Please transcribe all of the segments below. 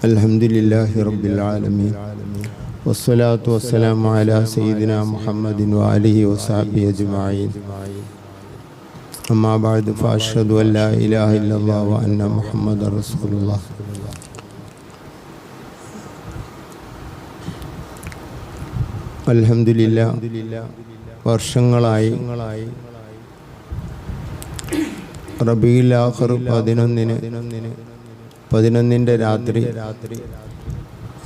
അൽഹംദുലില്ലാഹി റബ്ബിൽ ആലമീൻ വസ്സലാത്തു വസ്സലാമു അലാ സയ്യിദിനാ മുഹമ്മദിൻ വആലിഹി വസഹ്ബിഹി അജ്മഈൻ. അമ്മാ ബഅദ് ഫഅശ്ഹദു അൻ ലാ ഇലാഹ ഇല്ലല്ലാഹു വ അന്ന മുഹമ്മദർ റസൂലുള്ളാഹ്. അൽഹംദുലില്ലാഹ്, വർഷങ്ങളായി റബീഉൽ ആഖിർ 11-ന്റെ രാത്രി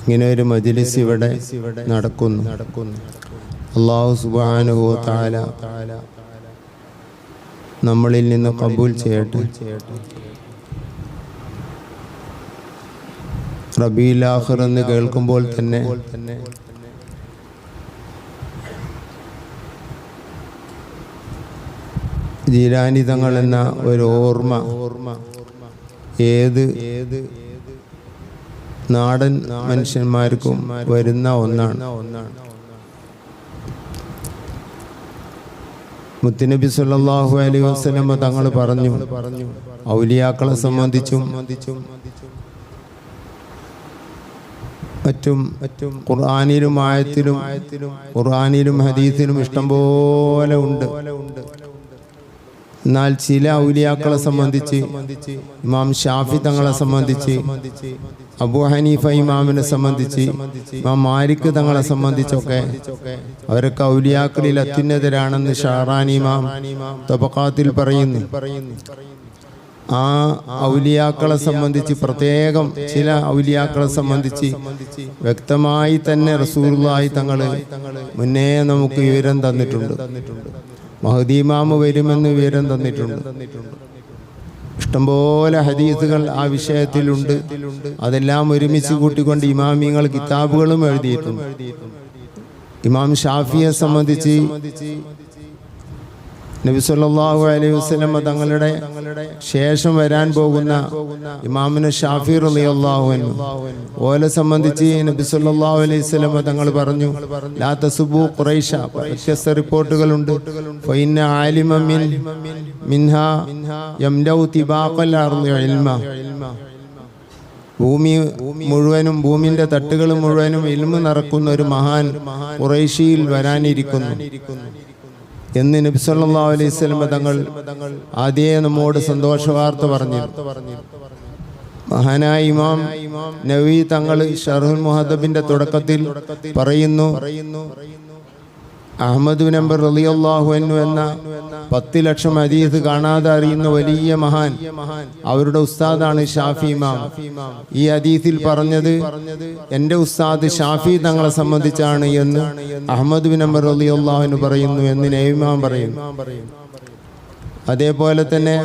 ഇങ്ങനെ ഒരു മജ്‌ലിസ് ഇവിടെ നടക്കുന്നു. അല്ലാഹു സുബ്ഹാനഹു വ തആല നമ്മളിൽ നിന്ന് ഖബൂൽ ചെയ്യട്ടെ. റബീഉൽ ആഖിർ എന്ന് കേൾക്കുമ്പോൾ തന്നെ ജീലാനി തങ്ങൾ എന്ന ഒരു ഓർമ്മ ഏത് നാടൻ മനുഷ്യന്മാർക്കും വരുന്ന ഒന്നാണ്. മുത്തുനബി സല്ലല്ലാഹു അലൈഹി വസല്ലം തങ്ങൾ പറഞ്ഞു, ഔലിയാക്കളെ സംബന്ധിച്ചും മറ്റും ഖുർആനിലും ആയത്തിലും ഖുർആനിലും ഹദീസിലും ഇഷ്ടംപോലെ ഉണ്ട്. എന്നാൽ ചില ഔലിയാക്കളെ സംബന്ധിച്ച്, ഇമാം ഷാഫി തങ്ങളെ സംബന്ധിച്ച്, അബൂ ഹനീഫ ഇമാമിനെ സംബന്ധിച്ച്, ഇമാം മാലിക് തങ്ങളെ സംബന്ധിച്ചൊക്കെ അവരൊക്കെ ഔലിയാക്കളിൽ അത്യുന്നതരാണെന്ന് ഷഅറാനി ഇമാം തബഖാത്തിൽ പറയുന്നു. ആ ഔലിയാക്കളെ സംബന്ധിച്ച് പ്രത്യേകം ചില ഔലിയാക്കളെ സംബന്ധിച്ച് വ്യക്തമായി തന്നെ റസൂലുള്ളാഹി തങ്ങൾ മുന്നേ നമുക്ക് വിവരം തന്നിട്ടുണ്ട്. മഹദി ഇമാമ് വരുമെന്ന് വിവരം തന്നിട്ടുണ്ട്. ഇഷ്ടംപോലെ ഹദീസുകൾ ആ വിഷയത്തിലുണ്ട്. അതെല്ലാം ഒരുമിച്ച് കൂട്ടിക്കൊണ്ട് ഇമാമിങ്ങൾ കിതാബുകളും എഴുതിയിട്ടുണ്ട്. ഇമാം ഷാഫിയെ സംബന്ധിച്ച് നബി സല്ലല്ലാഹു അലൈഹി വസല്ലം തങ്ങളുടെ ശേഷം വരാൻ പോകുന്ന ഇമാമിന് ഷാഫി റളിയല്ലാഹു അൻഹു ഓലെ സംബന്ധിച്ച് നബി സല്ലല്ലാഹു അലൈഹി വസല്ലം തങ്ങൾ പറഞ്ഞു, ലാ തസുബു ഖുറൈശ. വ്യത്യസ്ത റിപ്പോർട്ടുകളുണ്ട്. ഫഇന്ന ആലിമ മിൻഹാ യംലൗ തിബാഖൽ അർളി ഇൽമ. ഭൂമി മുഴുവനും, ഭൂമിന്റെ തട്ടുകൾ മുഴുവനും ഇൽമു നിറക്കുന്ന ഒരു മഹാൻ ഖുറൈശിയിൽ വരാനിരിക്കുന്നു എന്ന് നബി സല്ലല്ലാഹു അലൈഹി വസല്ലം തങ്ങൾ ആദ്യമേ നമ്മോട് സന്തോഷ വാർത്ത പറഞ്ഞു. മഹാനായ ഇമാം നവവി തങ്ങൾ ശർഹുൽ മുഹദ്ദബിന്റെ തുടക്കത്തിൽ പറയുന്നു, അഹ്മദ് ബിൻ ഹംബൽ റളിയല്ലാഹു അൻഹു എന്ന 10 ലക്ഷം ഹദീസ് കാണാതെ അറിയുന്ന വലിയ മഹാൻ, അവരുടെ ഉസ്താദാണ് ഷാഫി ഇമാം. ഈ ഹദീസിൽ പറഞ്ഞത് എൻ്റെ ഉസ്താദ് ഷാഫി തങ്ങളെ സംബന്ധിച്ചാണ് എന്ന് അഹ്മദ് ബിൻ ഹംബൽ റളിയല്ലാഹു അൻഹു പറയുന്നു എന്ന് നവവി ഇമാം പറയുന്നു. അതേപോലെ തന്നെ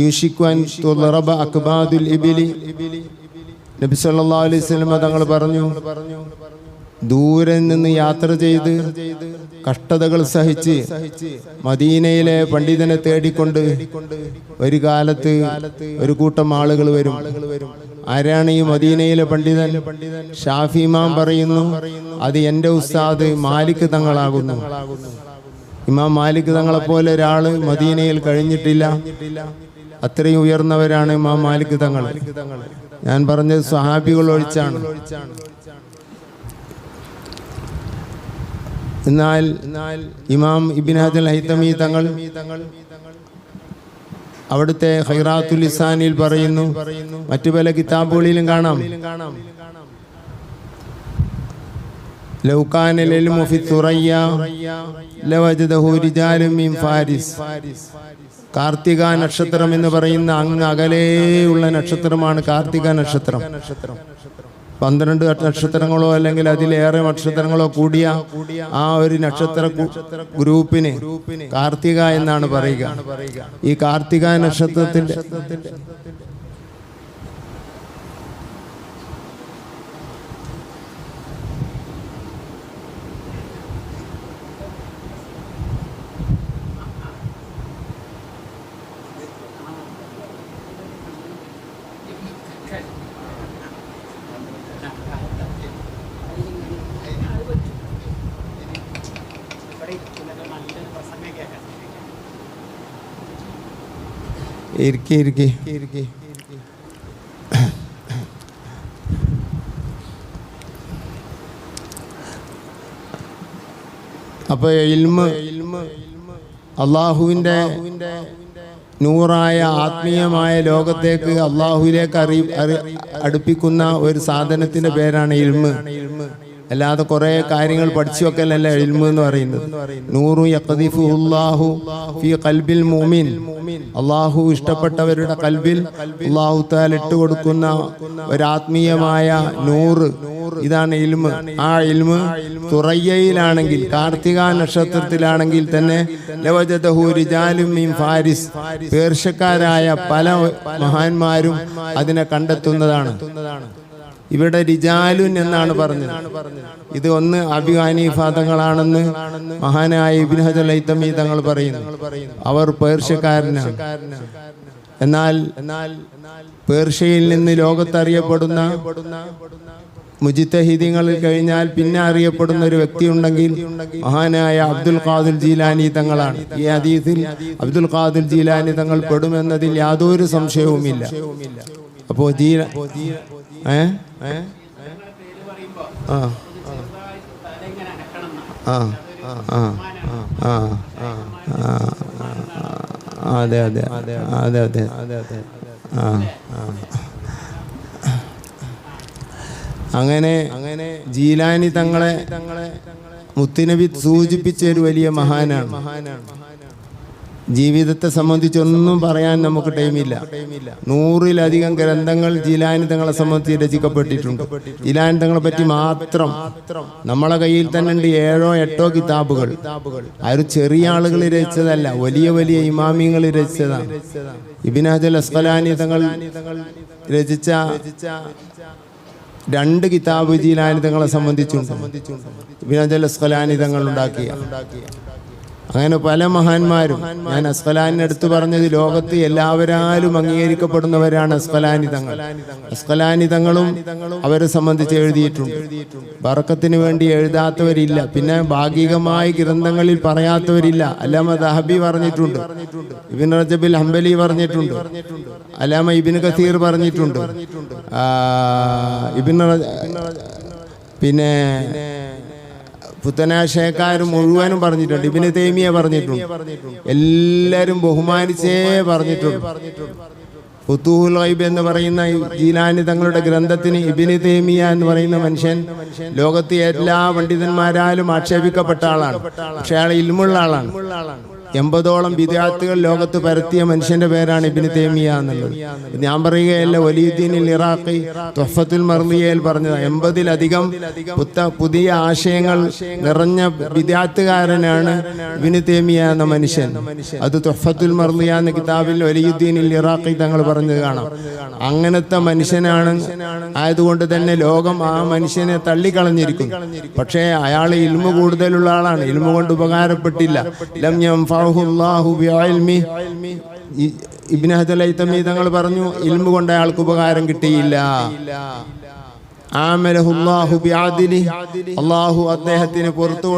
യൂഷിക്കു അൻ തുളറബ അക്ബാദുൽ ഇബിലി. നബി സല്ലല്ലാഹു അലൈഹി വസല്ലം തങ്ങൾ പറഞ്ഞു, ദൂരെ നിന്ന് യാത്ര ചെയ്ത് കഷ്ടതകൾ സഹിച്ച് മദീനയിലെ പണ്ഡിതനെ തേടിക്കൊണ്ട് ഒരു കാലത്ത് ഒരു കൂട്ടം ആളുകൾ വരും. ആരാണ് ഈ മദീനയിലെ പണ്ഡിതൻ? ഷാഫി ഇമാം പറയുന്നു, അത് എൻ്റെ ഉസ്താദ് മാലിക് തങ്ങളാകുന്നു. ഇമാം മാലിക് തങ്ങളെ പോലെ ഒരാള് മദീനയിൽ കഴിഞ്ഞിട്ടില്ല. അത്രയും ഉയർന്നവരാണ് ഇമാം മാലിക് തങ്ങൾ. ഞാൻ പറഞ്ഞത് സ്വഹാബികൾ ഒഴിച്ചാണ്. എന്നാൽ ഇമാം ഇബ്നു ഹജർ ഹൈതമി തങ്ങൾ അവിടുത്തെ ഖൈറാത്തുൽ ലിസാനിൽ പറയുന്നു, മറ്റു പല കിതാബുകളിലും കാണാം, ലൗ കാന ഇൽമു ഫി തുറയ്യ ലവജദഹു റിജാലുൻ മിൻ ഫാരിസ്. കാർത്തിക നക്ഷത്രം എന്ന് പറയുന്ന അങ്ങ് അകലെയുള്ള നക്ഷത്രമാണ് കാർത്തിക നക്ഷത്രം. 12 നക്ഷത്രങ്ങളോ അല്ലെങ്കിൽ അതിലേറെ നക്ഷത്രങ്ങളോ കൂടിയ ആ ഒരു നക്ഷത്ര ഗ്രൂപ്പിന് കാർത്തിക എന്നാണ് പറയുക. ഈ കാർത്തിക നക്ഷത്രത്തിന്റെ ഇരിക്കി അപ്പോൾ ഇൽമ് അള്ളാഹുവിൻ്റെ നൂറായ ആത്മീയമായ ലോകത്തേക്ക് അള്ളാഹുവിലേക്ക് അടുപ്പിക്കുന്ന ഒരു സാധനത്തിൻ്റെ പേരാണ് ഇൽമ്. അല്ലാതെ കുറേ കാര്യങ്ങൾ പഠിച്ചു വെക്കലല്ല ഇൽമ് എന്ന് പറയുന്നത്. നൂറു യഖ്ദിഫുല്ലാഹു ഫീ ഖൽബിൽ മുഅ്മിൻ, അള്ളാഹു ഇഷ്ടപ്പെട്ടവരുടെ കൽബിൽ അള്ളാഹു തആല ഇട്ട് കൊടുക്കുന്ന ഒരാത്മീയമായ നൂറ്, ഇതാണ് ഇൽമ്. ആ ഇൽമ് തുറയ്യയിലാണെങ്കിൽ, കാർത്തിക നക്ഷത്രത്തിലാണെങ്കിൽ തന്നെ ലവജദഹു റിജാലും മിൻ ഫാരിസ്, പേർഷ്യക്കാരായ പല മഹാന്മാരും അതിനെ കണ്ടെത്തുന്നതാണ്. ഇവിടെ റിജാലുൻ എന്നാണ് പറഞ്ഞത്. ഇത് ഒന്ന് അബി ഹനീഫ തങ്ങളാണെന്ന് മഹാനായ ഇബ്നു ഹജർ ഹൈതമി തങ്ങൾ പറയുന്നു. അവർ പേർഷ്യക്കാരനാണ്. എന്നാൽ പേർഷ്യയിൽ നിന്ന് ലോകത്തറിയപ്പെടുന്ന മുജ്തഹിദീങ്ങളിൽ കഴിഞ്ഞാൽ പിന്നെ അറിയപ്പെടുന്ന ഒരു വ്യക്തി ഉണ്ടെങ്കിൽ മഹാനായ അബ്ദുൽ ഖാദിർ ജീലാനി തങ്ങളാണ്. ഈ ഹദീസിൽ അബ്ദുൽ ഖാദിർ ജീലാനി തങ്ങൾ പെടുമെന്നതിൽ യാതൊരു സംശയവുമില്ല. അപ്പോൾ അതെ അതെ അതെ അതെ അതെ അതെ അതെ അങ്ങനെ ജീലാനി തങ്ങളെ മുത്തുനബി സൂചിപ്പിച്ച ഒരു വലിയ മഹാനാണ്. ജീവിതത്തെ സംബന്ധിച്ചൊന്നും പറയാൻ നമുക്ക് ടൈമില്ല. 100-ലധികം ഗ്രന്ഥങ്ങൾ ജീലാനി തങ്ങളെ സംബന്ധിച്ച് രചിക്കപ്പെട്ടിട്ടുണ്ട്. ജീലാനി തങ്ങളെ പറ്റി മാത്രം നമ്മളെ കയ്യിൽ തന്നെ ഉണ്ട് 7-8 കിതാബുകൾ. ആരും ചെറിയ ആളുകൾ രചിച്ചതല്ല, വലിയ വലിയ ഇമാമിങ്ങൾ രചിച്ചതാണ്. ഇബ്നു ഹജർ അസ്ഖലാനി തങ്ങൾ രചിച്ച 2 കിതാബ് ജീലാനി തങ്ങളെ സംബന്ധിച്ചുണ്ട്. ഇബ്നു ഹജർ അസ്ഖലാനി തങ്ങൾ ഉണ്ടാക്കിയ. അങ്ങനെ പല മഹാന്മാരും, ഞാൻ അസ്ഖലാനി എടുത്തു പറഞ്ഞത് ലോകത്ത് എല്ലാവരാലും അംഗീകരിക്കപ്പെടുന്നവരാണ് അസ്ഖലാനി തങ്ങൾ. അസ്ഖലാനി തങ്ങളും അവരെ സംബന്ധിച്ച് എഴുതിയിട്ടുണ്ട്. ബറക്കത്തിന് വേണ്ടി എഴുതാത്തവരില്ല, പിന്നെ ഭാഗികമായി ഗ്രന്ഥങ്ങളിൽ പറയാത്തവരില്ല. അല്ലാമ ദഹബി പറഞ്ഞിട്ടുണ്ട്, ഇബ്നു റജബിൽ ഹംബലി പറഞ്ഞിട്ടുണ്ട്, അല്ലാമ ഇബ്നു കസീർ പറഞ്ഞിട്ടുണ്ട്, പിന്നെ പുത്തനാശയക്കാർ മുഴുവനും പറഞ്ഞിട്ടുണ്ട്. ഇബ്നു തൈമിയ പറഞ്ഞിട്ടുണ്ട്. എല്ലാവരും ബഹുമാനിച്ചേ പറഞ്ഞിട്ടുണ്ട്. ഫുതൂഹുൽ ഗൈബ് എന്ന് പറയുന്ന ജീലാനി തങ്ങളുടെ ഗ്രന്ഥത്തിന് ഇബ്നു തൈമിയ എന്ന് പറയുന്ന മനുഷ്യൻ ലോകത്തെ എല്ലാ പണ്ഡിതന്മാരാലും ആക്ഷേപിക്കപ്പെട്ട ആളാണ്. പക്ഷെ അയാൾ ഇൽമുള്ള ആളാണ്. 80ഓളം ബിദ്അത്തുകൾ ലോകത്ത് പരത്തിയ മനുഷ്യന്റെ പേരാണ് ഇബ്നു തൈമിയ എന്നുള്ളത്. ഞാൻ പറയുകയല്ല, വലിയുദ്ദീൻ ഇറാഖി തുഹ്ഫത്തുൽ മർദിയയിൽ പറഞ്ഞത് 80-ലധികം പുതിയ ആശയങ്ങൾ നിറഞ്ഞ ബിദ്അത്തുകാരനാണ് ഇബ്നു തൈമിയ എന്ന മനുഷ്യൻ. അത് തുഹ്ഫത്തുൽ മർദിയ എന്ന കിതാബിൽ വലിയുദ്ദീൻ ഇറാഖി തങ്ങൾ പറഞ്ഞത് കാണാം. അങ്ങനത്തെ മനുഷ്യനാണ്. ആയതുകൊണ്ട് തന്നെ ലോകം ആ മനുഷ്യനെ തള്ളിക്കളഞ്ഞിരിക്കും. പക്ഷേ അയാൾ ഇൽമു കൂടുതലുള്ള ആളാണ്. ഇൽമു കൊണ്ട് ഉപകാരപ്പെട്ടില്ല. ലം യൻഫഉഹുല്ലാഹു ബിഇൽമി. ഇബ്നു ഹജർ ഹൈതമി തങ്ങൾ പറഞ്ഞു, ഇൽമു കൊണ്ട് അയാൾക്ക് ഉപകാരം കിട്ടിയില്ല. ആമലഹുല്ലാഹു ബിഅദ്ലി. അല്ലാഹു അദ്ദേഹത്തിന് പുറത്തു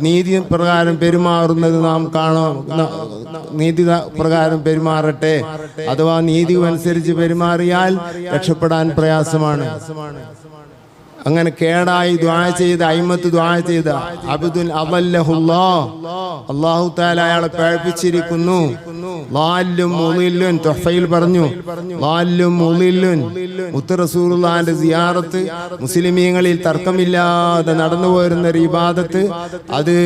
നീതി പ്രകാരം പെരുമാറുന്നത് നാം കാണാം. നീതി പ്രകാരം പെരുമാറട്ടെ. അഥവാ നീതി അനുസരിച്ച് പെരുമാറിയാൽ രക്ഷപ്പെടാൻ പ്രയാസമാണ്. അങ്ങനെ കേടായി ദുആ ചെയ്ത അയിമത്ത് ദുആ ചെയ്ത അബ്ദുൽ അദല്ലഹുല്ലാഹ്, അല്ലാഹു തആല അയാളെ പഴപ്പിച്ചിരിക്കുന്നു. ളാല്ലും മുളില്ലുൻ, തുഹ്ഫയിൽ പറഞ്ഞു ളാല്ലും മുളില്ലുൻ. മുത്ത് റസൂലുള്ളാഹിന്റെ സിയാറത്ത് മുസ്ലിമീങ്ങളിൽ തർക്കമില്ലാതെ നടന്നു പോരുന്ന ഒരു ഇബാദത്ത്, അത്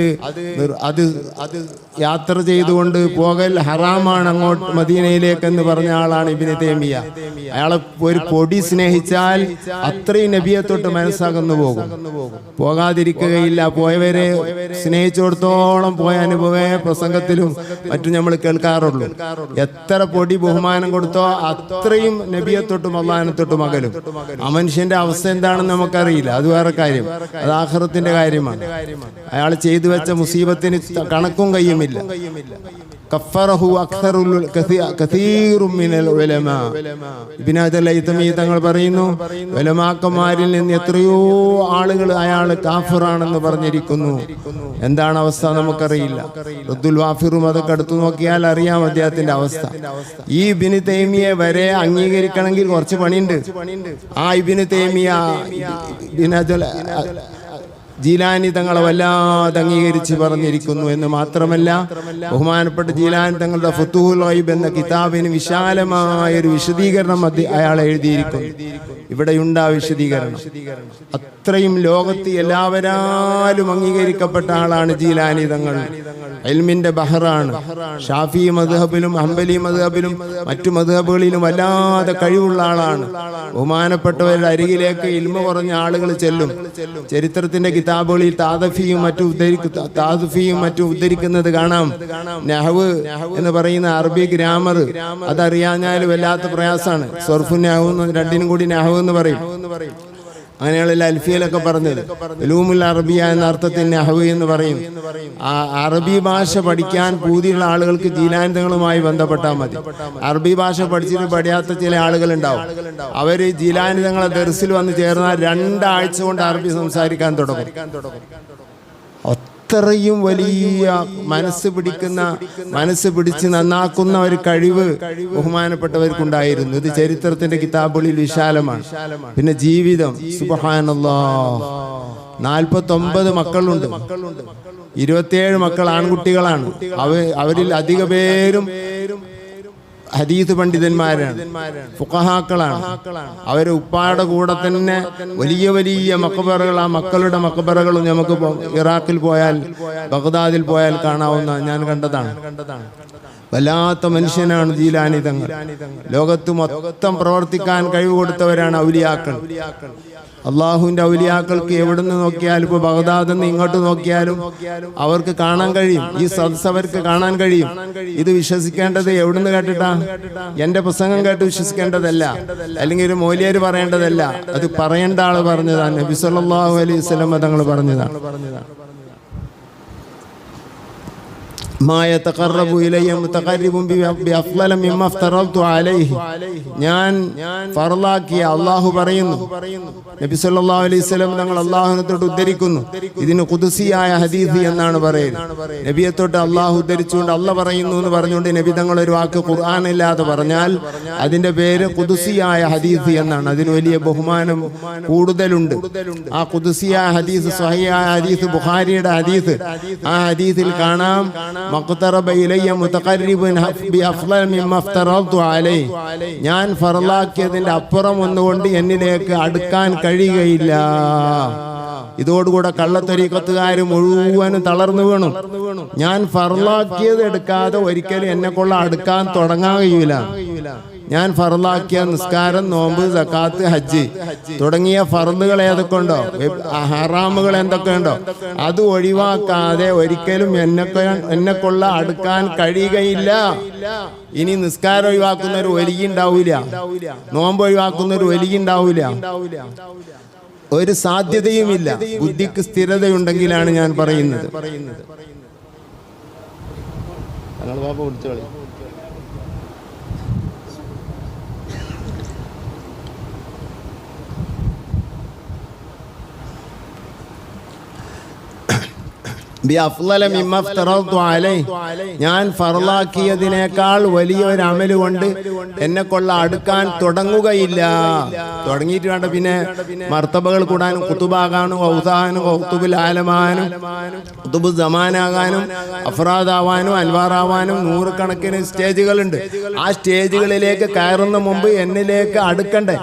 യാത്ര ചെയ്തുകൊണ്ട് പോകൽ ഹറാമാണ് അങ്ങോട്ട് മദീനയിലേക്ക് എന്ന് പറഞ്ഞ ആളാണ് ഇബ്നു തൈമിയ. അയാളെ ഒരു പൊടി സ്നേഹിച്ചാൽ അത്രയും നബിയെ തൊട്ട് മനസ്സകന്നു പോകും. പോകാതിരിക്കുകയില്ല. പോയവരെ സ്നേഹിച്ചിടത്തോളം പോയ അനുഭവേ പ്രസംഗത്തിലും മറ്റും നമ്മൾ കേൾക്കാറുള്ളൂ. എത്ര പൊടി ബഹുമാനം കൊടുത്തോ അത്രയും നബിയെ തൊട്ടും അള്ളാഹിനെ തൊട്ടും അകലും. ആ മനുഷ്യന്റെ അവസ്ഥ എന്താണെന്ന് നമുക്കറിയില്ല. അത് വേറെ കാര്യം. അത് ആഖിറത്തിന്റെ കാര്യമാണ്. അയാൾ ചെയ്തു വെച്ച മുസീബത്തിന് കണക്കും കയ്യുമില്ല. കഫറഹു അക്സറുൽ കസീറും മിനൽ ഉലമാ. ഇബ്നു ഹജർ ഹൈതമി തങ്ങൾ പറയുന്നു, ഉലമാക്കന്മാരിൽ നിന്ന് എത്രയോ ആളുകൾ അയാൾ കാഫിറാണെന്ന് പറഞ്ഞിരിക്കുന്നു. എന്താണ് അവസ്ഥ നമുക്കറിയില്ല. റദ്ദുൽ വാഫിറും അതൊക്കെ എടുത്തു നോക്കിയാൽ അറിയാം അദ്ദേഹത്തിന്റെ അവസ്ഥ. ഈ ഇബ്നു തൈമിയെ വരെ അംഗീകരിക്കണമെങ്കിൽ കുറച്ച് പണിയുണ്ട്. ആ ഇബ്നു തൈമിയ ജീലാനി തങ്ങളെ വല്ലാതെ അംഗീകരിച്ച് പറഞ്ഞിരിക്കുന്നു എന്ന് മാത്രമല്ല, ബഹുമാനപ്പെട്ട ജീലാനി തങ്ങളുടെ ഫുതുഹുൽ ഗൈബ് എന്ന കിതാബിന് വിശാലമായ ഒരു വിശദീകരണം അയാൾ എഴുതിയിരിക്കുന്നു. ഇവിടെയുണ്ട് ആ വിശദീകരണം. അത്രയും ലോകത്ത് എല്ലാവരാലും അംഗീകരിക്കപ്പെട്ട ആളാണ് ജീലാനി തങ്ങൾ. ഇൽമിന്റെ ബഹറാണ്. ഷാഫി മദ്ഹബിലും ഹംബലി മദ്ഹബിലും മറ്റു മദ്ഹബുകളിലും വല്ലാതെ കഴിവുള്ള ആളാണ്. ബഹുമാനപ്പെട്ടവരുടെ അരികിലേക്ക് ഇൽമ കുറഞ്ഞ ആളുകൾ ചെല്ലും. ചരിത്രത്തിന്റെ കിതാബുകളിൽ താദഫിയും മറ്റും ഉദ്ധരിക്കുന്നത് കാണാം. നഹ്വ് എന്ന് പറയുന്ന അറബി ഗ്രാമർ അതറിയാഞ്ഞാൽ വല്ലാത്ത പ്രയാസമാണ്. സർഫും നഹ്വും രണ്ടിനും കൂടി നഹ്വ് എന്ന് പറയും. അങ്ങനെയുള്ള അൽഫിയയിലൊക്കെ പറഞ്ഞത് ഉലൂമുൽ അറബിയ എന്ന അർത്ഥത്തിൽ നഹ്വ് എന്ന് പറയും. ആ അറബി ഭാഷ പഠിക്കാൻ പൂതിയുള്ള ആളുകൾക്ക് ജീലാനി തങ്ങളുമായി ബന്ധപ്പെട്ടാൽ മതി. അറബി ഭാഷ പഠിച്ചിട്ട് പഠിയാത്ത ചില ആളുകൾ ഉണ്ടാവും. അവര് ജീലാനി തങ്ങളെ ദർസിൽ വന്ന് ചേർന്നാൽ 2 ആഴ്ച കൊണ്ട് അറബി സംസാരിക്കാൻ തുടങ്ങും. അത്രയും വലിയ മനസ്സ് പിടിച്ച് നന്നാക്കുന്ന ഒരു കഴിവ് ബഹുമാനപ്പെട്ടവർക്കുണ്ടായിരുന്നു. ഇത് ചരിത്രത്തിന്റെ കിതാബുകളിൽ വിശാലമാണ്. പിന്നെ ജീവിതം, സുബ്ഹാനല്ലാഹ്, 49 മക്കളുണ്ട്. 27 മക്കൾ ആൺകുട്ടികളാണ്. അവരിൽ അധിക പേരും ഹദീസ് പണ്ഡിതന്മാരാണ്, ഫുഖഹാക്കളാണ്. അവരെ ഉപ്പാടെ കൂടെ തന്നെ വലിയ വലിയ മക്ബറകൾ, ആ മക്കളുടെ മക്ബറകളും നമുക്ക് ഇറാഖിൽ പോയാൽ ബഗ്ദാദിൽ പോയാൽ കാണാവുന്ന, ഞാൻ കണ്ടതാണ്. വല്ലാത്ത മനുഷ്യനാണ് ജീലാനി തങ്ങൾ. ലോകത്ത് മൊത്തം പ്രവർത്തിക്കാൻ കഴിവ് കൊടുത്തവരാണ് ഔലിയാക്കൾ. അള്ളാഹുവിന്റെ ഔലിയാക്കൾക്ക് എവിടുന്ന് നോക്കിയാലും, ഇപ്പൊ ബഗ്ദാദിൽ നിന്ന് ഇങ്ങോട്ട് നോക്കിയാലും അവർക്ക് കാണാൻ കഴിയും. ഈ സദസ് അവർക്ക് കാണാൻ കഴിയും. ഇത് വിശ്വസിക്കേണ്ടത് എവിടുന്ന് കേട്ടിട്ടാ? എന്റെ പ്രസംഗം കേട്ട് വിശ്വസിക്കേണ്ടതല്ല, അല്ലെങ്കിൽ ഒരു മൗലിയർ പറയേണ്ടതല്ല. അത് പറയേണ്ട ആള് പറഞ്ഞതാണ്. നബി സല്ലല്ലാഹു അലൈഹി വസല്ലം തങ്ങൾ പറഞ്ഞതാണ്. ഞാൻ ഫർളാക്കിയ, അള്ളാഹു പറയുന്നു, നബി സല്ലല്ലാഹു അലൈഹി വസല്ലം തങ്ങൾ അള്ളാഹുവിനെ തൊട്ട് ഉദ്ധരിക്കുന്നു. ഇതിന് ഖുദ്സിയായ ഹദീസ് എന്നാണ് പറയുന്നത്. നബിയെ തൊട്ട് അള്ളാഹു ഉദ്ധരിച്ചുകൊണ്ട് അള്ളാഹ് പറയുന്നു എന്ന് പറഞ്ഞുകൊണ്ട് നബി തങ്ങൾ ഒരു വാക്ക് ഖുർആനില്ലാതെ പറഞ്ഞാൽ അതിന്റെ പേര് ഖുദ്സിയായ ഹദീസ് എന്നാണ്. അതിന് വലിയ ബഹുമാനം കൂടുതലുണ്ട്. ആ ഖുദ്സിയായ ഹദീസ്, സ്വഹീഹായ ഹദീസ്, ബുഖാരിയുടെ ഹദീസ്. ആ ഹദീസിൽ കാണാം, ഞാൻ ഫർളാക്കിയതിന്റെ അപ്പുറം ഒന്നുകൊണ്ട് എന്നിലേക്ക് അടുക്കാൻ കഴിയുകയില്ല. ഇതോടുകൂടെ കള്ളത്തൊരീക്കത്തുകാർ മുഴുവനും തളർന്നു വീണു. ഞാൻ ഫർളാക്കിയത് എടുക്കാതെ ഒരിക്കലും എന്നെ കൊള്ള അടുക്കാൻ തുടങ്ങാൻ കഴിയില്ല. ഞാൻ ഫർളാക്കിയ നിസ്കാരം, നോമ്പ്, സക്കാത്ത്, ഹജ്ജ് തുടങ്ങിയ ഫർളുകൾ ഏതൊക്കെ ഉണ്ടോ, ഹറാമുകൾ എന്തൊക്കെയുണ്ടോ, അത് ഒഴിവാക്കാതെ ഒരിക്കലും എന്നെ കൊള്ള അടുക്കാൻ കഴിയുകയില്ല. ഇനി നിസ്കാരം ഒഴിവാക്കുന്ന ഒരു വലിയ ഉണ്ടാവില്ല, നോമ്പ് ഒഴിവാക്കുന്ന ഒരു വലിയ ഉണ്ടാവില്ല, ഒരു സാധ്യതയുമില്ല. ബുദ്ധിക്ക് സ്ഥിരതയുണ്ടെങ്കിലാണ് ഞാൻ പറയുന്നത്. ഞാൻ ഫർളാക്കിയതിനേക്കാൾ വലിയൊരു അമല് കൊണ്ട് എന്നെ കൊള്ള അടുക്കാൻ തുടങ്ങുകയില്ല. തുടങ്ങിയിട്ട് വേണ്ട പിന്നെ മർത്തബകൾ കൂടാനും, കുത്തുബാകാനും, ഔസാനും, ഖുതുബുൽ ആലമാനും, ഖുതുബുൽ സമാനാകാനും, അഫ്രാദാവാനും, അൻവാറാവാനും 100 കണക്കിന് സ്റ്റേജുകളുണ്ട്. ആ സ്റ്റേജുകളിലേക്ക് കയറുന്ന മുമ്പ് എന്നിലേക്ക് അടുക്കണ്ടേ?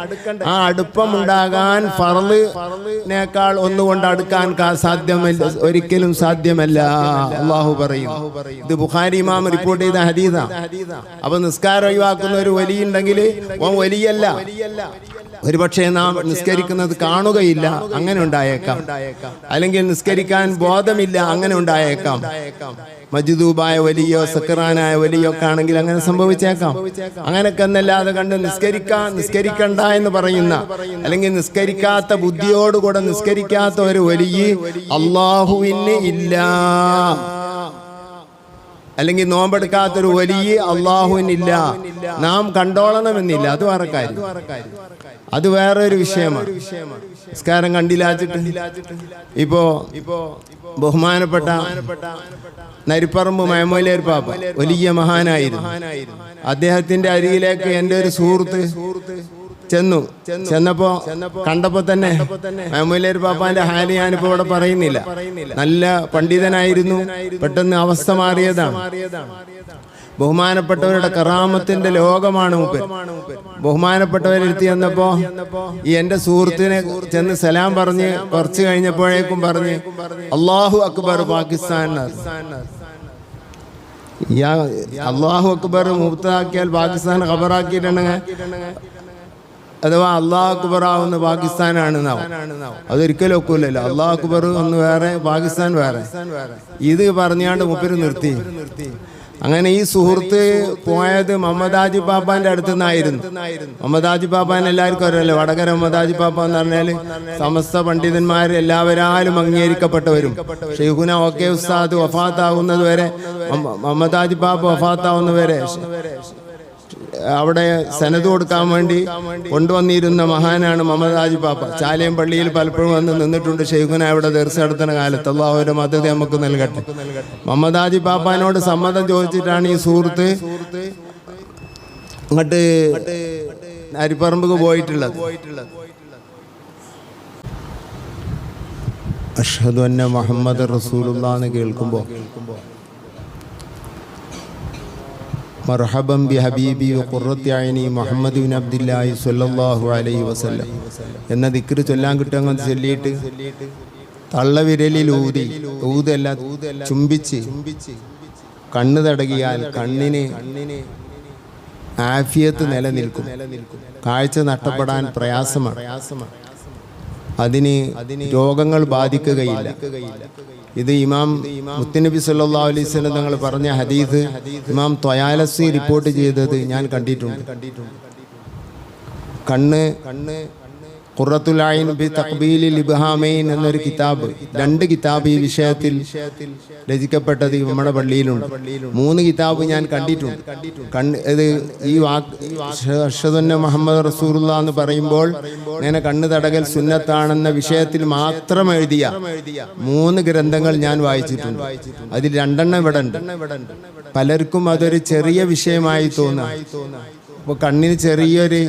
ആ അടുപ്പം ഉണ്ടാകാൻ ഫർളിനേക്കാൾ ഒന്നുകൊണ്ട് അടുക്കാൻ സാധ്യമല്ല, ഒരിക്കലും സാധ്യമല്ല. അല്ലാഹു പറയുന്നു. ഇത് ബുഖാരി ഇമാം റിപ്പോർട്ട് ചെയ്ത ഹദീസാ. അപ്പൊ നിസ്കാരം ഒഴിവാക്കുന്ന ഒരു വലിയുണ്ടെങ്കിൽ വലിയല്ല. ഒരുപക്ഷെ നാം നിസ്കരിക്കുന്നത് കാണുകയില്ല, അങ്ങനെ ഉണ്ടായേക്കാം. അല്ലെങ്കിൽ നിസ്കരിക്കാൻ ബോധമില്ല, അങ്ങനെ ഉണ്ടായേക്കാം. മജ്ദൂബായ വലിയോ സക്രാനായ വലിയോ ഒക്കെ ആണെങ്കിൽ അങ്ങനെ സംഭവിച്ചേക്കാം. അങ്ങനെയൊക്കെ എന്നല്ലാതെ കണ്ട് നിസ്കരിക്കണ്ട എന്ന് പറയുന്ന, അല്ലെങ്കിൽ നിസ്കരിക്കാത്ത, ബുദ്ധിയോടുകൂടെ നിസ്കരിക്കാത്ത ഒരു വലിയ അള്ളാഹുവിന് ഇല്ല. അല്ലെങ്കിൽ നോമ്പെടുക്കാത്തൊരു വലിയ അള്ളാഹുവിനില്ല, നാം കണ്ടോളണമെന്നില്ല. അത് വേറെ കാര്യം, അത് വേറെ ഒരു വിഷയമാണ്. നിസ്കാരം കണ്ടില്ലാച്ചിട്ട് ഇപ്പോ ബഹുമാനപ്പെട്ട നരിപ്പറമ്പ് മയമൂലേർ പാപ്പ വലിയ മഹാനായിരുന്നു. അദ്ദേഹത്തിന്റെ അരികിലേക്ക് എൻ്റെ ഒരു സുഹൃത്ത് ചെന്നപ്പോ കണ്ടപ്പോ തന്നെ മയമൂലേർ പാപ്പാന്റെ ഹാല് ഞാനിപ്പോ ഇവിടെ പറയുന്നില്ല. നല്ല പണ്ഡിതനായിരുന്നു. പെട്ടെന്ന് അവസ്ഥ മാറിയതാണ്. ബഹുമാനപ്പെട്ടവരുടെ കറാമത്തിന്റെ ലോകമാണ് മൂപ്പർ. ബഹുമാനപ്പെട്ടവരെടുത്ത് ചെന്നപ്പോ ഈ എന്റെ സുഹൃത്തിനെ ചെന്ന് സലാം പറഞ്ഞ് കുറച്ച് കഴിഞ്ഞപ്പോഴേക്കും പറഞ്ഞ് അല്ലാഹു അക്ബർ പാകിസ്ഥാൻ. അല്ലാഹു അക്ബർ മുബ്തദാക്കിയാൽ പാകിസ്ഥാൻ ഖബറാക്കിയിട്ടുണ്ടെങ്കിൽ അഥവാ അല്ലാഹു അക്ബർ ആവുന്ന പാകിസ്ഥാനാണെന്നാവും. അതൊരിക്കലും ഒക്കൂലല്ലോ. അല്ലാഹു അക്ബർ ഒന്ന് വേറെ, പാകിസ്ഥാൻ വേറെ. ഇത് പറഞ്ഞാണ്ട് മൂപ്പര് നിർത്തി. അങ്ങനെ ഈ സുഹൃത്ത് പോയത് മമ്മദാജി പാപ്പാന്റെ അടുത്ത് നിന്നായിരുന്നു. മമ്മദാജി പാപ്പാൻ എല്ലാവർക്കും അറിയാലോ. വടകര മമ്മദാജി പാപ്പ എന്ന് പറഞ്ഞാൽ സമസ്ത പണ്ഡിതന്മാർ എല്ലാവരാലും അംഗീകരിക്കപ്പെട്ടവരും. ഷെയ്ഖുന ഓക്കെ ഉസ്താദ് വഫാത്താവുന്നത് വരെ, മമ്മദാജി പാപ്പ വഫാത്താവുന്നവരെ അവിടെ സനത് കൊടുക്കാൻ വേണ്ടി കൊണ്ടുവന്നിരുന്ന മഹാനാണ് മമ്മദാജി പാപ്പ. ചാലയം പള്ളിയിൽ പലപ്പോഴും വന്ന് നിന്നിട്ടുണ്ട്. ഷെയ്ഖുന അവിടെ ദർസ് നടത്തുന്ന കാലത്ത്. അല്ലാഹുവിന്റെ മദത് നമുക്ക് നൽകട്ടെ. മമ്മദാജി പാപ്പാനോട് സമ്മതം ചോദിച്ചിട്ടാണ് ഈ സുഹൃത്ത് അങ്ങോട്ട് അരിപ്പറമ്പ് പോയിട്ടുള്ളത്. അഷ്ഹദു അന്ന മുഹമ്മദ് റസൂലുള്ളാഹ് എന്ന് കേൾക്കുമ്പോ മർഹബൻ ബി ഹബീബി വഖുറത്തി ഐനി മുഹമ്മദ് ബിൻ അബ്ദുല്ലാഹി സ്വല്ലല്ലാഹു അലൈഹി വസല്ലം എന്ന ദിക്ർ ചൊല്ലാൻ കിട്ടുമെന്ന് ചൊല്ലിയിട്ട് തള്ളവിരലിൽ ഊതല്ല ചുംബിച്ച് കണ്ണ് തടകിയാൽ കണ്ണിന് ആഫിയത്ത് നിലനിൽക്കും. കാഴ്ച നഷ്ടപ്പെടാൻ പ്രയാസമാണ്. അതിന് രോഗങ്ങൾ ബാധിക്കുകയില്ല. ഇത് ഇമാം മുത്തുനബി സല്ലല്ലാഹു അലൈഹി വസല്ലം തങ്ങൾ പറഞ്ഞ ഹദീസ് ഇമാം ത്വയാലസി റിപ്പോർട്ട് ചെയ്തത് ഞാൻ കണ്ടിട്ടുണ്ട്. കണ്ണ് ഖുറത്തുൽ ഐൻ ബി തഖ്ബീലിൽ ഇബ്ഹാമൈൻ എന്നൊരു കിതാബ്, 2 കിതാബ് ഈ വിഷയത്തിൽ രചിക്കപ്പെട്ടത് നമ്മുടെ പള്ളിയിലുണ്ട്. 3 കിതാബ് ഞാൻ കണ്ടിട്ടുണ്ട്. ഇത് ഈ അഷ്ഹദു അന്ന മുഹമ്മദ് റസൂലുള്ളാഹ് എന്ന് പറയുമ്പോൾ ഇങ്ങനെ കണ്ണ് തടകൽ സുന്നത്താണെന്ന വിഷയത്തിൽ മാത്രം എഴുതിയ 3 ഗ്രന്ഥങ്ങൾ ഞാൻ വായിച്ചിട്ടുണ്ട്. അതിൽ 2 ഇവിടെ ഉണ്ട്. പലർക്കും അതൊരു ചെറിയ വിഷയമായി തോന്നാം. അപ്പോൾ കണ്ണിന് ചെറിയൊരു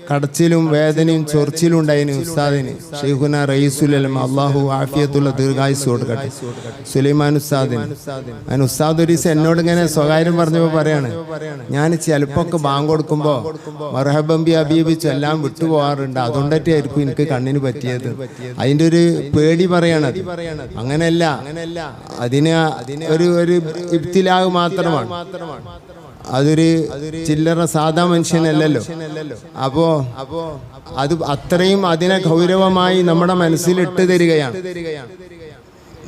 കടച്ചിലും വേദനയും ചൊറിച്ചിലും ഉണ്ടായിന് ഉസ്താദിന്. ഷെയ്ഖുന റയീസുൽ ഉലമ അല്ലാഹു ആഫിയത്തുള്ള ദീർഘായുസ് കൊടുക്കട്ടെ സുലൈമാൻ ഉസ്താദിന്. അതിന് ഉസ്താദ് ഒരു ദിവസം എന്നോട് ഇങ്ങനെ സ്വകാര്യം പറഞ്ഞപ്പോൾ പറയാണ്, ഞാൻ ചിലപ്പോൾ ഒക്കെ ബാങ്ക് കൊടുക്കുമ്പോൾ മർഹബൻ ബി ഹബീബി ചൊല്ലാൻ വിട്ടുപോകാറുണ്ട്, അതുകൊണ്ടായിരിക്കും എനിക്ക് കണ്ണിന് പറ്റിയത്. അതിൻ്റെ ഒരു പേടി പറയണത്. അങ്ങനെയല്ല, അതിന് ഒരു ഇബ്തിലാഹ് മാത്രമാണ്. അതൊരു ചില്ലറ സാധാ മനുഷ്യനല്ലല്ലോ. അപ്പോ അത് അത്രയും അതിനെ ഗൗരവമായി നമ്മുടെ മനസ്സിൽ ഇട്ട് തരികയാണ്.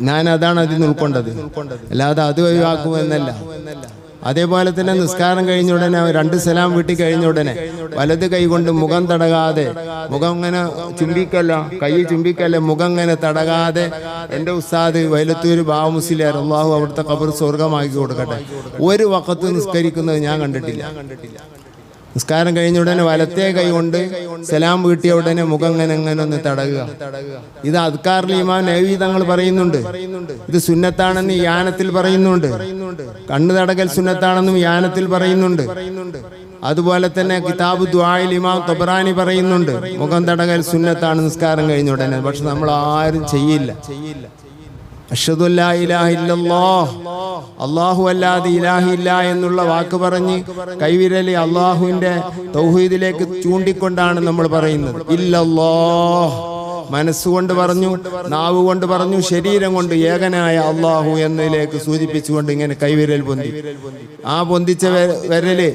ഞാൻ അതാണ് അതിൽ ഉൾക്കൊണ്ടത്, അല്ലാതെ അത് ഒഴിവാക്കുമെന്നല്ല. അതേപോലെ തന്നെ നിസ്കാരം കഴിഞ്ഞ ഉടനെ 2 സലാം വീട്ടി കഴിഞ്ഞ ഉടനെ വലത് കൈ കൊണ്ട് മുഖം തടകാതെ, മുഖം ഇങ്ങനെ ചുംബിക്കല്ല, കൈ ചുംബിക്കല്ല, മുഖം ഇങ്ങനെ തടകാതെ എൻ്റെ ഉസ്താദ് വൈലത്തൂർ ബാവ മുസ്ലിയാർ അല്ലാഹു അവിടുത്തെ ഖബർ സ്വർഗമാക്കി കൊടുക്കട്ടെ, ഒരു വഖത്ത് നിസ്കരിക്കുന്നത് ഞാൻ കണ്ടിട്ടില്ല. നിസ്കാരം കഴിഞ്ഞ ഉടനെ വലത്തേ കൈ കൊണ്ട് സലാം വീട്ടിയ ഉടനെ മുഖം ഇങ്ങനെ ഒന്ന് തടകുക. ഇത് അദ്കാറിൽ ഇമാം നവവി തങ്ങൾ പറയുന്നുണ്ട്. ഇത് സുന്നത്താണെന്ന് യാനത്തിൽ പറയുന്നുണ്ട്. കണ്ണു തടകൽ സുന്നത്താണെന്നും യാനത്തിൽ പറയുന്നുണ്ട്. അതുപോലെ തന്നെ കിതാബ് ദുആയിൽ ഇമാം തബറാനി പറയുന്നുണ്ട് മുഖം തടകൽ സുന്നത്താണ് നിസ്കാരം കഴിഞ്ഞ ഉടനെ. പക്ഷെ നമ്മൾ ആരും ചെയ്യില്ല. അഷ്ഹദു അല്ലാ ഇലാഹ ഇല്ലല്ലാഹ്, അല്ലാഹു അല്ലാതെ ഇലാഹില്ല എന്നുള്ള വാക്ക് പറഞ്ഞ് കൈവിരലി അല്ലാഹുവിന്റെ തൗഹീദിലേക്ക് ചൂണ്ടിക്കൊണ്ടാണ് നമ്മൾ പറയുന്നത്. ഇല്ലല്ലാഹ് മനസ്സുകൊണ്ട് പറഞ്ഞു, നാവ് കൊണ്ട് പറഞ്ഞു, ശരീരം കൊണ്ട് ഏകനായ അല്ലാഹു എന്നതിലേക്ക് സൂചിപ്പിച്ചുകൊണ്ട് ഇങ്ങനെ കൈവിരൽ പൊന്തി. ആ പൊന്തിച്ച വിരല്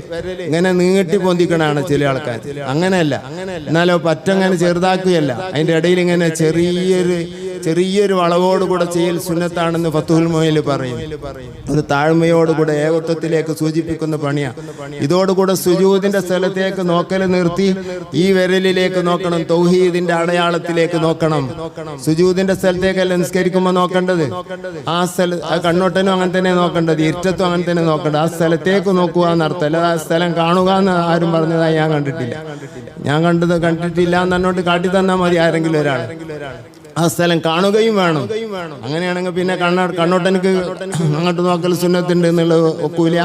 ഇങ്ങനെ നീട്ടി പൊന്തിക്കണാണ് ചില ആൾക്കാർ. അങ്ങനെയല്ല, എന്നാലോ പറ്റങ്ങനെ ചെറുതാക്കുകയല്ല, അതിന്റെ ഇടയിൽ ഇങ്ങനെ ചെറിയൊരു ചെറിയൊരു വളവോടുകൂടെ ചെയ്യൽ സുന്നത്താണെന്ന് ഫത്തുഹുൽ മുഈനിൽ പറയും. ഒരു താഴ്മയോടുകൂടെ ഏകത്വത്തിലേക്ക് സൂചിപ്പിക്കുന്ന പണിയാണ്. ഇതോടുകൂടെ സുജൂദിന്റെ സ്ഥലത്തേക്ക് നോക്കൽ നിർത്തി ഈ വിരലിലേക്ക് നോക്കണം, തൗഹീദിന്റെ അടയാളത്തിലേക്ക് നോക്കണം. സുജൂദിന്റെ സ്ഥലത്തേക്കല്ല നിസ്കരിക്കുമ്പോൾ നോക്കേണ്ടത്, ആ കണ്ണോട്ടനും അങ്ങനെ തന്നെ നോക്കേണ്ടത്, ഇരുട്ടത്തും അങ്ങനെ തന്നെ നോക്കേണ്ടത്. ആ സ്ഥലത്തേക്ക് നോക്കുക എന്നർത്ഥം, അല്ല ആ സ്ഥലം കാണുക എന്ന് ആരും പറഞ്ഞതായി ഞാൻ കണ്ടിട്ടില്ല. ഞാൻ കണ്ടിട്ടില്ല എന്നോട്ട് കാട്ടി തന്നാൽ മതി ആരെങ്കിലും ഒരാൾ. ആ സ്ഥലം കാണുകയും വേണം. അങ്ങനെയാണെങ്കിൽ പിന്നെ കണ്ണോട്ടനക്ക് അങ്ങോട്ട് നോക്കൽ സുന്നത്തുണ്ട് എന്നുള്ളത് ഒക്കൂല,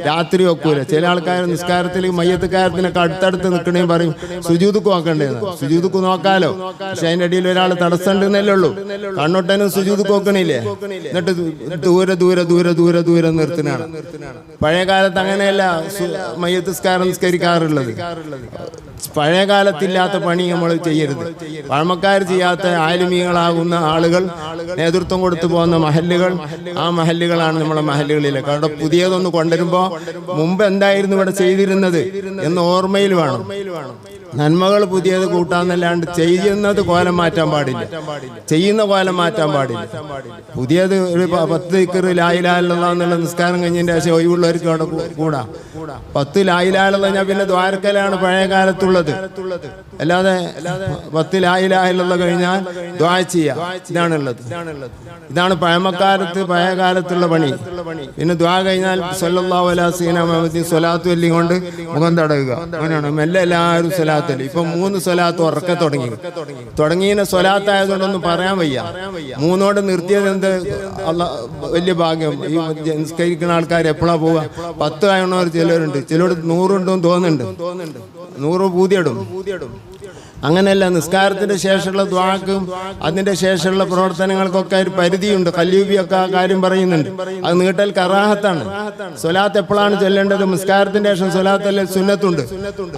രാത്രി ഒക്കൂല. ചില ആൾക്കാർ നിസ്കാരത്തിൽ മയ്യത്തുകാരത്തിനൊക്കെ അടുത്തടുത്ത് നിൽക്കണേയും പറയും സുജൂദുക്ക് നോക്കണ്ടേന്ന്. സുജൂദുക്ക് നോക്കാലോ, പക്ഷെ അതിൻ്റെ അടിയിൽ ഒരാൾ തടസ്സമുണ്ടെന്നല്ലേ ഉള്ളൂ. കണ്ണോട്ടനും സുജൂദുക്ക് നോക്കണില്ലേ, എന്നിട്ട് ദൂരെ ദൂരെ ദൂരെ ദൂരെ ദൂരെ നിർത്തുന്നതാണ്. പഴയ കാലത്ത് അങ്ങനെയല്ല മയ്യത്ത് നിസ്കാരം നിസ്കരിക്കാറുള്ളത്. പഴയ കാലത്തില്ലാത്ത പണി നമ്മൾ ചെയ്യരുത്. പഴമക്കാർ ചെയ്യാത്ത ആലിമീങ്ങളാകുന്ന ആളുകൾ നേതൃത്വം കൊടുത്തു പോകുന്ന മഹല്ലുകൾ, ആ മഹല്ലുകളാണ് നമ്മളെ മഹല്ലുകളിലേക്ക്. അവിടെ പുതിയതൊന്ന് കൊണ്ടുവരുമ്പോൾ മുമ്പ് എന്തായിരുന്നു ഇവിടെ ചെയ്തിരുന്നത് എന്ന് ഓർമ്മയിൽ വേണം. നന്മകൾ പുതിയത് കൂട്ടാന്നല്ലാണ്ട് ചെയ്യുന്നത് കോലം മാറ്റാൻ പാടില്ല, ചെയ്യുന്ന കോലം മാറ്റാൻ പാടില്ല. പുതിയത് ഒരു 10 ദിക്ർ ലാ ഇലാഹ ഇല്ലല്ലാഹ് എന്നുള്ള നിസ്കാരം കഴിഞ്ഞതിന്റെ ശേഷം ഒഴിവുള്ളവർക്ക് അവിടെ കൂടാ. 10 ലാ ഇലാഹ ഇല്ലല്ലാഹ് ഞാൻ പിന്നെ ദ്വാരക്കലാണ് പഴയ കാലത്തുള്ളത്. അല്ലാതെ 10 ലാ ഇലാഹ ഇല്ലല്ലാഹ് കഴിഞ്ഞാൽ ദ്വാ ചെയ്യാം, ഇതാണുള്ളത്. ഇതാണ് പഴമക്കാലത്ത് പഴയ കാലത്തുള്ള പണി. പിന്നെ ദ്വാ കഴിഞ്ഞാൽ സല്ലല്ലാഹു അലൈഹി വസല്ലം മുഹമ്മദ് സ്വലാത്തു ചൊല്ലി കൊണ്ട് മുഖം തടയുക. അങ്ങനെയാണ് മെല്ലെ എല്ലാവരും സ്വലാത്ത്. ഇപ്പൊ 3 സ്വലാത്ത് ഉറക്കെ തുടങ്ങിയ സ്വലാത്തായതുകൊണ്ടൊന്നും പറയാൻ വയ്യ. 3 നിർത്തിയത് എന്ത് വലിയ ഭാഗ്യം. ഈ നിസ്കരിക്കുന്ന ആൾക്കാർ എപ്പോഴാ പോവുക? 10 ആയണവർ ചിലരുണ്ട്, ചിലരോട് 100 ഉണ്ടെന്ന് തോന്നുന്നുണ്ട്. 100 പൂതിയിടും. അങ്ങനെയല്ല, നിസ്കാരത്തിന്റെ ശേഷമുള്ള ദ്വാക്കും അതിന്റെ ശേഷമുള്ള പ്രവർത്തനങ്ങൾക്കൊക്കെ ഒരു പരിധിയുണ്ട്. ഖലീബിയൊക്കെ ആ കാര്യം പറയുന്നുണ്ട്. അത് നീട്ടൽ കറാഹത്താണ്. സ്വലാത്ത് എപ്പോഴാണ് ചൊല്ലേണ്ടത്? നിസ്കാരത്തിന്റെ ശേഷം സ്വലാത്ത് അല്ലെ സുന്നത്തുണ്ട്,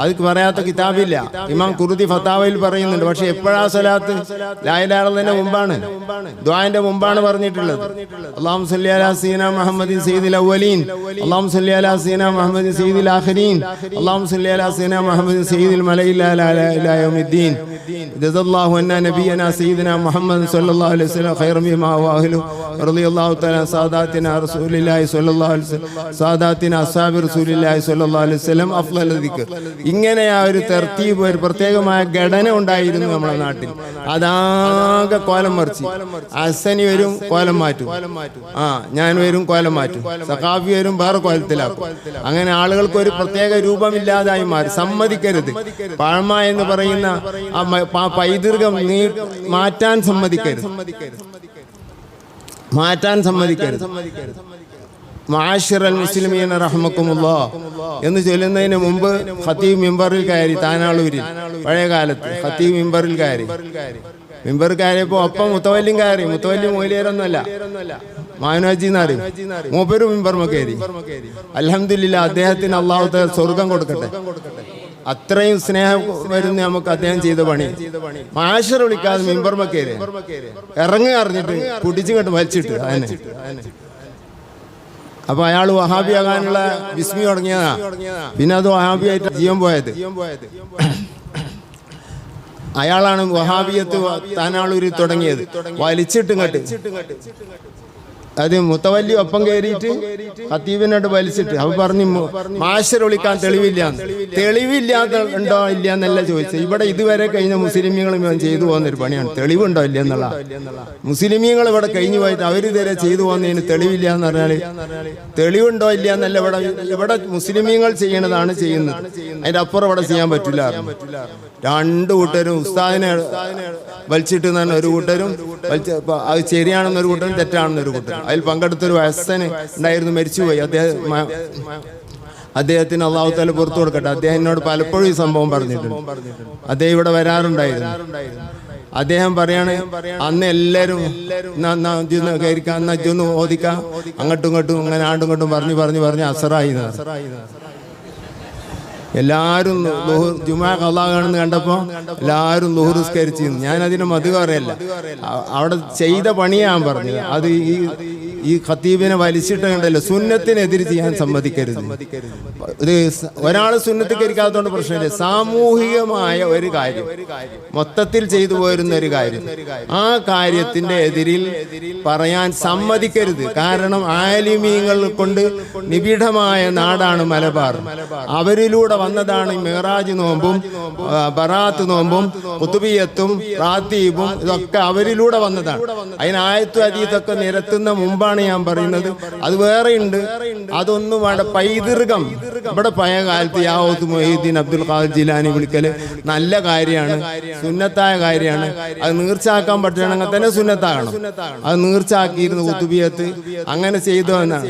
അത് പറയാത്ത കിതാബില്ല. ഇമാം ഖുർദി ഫതാവയിൽ പറയുന്നുണ്ട്. പക്ഷെ എപ്പോഴാ സ്വലാത്ത്? ലാ ഇലാഹ ഇല്ലല്ലാഹ് മുമ്പാണ്, ദ്വാന്റെ മുമ്പാണ് പറഞ്ഞിട്ടുള്ളത്. അല്ലാഹുമ്മ സ്വല്ലി അലാ സയ്യിദിനാ മുഹമ്മദിൻ സയ്യിദിൽ അവ്വലീൻ, അല്ലാഹുമ്മ സ്വല്ലി അലാ സയ്യിദിനാ മുഹമ്മദിൻ സയ്യിദിൽ ആഖിരീൻ, അല്ലാഹുമ്മ സ്വല്ലി അലാ സയ്യിദിനാ മുഹമ്മദിൻ സയ്യിദിൽ മലഇൽ അലാ ഇലാ യൗമിദ്ദീൻ. ജസല്ലാഹു അന്നാ നബിയനാ സയ്യിദിനാ മുഹമ്മദ് സ്വല്ലല്ലാഹു അലൈഹി വസല്ലം ഖൈറൻ മിമാ വഅഹ്ലു റളിയല്ലാഹു തആല സാദാത്തിനാ റസൂലില്ലാഹി സ്വല്ലല്ലാഹു അലൈഹി വസല്ലം സാദാത്തിനാ അസ്ഹാബി റസൂലില്ലാഹി സ്വല്ലല്ലാഹു അലൈഹി വസല്ലം അഫ്ളൽ ദിക്ർ. ഇങ്ങനെ ആ ഒരു തർത്തീബ്, ഒരു പ്രത്യേകമായ ഘടന ഉണ്ടായിരുന്നു നമ്മുടെ നാട്ടിൽ. അതാകെ കോലം മറിച്ച്. ഹസനി വരും കോലം മാറ്റും, ഞാൻ വരും കോലം മാറ്റും, സഖാഫി വരും വേറെ കോലത്തിലാക്കും. അങ്ങനെ ആളുകൾക്ക് ഒരു പ്രത്യേക രൂപമില്ലാതായി മാറി. സമ്മതിക്കരുത്. പഴമ എന്ന് പറയുന്ന ആ പൈതൃകം മാറ്റാൻ സമ്മതിക്കരുത്. മഅശറൽ മുസ്ലിമീന റഹ്മക്കുമുല്ലാഹ് എന്ന് ചൊല്ലുന്നതിന് മുമ്പ് ഖതീബ് മിമ്പറിൽ കയറി. താനാളൂരിൽ പഴയ കാലത്ത് ഖതീബ് മിമ്പറിൽ കയറിയപ്പോ ഒപ്പം മുത്തവല്ലിയും കയറി. മുത്തവല്ലി മൊയ്ലിയരൊന്നുമല്ല, മാനുവാജി എന്നറിയും. മൂപ്പരും മിമ്പർമ കയറി. അൽഹംദുലില്ലാഹ്, അദ്ദേഹത്തിന് അല്ലാഹു തആല സ്വർഗം കൊടുക്കട്ടെ. അത്രയും സ്നേഹം വരുന്ന നമുക്ക് അദ്ദേഹം ചെയ്ത പണി. മാഷർ വിളിക്കാതെ മിമ്പർമ കയറി ഇറങ്ങി അറിഞ്ഞിട്ട് കുടിച്ചിങ്ങോട്ട് വലിച്ചിട്ട് അതിനെ. അപ്പൊ അയാൾ വഹാബിയാകാനുള്ള വിസ്മി തുടങ്ങിയതാ. പിന്നെ അത് വഹാബിയായിട്ട് ജീവൻ പോയത്. അയാളാണ് വഹാബിയത്ത് താനാളൂരിൽ തുടങ്ങിയത്. വലിച്ചിട്ടിങ്ങട്ട് അത് മുത്തവല്ലി ഒപ്പം കയറിയിട്ട് ഖതീബിനോട് വലിച്ചിട്ട് അവ പറഞ്ഞു മാഷർ വിളിക്കാൻ തെളിവില്ലാത്ത ഉണ്ടോ ഇല്ല എന്നല്ല ചോദിച്ചത്. ഇവിടെ ഇതുവരെ കഴിഞ്ഞ മുസ്ലിമീങ്ങളും ചെയ്തു പോകുന്നൊരു പണിയാണ് തെളിവുണ്ടോ ഇല്ല എന്നുള്ള. മുസ്ലിമീങ്ങൾ ഇവിടെ കഴിഞ്ഞു പോയിട്ട് അവരിതുവരെ ചെയ്തു പോകുന്നതിന് തെളിവില്ല എന്ന് പറഞ്ഞാൽ തെളിവുണ്ടോ ഇല്ല എന്നല്ല. ഇവിടെ മുസ്ലിമീങ്ങൾ ചെയ്യണതാണ് ചെയ്യുന്നത്. അതിന്റെ അപ്പുറം ഇവിടെ ചെയ്യാൻ പറ്റില്ല. 2 കൂട്ടരും ഉസ്താദിനെ വലിച്ചിട്ട് തന്നെ ഒരു കൂട്ടരും അത് ശരിയാണെന്നൊരു കൂട്ടരും തെറ്റാണെന്നൊരു കൂട്ടരും. അതിൽ പങ്കെടുത്തൊരു വയസ്സന് ഉണ്ടായിരുന്നു, മരിച്ചുപോയി. അദ്ദേഹത്തിന് അല്ലാഹു തആല പുറത്തു കൊടുക്കട്ടെ. അദ്ദേഹം എന്നോട് പലപ്പോഴും ഈ സംഭവം പറഞ്ഞിട്ടുണ്ട്. അദ്ദേഹം ഇവിടെ വരാറുണ്ടായിരുന്നു. അദ്ദേഹം പറയാണ്, അന്ന് എല്ലാവരും കഴിക്കാൻ ഓദിക്കാം, അങ്ങോട്ടും ഇങ്ങോട്ടും ഇങ്ങനെ ആണ്ടും ഇങ്ങോട്ടും പറഞ്ഞ് അസറായി. എല്ലാവരും ജുമാ ഖളാകാണെന്ന് കണ്ടപ്പോൾ എല്ലാവരും ളുഹ്ർ നിസ്കരിച്ചിരുന്നു. ഞാൻ അതിന് മധു പറയല്ല, അവിടെ ചെയ്ത പണിയാണ് പറഞ്ഞത്. അത് ഈ ഖത്തീബിനെ വലിച്ചിട്ടുണ്ടല്ലോ, സുന്നത്തിനെതിരെ ചെയ്യാൻ സമ്മതിക്കരുത്. ഇത് ഒരാൾ സുന്നത്തിക്കരിക്കാത്തതുകൊണ്ട് പ്രശ്നമില്ല, സാമൂഹികമായ ഒരു കാര്യം മൊത്തത്തിൽ ചെയ്തു പോരുന്ന ഒരു കാര്യം, ആ കാര്യത്തിന്റെ എതിരിൽ പറയാൻ സമ്മതിക്കരുത്. കാരണം ആലിമീങ്ങൾ കൊണ്ട് നിബിഡമായ നാടാണ് മലബാർ. അവരിലൂടെ വന്നതാണ് മിഅ്റാജ് നോമ്പും ബറാത്ത് നോമ്പും ഖുതുബിയത്തും റാത്തീബും, ഇതൊക്കെ അവരിലൂടെ വന്നതാണ്. അതിന് ആയത്തും ഹദീസൊക്കെ നിരത്തുന്ന മുമ്പാണ് ഞാൻ പറയുന്നത്. അത് വേറെയുണ്ട്, അതൊന്നും വേണ്ട. പൈതൃകം ഇവിടെ പഴയ കാലത്ത് യാവൂത്ത് മുഹീദ്ദീൻ അബ്ദുൽ ഖാദിർ ജിലാനി വിളിക്കല് നല്ല കാര്യമാണ്, സുന്നത്തായ കാര്യമാണ്. അത് നീർച്ചാക്കാൻ പറ്റണമെങ്കിൽ തന്നെ സുന്നത്താകണം. അത് നീർച്ചാക്കിയിരുന്നു ഖുതുബിയത്ത്, അങ്ങനെ ചെയ്തവനാണ്.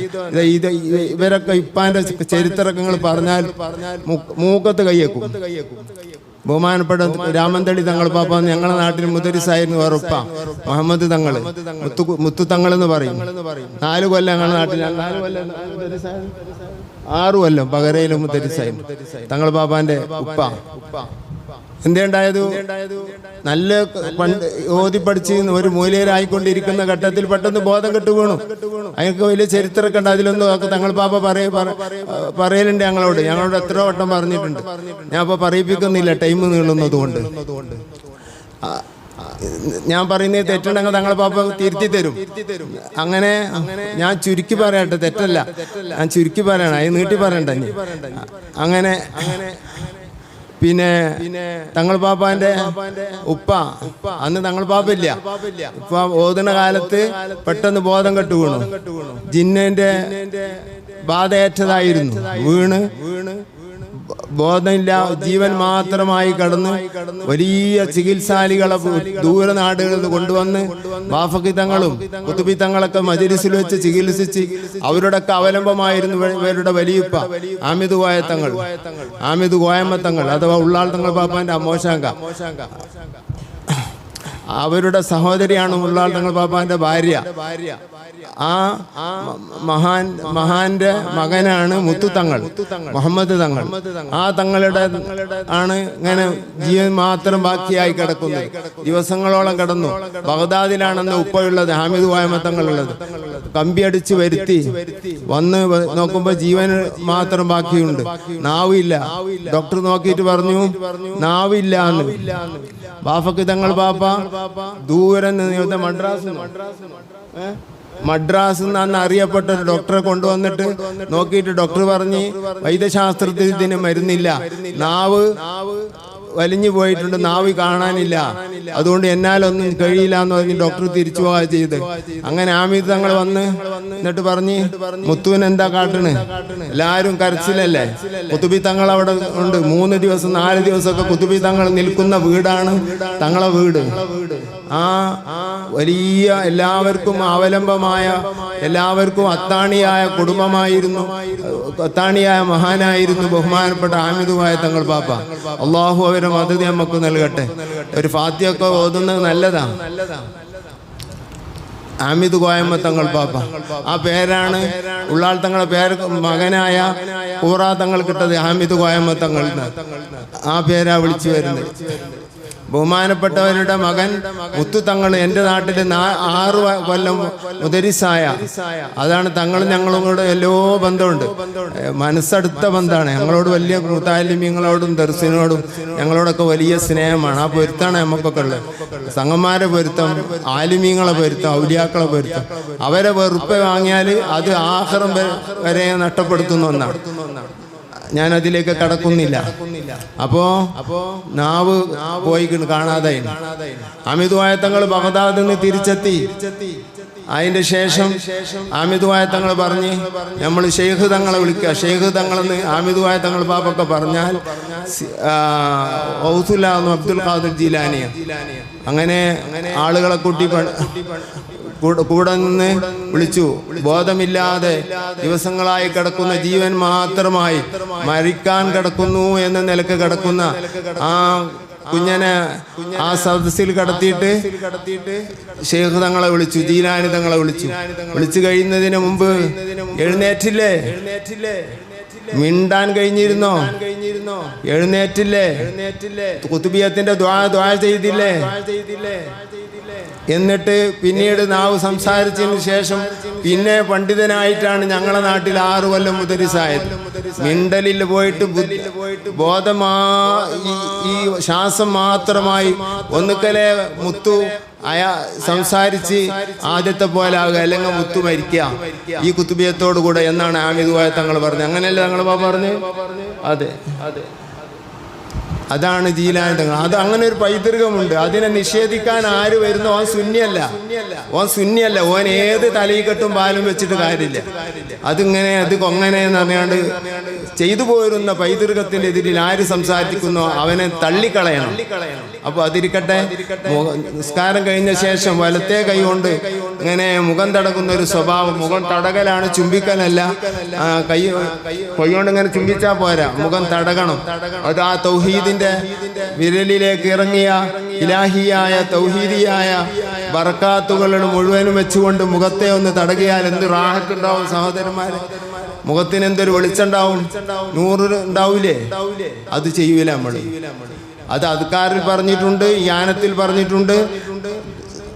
ഇവരൊക്കെ ഇപ്പാന്റെ ചരിത്രങ്ങൾ പറഞ്ഞാൽ മൂക്കത്ത് കയ്യേക്കും. ബഹുമാനപ്പെട്ട രാമന്തളി തങ്ങൾ പാപ്പ ഞങ്ങളുടെ നാട്ടിൽ മുദരിസായിരുന്നു. ഉറപ്പ മുഹമ്മദ് തങ്ങള്, മുത്തു തങ്ങൾ എന്ന് പറയും. 4 കൊല്ലം ഞങ്ങളുടെ നാട്ടിൽ, 6 കൊല്ലം പകരയിലും മുദരിസായിരുന്നു തങ്ങൾ പാപ്പാന്റെ ഉപ്പ. എന്തേണ്ടായത്? നല്ല ഓതി പഠിച്ച് ഒരു മൂലയിലായിക്കൊണ്ടിരിക്കുന്ന ഘട്ടത്തിൽ പെട്ടെന്ന് ബോധം കെട്ടു വീണു. അതിനൊക്കെ വലിയ ചരിത്രമൊക്കെ ഉണ്ട്. അതിലൊന്നും തങ്ങൾ പാപ്പ പറയലുണ്ട് ഞങ്ങളോട് എത്രയോ വട്ടം പറഞ്ഞിട്ടുണ്ട്. ഞാൻ ഇപ്പൊ പറയിപ്പിക്കുന്നില്ല, ടൈം നീളുന്നത് കൊണ്ട്. ഞാൻ പറയുന്നത് തെറ്റുണ്ടെങ്കിൽ തങ്ങൾ പാപ്പ തിരുത്തി തരും. അങ്ങനെ ഞാൻ ചുരുക്കി പറയട്ടെ, തെറ്റല്ല, ഞാൻ ചുരുക്കി പറയണം, അത് നീട്ടി പറയണ്ട. അങ്ങനെ പിന്നെ തങ്ങൾ പാപ്പാന്റെ ഉപ്പ, അന്ന് തങ്ങൾ പാപ്പില്ല, ഇപ്പൊ ഓതുന്ന കാലത്ത് പെട്ടെന്ന് ബോധം കെട്ടു വീണു. ജിന്നിന്റെ ബാധയേറ്റതായിരുന്നു. വീണ് ബോധമില്ല, ജീവൻ മാത്രമായി കടന്ന് വലിയ ചികിത്സാലികളെ ദൂര നാടുകളിൽ കൊണ്ടുവന്ന് ബാഫഖി തങ്ങളും ഖുതുബി തങ്ങളൊക്കെ മജ്‌ലിസിൽ വെച്ച് ചികിത്സിച്ച് അവരുടെയൊക്കെ അവലംബമായിരുന്നു ഇവരുടെ വലിയപ്പ ആമിദ് കോയമ്മ തങ്ങൾ അഥവാ ഉള്ളാൾ തങ്ങൾ പാപ്പാന്റെ അമ്മോശാങ്ക. അവരുടെ സഹോദരിയാണ് ഉള്ളാൾ തങ്ങൾ പാപ്പാന്റെ ഭാര്യ. ആ മഹാന്റെ മകനാണ് മുത്തുതങ്ങൾ, മുഹമ്മദ് തങ്ങൾ. ആ തങ്ങളുടെ ആണ് ഇങ്ങനെ ജീവൻ മാത്രം ബാക്കിയായി കിടക്കുന്നത്. ദിവസങ്ങളോളം കിടന്നു. ബഗ്ദാദിലാണെന്ന് ഉപ്പയുള്ളത്, ഹാമിദ് കോയമ്മ തങ്ങളുള്ളത്. കമ്പി അടിച്ച് വരുത്തി വന്ന് നോക്കുമ്പോ ജീവൻ മാത്രം ബാക്കിയുണ്ട്. നാവില്ല. ഡോക്ടർ നോക്കിയിട്ട് പറഞ്ഞു നാവില്ല എന്ന്. ബാഫഖി തങ്ങൾ പാപ്പ ദൂരെ നിന്ന് മദ്രാസ് അന്ന് അറിയപ്പെട്ട ഒരു ഡോക്ടറെ കൊണ്ടുവന്നിട്ട് നോക്കിയിട്ട് ഡോക്ടർ പറഞ്ഞ് വൈദ്യശാസ്ത്രത്തിൽ ഇതിന് മരുന്നില്ല, നാവ് വലിഞ്ഞു പോയിട്ടുണ്ട്, നാവ് കാണാനില്ല, അതുകൊണ്ട് എന്നാലൊന്നും കഴിയില്ല എന്ന് പറഞ്ഞ് ഡോക്ടർ തിരിച്ചു പോവുക ചെയ്ത്. അങ്ങനെ ആമിദ് തങ്ങൾ വന്ന് എന്നിട്ട് പറഞ്ഞ് മുത്തുവിന് എന്താ കാട്ടണ്? എല്ലാരും കരച്ചിലല്ലേ. ഖുതുബി തങ്ങൾ അവിടെ ഉണ്ട്. 3 ദിവസം 4 ദിവസമൊക്കെ ഖുതുബി തങ്ങൾ നിൽക്കുന്ന വീടാണ് തങ്ങളെ വീട്. ആ വലിയ എല്ലാവർക്കും അവലംബമായ, എല്ലാവർക്കും അത്താണിയായ കുടുംബമായിരുന്നു, അത്താണിയായ മഹാനായിരുന്നു ബഹുമാനപ്പെട്ട ആമിദ് കോയ തങ്ങൾ പാപ്പ. അള്ളാഹു അവരെ മദത് നമുക്ക് നൽകട്ടെ. ഒരു ഫാത്തിഹയൊക്കെ ഓതുന്നത് നല്ലതാ. ആമിദ് കോയമ്മ തങ്ങൾ പാപ്പ, ആ പേരാണ് ഉള്ളാൾ തങ്ങളുടെ പേര് മകനായ കൂറാ തങ്ങൾ കിട്ടത്. ഹാമിദ് കോയമ്മ തങ്ങൾ, ആ പേരാ വിളിച്ചു വരുന്നത്. ബഹുമാനപ്പെട്ടവരുടെ മകൻ മുത്തു തങ്ങൾ എൻ്റെ നാട്ടിൽ 6 കൊല്ലം മുദരിസായ. അതാണ് തങ്ങളും ഞങ്ങളും കൂടെ എല്ലോ ബന്ധമുണ്ട്, മനസ്സടുത്ത ബന്ധമാണ്. ഞങ്ങളോട് വലിയ മുതാലിമീങ്ങളോടും ദർസിനോടും ഞങ്ങളോടൊക്കെ വലിയ സ്നേഹമാണ്. ആ പൊരുത്താണ് നമുക്കൊക്കെ ഉള്ളത്. സംഘന്മാരെ പൊരുത്തം, ആലിമീങ്ങളെ പൊരുത്തം, ഔലിയാക്കളെ പൊരുത്തം. അവരെ വെറുപ്പ് വാങ്ങിയാൽ അത് ആഖിറം വരെ നഷ്ടപ്പെടുത്തുന്ന ഒന്നാണ്. ഞാൻ അതിലേക്ക് കടക്കുന്നില്ല. അപ്പോ നാവ് പോയി കാണാതായി. ആമിദ് കോയ തങ്ങൾ ബഗ്ദാദിൽ നിന്ന് തിരിച്ചെത്തി. അതിന്റെ ശേഷം ആമിദ് കോയ തങ്ങൾ പറഞ്ഞ് നമ്മൾ ഷെയ്ഖ് തങ്ങളെ വിളിക്കുക. ഷെയ്ഖ് തങ്ങളെന്ന് ആമിദ് കോയ തങ്ങൾ പാപ്പൊക്കെ പറഞ്ഞാൽ ഔസുല്ലാഹ് അബ്ദുൽ ഖാദിർ ജിലാനി. അങ്ങനെ ആളുകളെ കൂട്ടി കൂടെ നിന്ന് വിളിച്ചു. ബോധമില്ലാതെ ദിവസങ്ങളായി കിടക്കുന്ന, ജീവൻ മാത്രമായി മരിക്കാൻ കിടക്കുന്നു എന്ന നിലക്ക് കിടക്കുന്ന ആ കുഞ്ഞനെ ആ സദസ്സിൽ കടത്തിയിട്ട് ഷെയ്ഖ് തങ്ങളെ വിളിച്ചു, ജീലാനി തങ്ങളെ വിളിച്ചു കഴിയുന്നതിന് മുമ്പ് എഴുന്നേറ്റില്ലേ? മിണ്ടാൻ കഴിഞ്ഞിരുന്നോ? എഴുന്നേറ്റില്ലേ? ഖുതുബിയത്തിന്റെ ദുആ ചെയ്തില്ലേ? എന്നിട്ട് പിന്നീട് നാവ് സംസാരിച്ചതിന് ശേഷം പിന്നെ പണ്ഡിതനായിട്ടാണ് ഞങ്ങളെ നാട്ടിൽ 6 കൊല്ലം മുദരിസായത്. മിണ്ടലിൽ പോയിട്ട് ഈ ശ്വാസം മാത്രമായി ഒന്നുക്കലെ മുത്തു സംസാരിച്ച് ആദ്യത്തെ പോലെ ആകുക, അല്ലെങ്കിൽ മുത്തു മരിക്കുക ഈ കുത്തുബിയത്തോടു കൂടെ എന്നാണ് ആമിദ് കോയ തങ്ങൾ പറഞ്ഞത്. അങ്ങനെയല്ലേ തങ്ങൾ പറഞ്ഞു? അതെ, അതാണ് ജീലാനി തങ്ങൾ. അത് അങ്ങനെ ഒരു പൈതൃകമുണ്ട്. അതിനെ നിഷേധിക്കാൻ ആര് വരുന്നു? ഓൻ സുന്നിയല്ല. ഓൻ ഏത് തലയിക്കെട്ടും പാലും വെച്ചിട്ട് കാര്യമില്ല. അതിങ്ങനെ അത് കൊങ്ങനെയെന്ന് അറിയാണ്ട് ചെയ്തു പോരുന്ന പൈതൃകത്തിന്റെ എതിരിൽ ആര് സംസാരിക്കുന്നോ അവനെ തള്ളിക്കളയണം. അപ്പോൾ അതിരിക്കട്ടെ, നിസ്കാരം കഴിഞ്ഞ ശേഷം വലത്തെ കൈ കൊണ്ട് ഇങ്ങനെ മുഖം തടകുന്ന ഒരു സ്വഭാവം. മുഖം തടകലാണ്, ചുംബിക്കലല്ല. കൈ കൊണ്ട് ഇങ്ങനെ ചുംബിച്ചാൽ പോരാ, മുഖം തടകണം. അത് ആ തൗഹീദിന്റെ വിരലിലേക്ക് ഇറങ്ങിയ ഇലാഹിയായ തൗഹീദിയായ ബറക്കാത്തുകളുടെ മുഴുവനും വെച്ചുകൊണ്ട് മുഖത്തെ ഒന്ന് തടകിയാൽ എന്ത് റാഹത്തുണ്ടാവും സഹോദരന്മാരെ. മുഖത്തിന് എന്തൊരു വെളിച്ചുണ്ടാവും, നൂറ് ഉണ്ടാവൂലേ? അത് ചെയ്യൂല നമ്മൾ. അത് അദ്കാറിൽ പറഞ്ഞിട്ടുണ്ട്, യാനത്തിൽ പറഞ്ഞിട്ടുണ്ട്,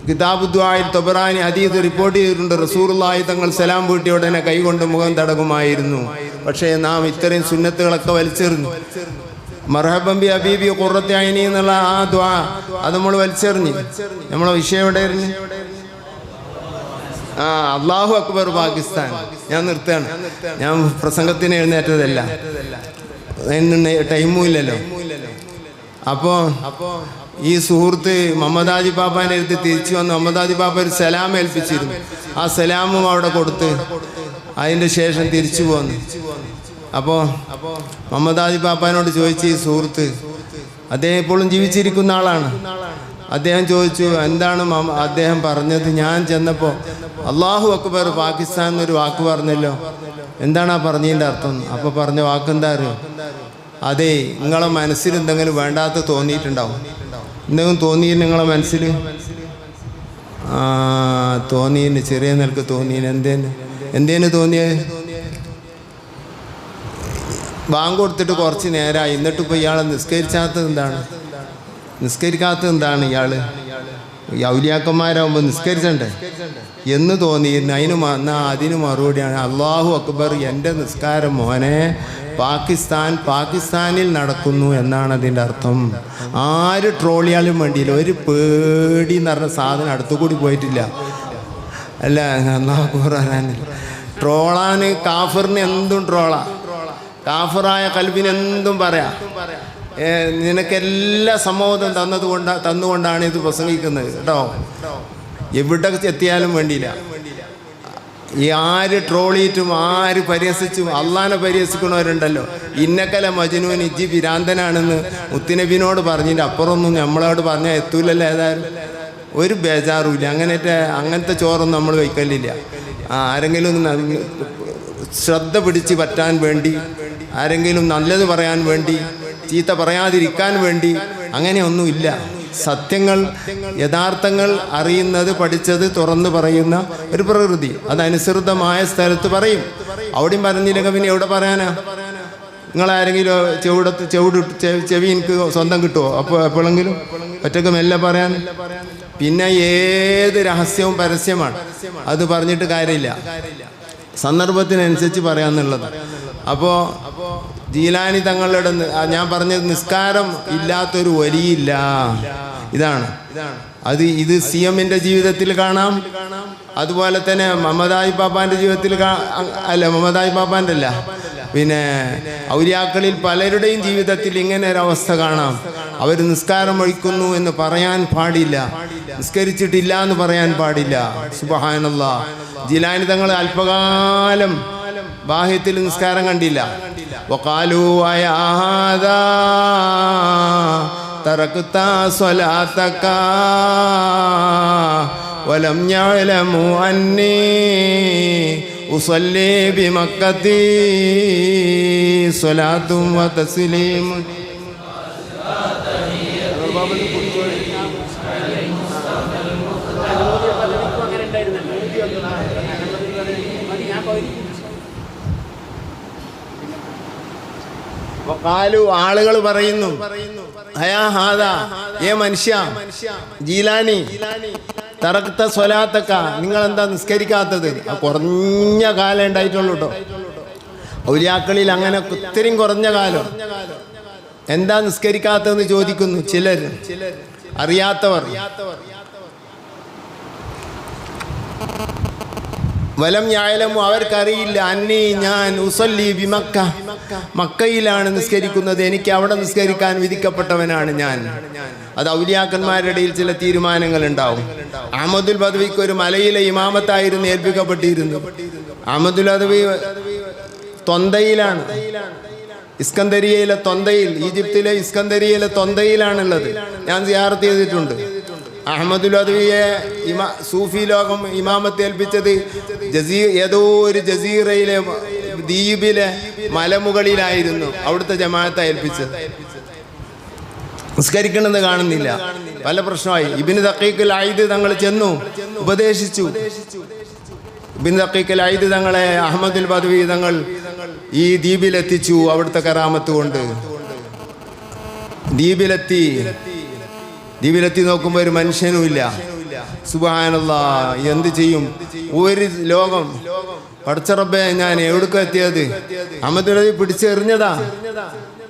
കിതാബ് ദുആയിൽ തബറാനി ഹദീസ് റിപ്പോർട്ട് ചെയ്തിട്ടുണ്ട്. റസൂലുള്ളാഹി തങ്ങൾ സലാം വീട്ടിയ ഉടനെ കൈകൊണ്ട് മുഖം തടകുമായിരുന്നു. പക്ഷേ നാം ഇത്രയും സുന്നത്തുകളൊക്കെ വലിച്ചെറിഞ്ഞു. മർഹബൻ ബി ഹബീബി ഖുർറത്തി ഐനി എന്നുള്ള ആ ദുആ അത് നമ്മൾ വലിച്ചെറിഞ്ഞു. നമ്മളെ വിഷയം എവിടെയായിരുന്നു? അല്ലാഹു അക്ബർ പാകിസ്ഥാൻ. ഞാൻ നിർത്തുകയാണ്. ഞാൻ പ്രസംഗത്തിന് എഴുന്നേറ്റതല്ല, ടൈമും ഇല്ലല്ലോ. അപ്പോൾ ഈ സുഹൃത്ത് മുഹമ്മദാജി പാപ്പാൻ്റെ അടുത്ത് തിരിച്ചു വന്ന് മുഹമ്മദാജി പാപ്പ ഒരു സലാം ഏൽപ്പിച്ചിരുന്നു. ആ സലാമും അവിടെ കൊടുത്ത് അതിൻ്റെ ശേഷം തിരിച്ചു പോന്നു. അപ്പോൾ മുഹമ്മദാജി പാപ്പാനോട് ചോദിച്ചു ഈ സുഹൃത്ത്, അദ്ദേഹം ഇപ്പോഴും ജീവിച്ചിരിക്കുന്ന ആളാണ്. അദ്ദേഹം ചോദിച്ചു, എന്താണ് അദ്ദേഹം പറഞ്ഞത്? ഞാൻ ചെന്നപ്പോൾ അല്ലാഹു അക്ബർ പാകിസ്ഥാൻ എന്നൊരു വാക്ക് പറഞ്ഞല്ലോ, എന്താണ് ആ പറഞ്ഞതിൻ്റെ അർത്ഥം? അപ്പോൾ പറഞ്ഞ വാക്കെന്താ അറിയോ? അതെ, നിങ്ങളെ മനസ്സിൽ എന്തെങ്കിലും വേണ്ടാത്ത തോന്നിയിട്ടുണ്ടാവും. എന്തെങ്കിലും തോന്നിയില്ല നിങ്ങളെ മനസ്സിൽ? തോന്നിയില്ല, ചെറിയ നിലക്ക് തോന്നിയില്ല. എന്തേന് തോന്നിയത്? ബാങ്ക് കൊടുത്തിട്ട് കുറച്ച് നേരമായി, എന്നിട്ട് ഇപ്പോൾ ഇയാൾ നിസ്കരിക്കാത്തത് എന്താണ്? ഇയാൾ ഔലിയാക്കന്മാരാകുമ്പോൾ നിസ്കരിച്ചണ്ടേ എന്ന് തോന്നിയിരുന്നു. അതിന് മറുപടിയാണ് അല്ലാഹു അക്ബർ, എൻ്റെ നിസ്കാരം മോനെ പാകിസ്ഥാനിൽ നടക്കുന്നു എന്നാണ് അതിൻ്റെ അർത്ഥം. ആര് ട്രോളിയാലും വേണ്ടിയില്ല, ഒരു പേടി എന്ന് പറഞ്ഞ സാധനം അടുത്തുകൂടി പോയിട്ടില്ല. അല്ല, അല്ലാഹു അക്ബർ പറയാനില്ല. ട്രോളാന് കാഫിറിന് എന്തും ട്രോളാ, കാഫിറായ കൽബിന് എന്തും പറയാം. നിനക്കെല്ലാ സമ്മോദം തന്നുകൊണ്ടാണ് ഇത് പ്രസംഗിക്കുന്നത് കേട്ടോ. എവിടെ എത്തിയാലും വേണ്ടിയില്ല. ഈ ആര് ട്രോളിയിട്ടും ആര് പരിഹസിച്ചും അള്ളാനെ പരിഹസിക്കണവരുണ്ടല്ലോ. ഇന്നക്കല മജ്നൂൻ, ഇജ്ജി പിരാന്തനാണെന്ന് മുത്തുനബിനോട് പറഞ്ഞതിൻ്റെ അപ്പുറമൊന്നും നമ്മളോട് പറഞ്ഞാൽ എത്തൂലല്ലോ. ഏതായാലും ഒരു ബേജാറുമില്ല. അങ്ങനത്തെ ചോറൊന്നും നമ്മൾ വയ്ക്കലില്ല. ആരെങ്കിലും ശ്രദ്ധ പിടിച്ച് പറ്റാൻ വേണ്ടി, ആരെങ്കിലും നല്ലത് പറയാൻ വേണ്ടി, ചീത്ത പറയാതിരിക്കാൻ വേണ്ടി അങ്ങനെയൊന്നുമില്ല. സത്യങ്ങൾ, യഥാർത്ഥങ്ങൾ അറിയുന്നത്, പഠിച്ചത് തുറന്നു പറയുന്ന ഒരു പ്രകൃതി, അതനുസൃതമായ സ്ഥലത്ത് പറയും. അവിടെയും പറഞ്ഞില്ലെങ്കിൽ പിന്നെ എവിടെ പറയാനാ? നിങ്ങളാരെങ്കിലും ചെവി എനിക്ക് സ്വന്തം കിട്ടുമോ? അപ്പോൾ എപ്പോഴെങ്കിലും ഒറ്റക്ക് മെല്ലെ പറയാൻ. പിന്നെ ഏത് രഹസ്യവും പരസ്യമാണ്, അത് പറഞ്ഞിട്ട് കാര്യമില്ല, സന്ദർഭത്തിനനുസരിച്ച് പറയാന്നുള്ളത്. അപ്പോൾ ജീലാനി തങ്ങളുടെ ഞാൻ പറഞ്ഞത് നിസ്കാരം ഇല്ലാത്തൊരു വലിയില്ല. ഇതാണ് ഇത് സിഎമ്മിൻ്റെ ജീവിതത്തിൽ കാണാം. അതുപോലെ തന്നെ മമതായി പാപ്പാൻ്റെ ജീവിതത്തിൽ മമതായി പാപ്പാൻ്റെ അല്ല, പിന്നെ ഔലിയാക്കളിൽ പലരുടെയും ജീവിതത്തിൽ ഇങ്ങനെ ഒരവസ്ഥ കാണാം. അവർ നിസ്കാരം ഒഴിക്കുന്നു എന്ന് പറയാൻ പാടില്ല, നിസ്കരിച്ചിട്ടില്ല എന്ന് പറയാൻ പാടില്ല. സുബ്ഹാനല്ലാഹ്. ജിലാനി തങ്ങൾ അല്പകാലം ബാഹ്യത്തിൽ നിസ്കാരം കണ്ടില്ല. വഖാലൂ യാ ഹാദാ തറക്ത സ്വലാതക വലം യഅലമു അന്നി ഉസല്ലി ബിമക്കത്തി സ്വലാത്തും വതസ്ലീം. ആളുകൾ പറയുന്നു, ഹയാ ഹാദാ, ഏ മനുഷ്യ ജീലാനി, തറക്ത സ്വലാത്തക്ക, നിങ്ങൾ എന്താ നിസ്കരിക്കാത്തത്? കുറഞ്ഞ കാലം ഉണ്ടായിട്ടുള്ളൂ കേട്ടോ ഔലിയാക്കളിൽ, അങ്ങനെ ഇത്രയും കുറഞ്ഞ കാലം. എന്താ നിസ്കരിക്കാത്തതെന്ന് ചോദിക്കുന്നു ചിലർ, അറിയാത്തവർ. വലം യഅലമു, അവർക്കറിയില്ല, അന്നീ ഞാൻ ഉസല്ലി ബിമക്ക, മക്കയിലാണ് നിസ്കരിക്കുന്നത്, എനിക്ക് അവിടെ നിസ്കരിക്കാൻ വിധിക്കപ്പെട്ടവനാണ് ഞാൻ. അത് ഔലിയാക്കന്മാരുടെ ഇടയിൽ ചില തീരുമാനങ്ങൾ ഉണ്ടാവും. അഹ്മദുൽ ബദവിക്ക് ഒരു മലയിലെ ഇമാമത്തായിരുന്നു ഏൽപ്പിക്കപ്പെട്ടിരുന്നു. അഹ്മദുൽ ബദവി തൊന്തയിലാണ്, ഇസ്കന്ദരിയയിലെ തൊന്തയിൽ, ഈജിപ്തിലെ ഇസ്കന്ദരിയയിലെ തൊന്തയിലാണുള്ളത്. ഞാൻ സിയാറത്ത് ചെയ്തിട്ടുണ്ട്. അഹ്മദുൽ ബദവിയെ സൂഫി ലോകം ഇമാമത്ത് ഏൽപ്പിച്ചത് ഏതോ ഒരു ജസീറയിലെ ദ്വീപിലെ മലമുകളിലായിരുന്നു. അവിടുത്തെ ജമാഅത്ത് ഏൽപ്പിച്ചത്. നിസ്കരിക്കണമെന്ന് കാണുന്നില്ല, പല പ്രശ്നമായി. ഇബ്നു ദഖീഖുൽ ഐദ് തങ്ങൾ ചെന്നു ഉപദേശിച്ചു. ഇബ്നു ദഖീഖുൽ ഐദ് തങ്ങളെ അഹ്മദുൽ ബദവി തങ്ങൾ ഈ ദ്വീപിലെത്തിച്ചു. അവിടുത്തെ കറാമത്ത് കൊണ്ട് ദ്വീപിലെത്തി നോക്കുമ്പോൾ ഒരു മനുഷ്യനുമില്ല. സുബ്ഹാനല്ലാഹ്, എന്ത് ചെയ്യും? ഒരു ലോകം. പടച്ച റബ്ബേ, ഞാൻ എവിടേക്കാ എത്തിയത്? അഹ്മദുൽ ബദവി പിടിച്ചെറിഞ്ഞതാ.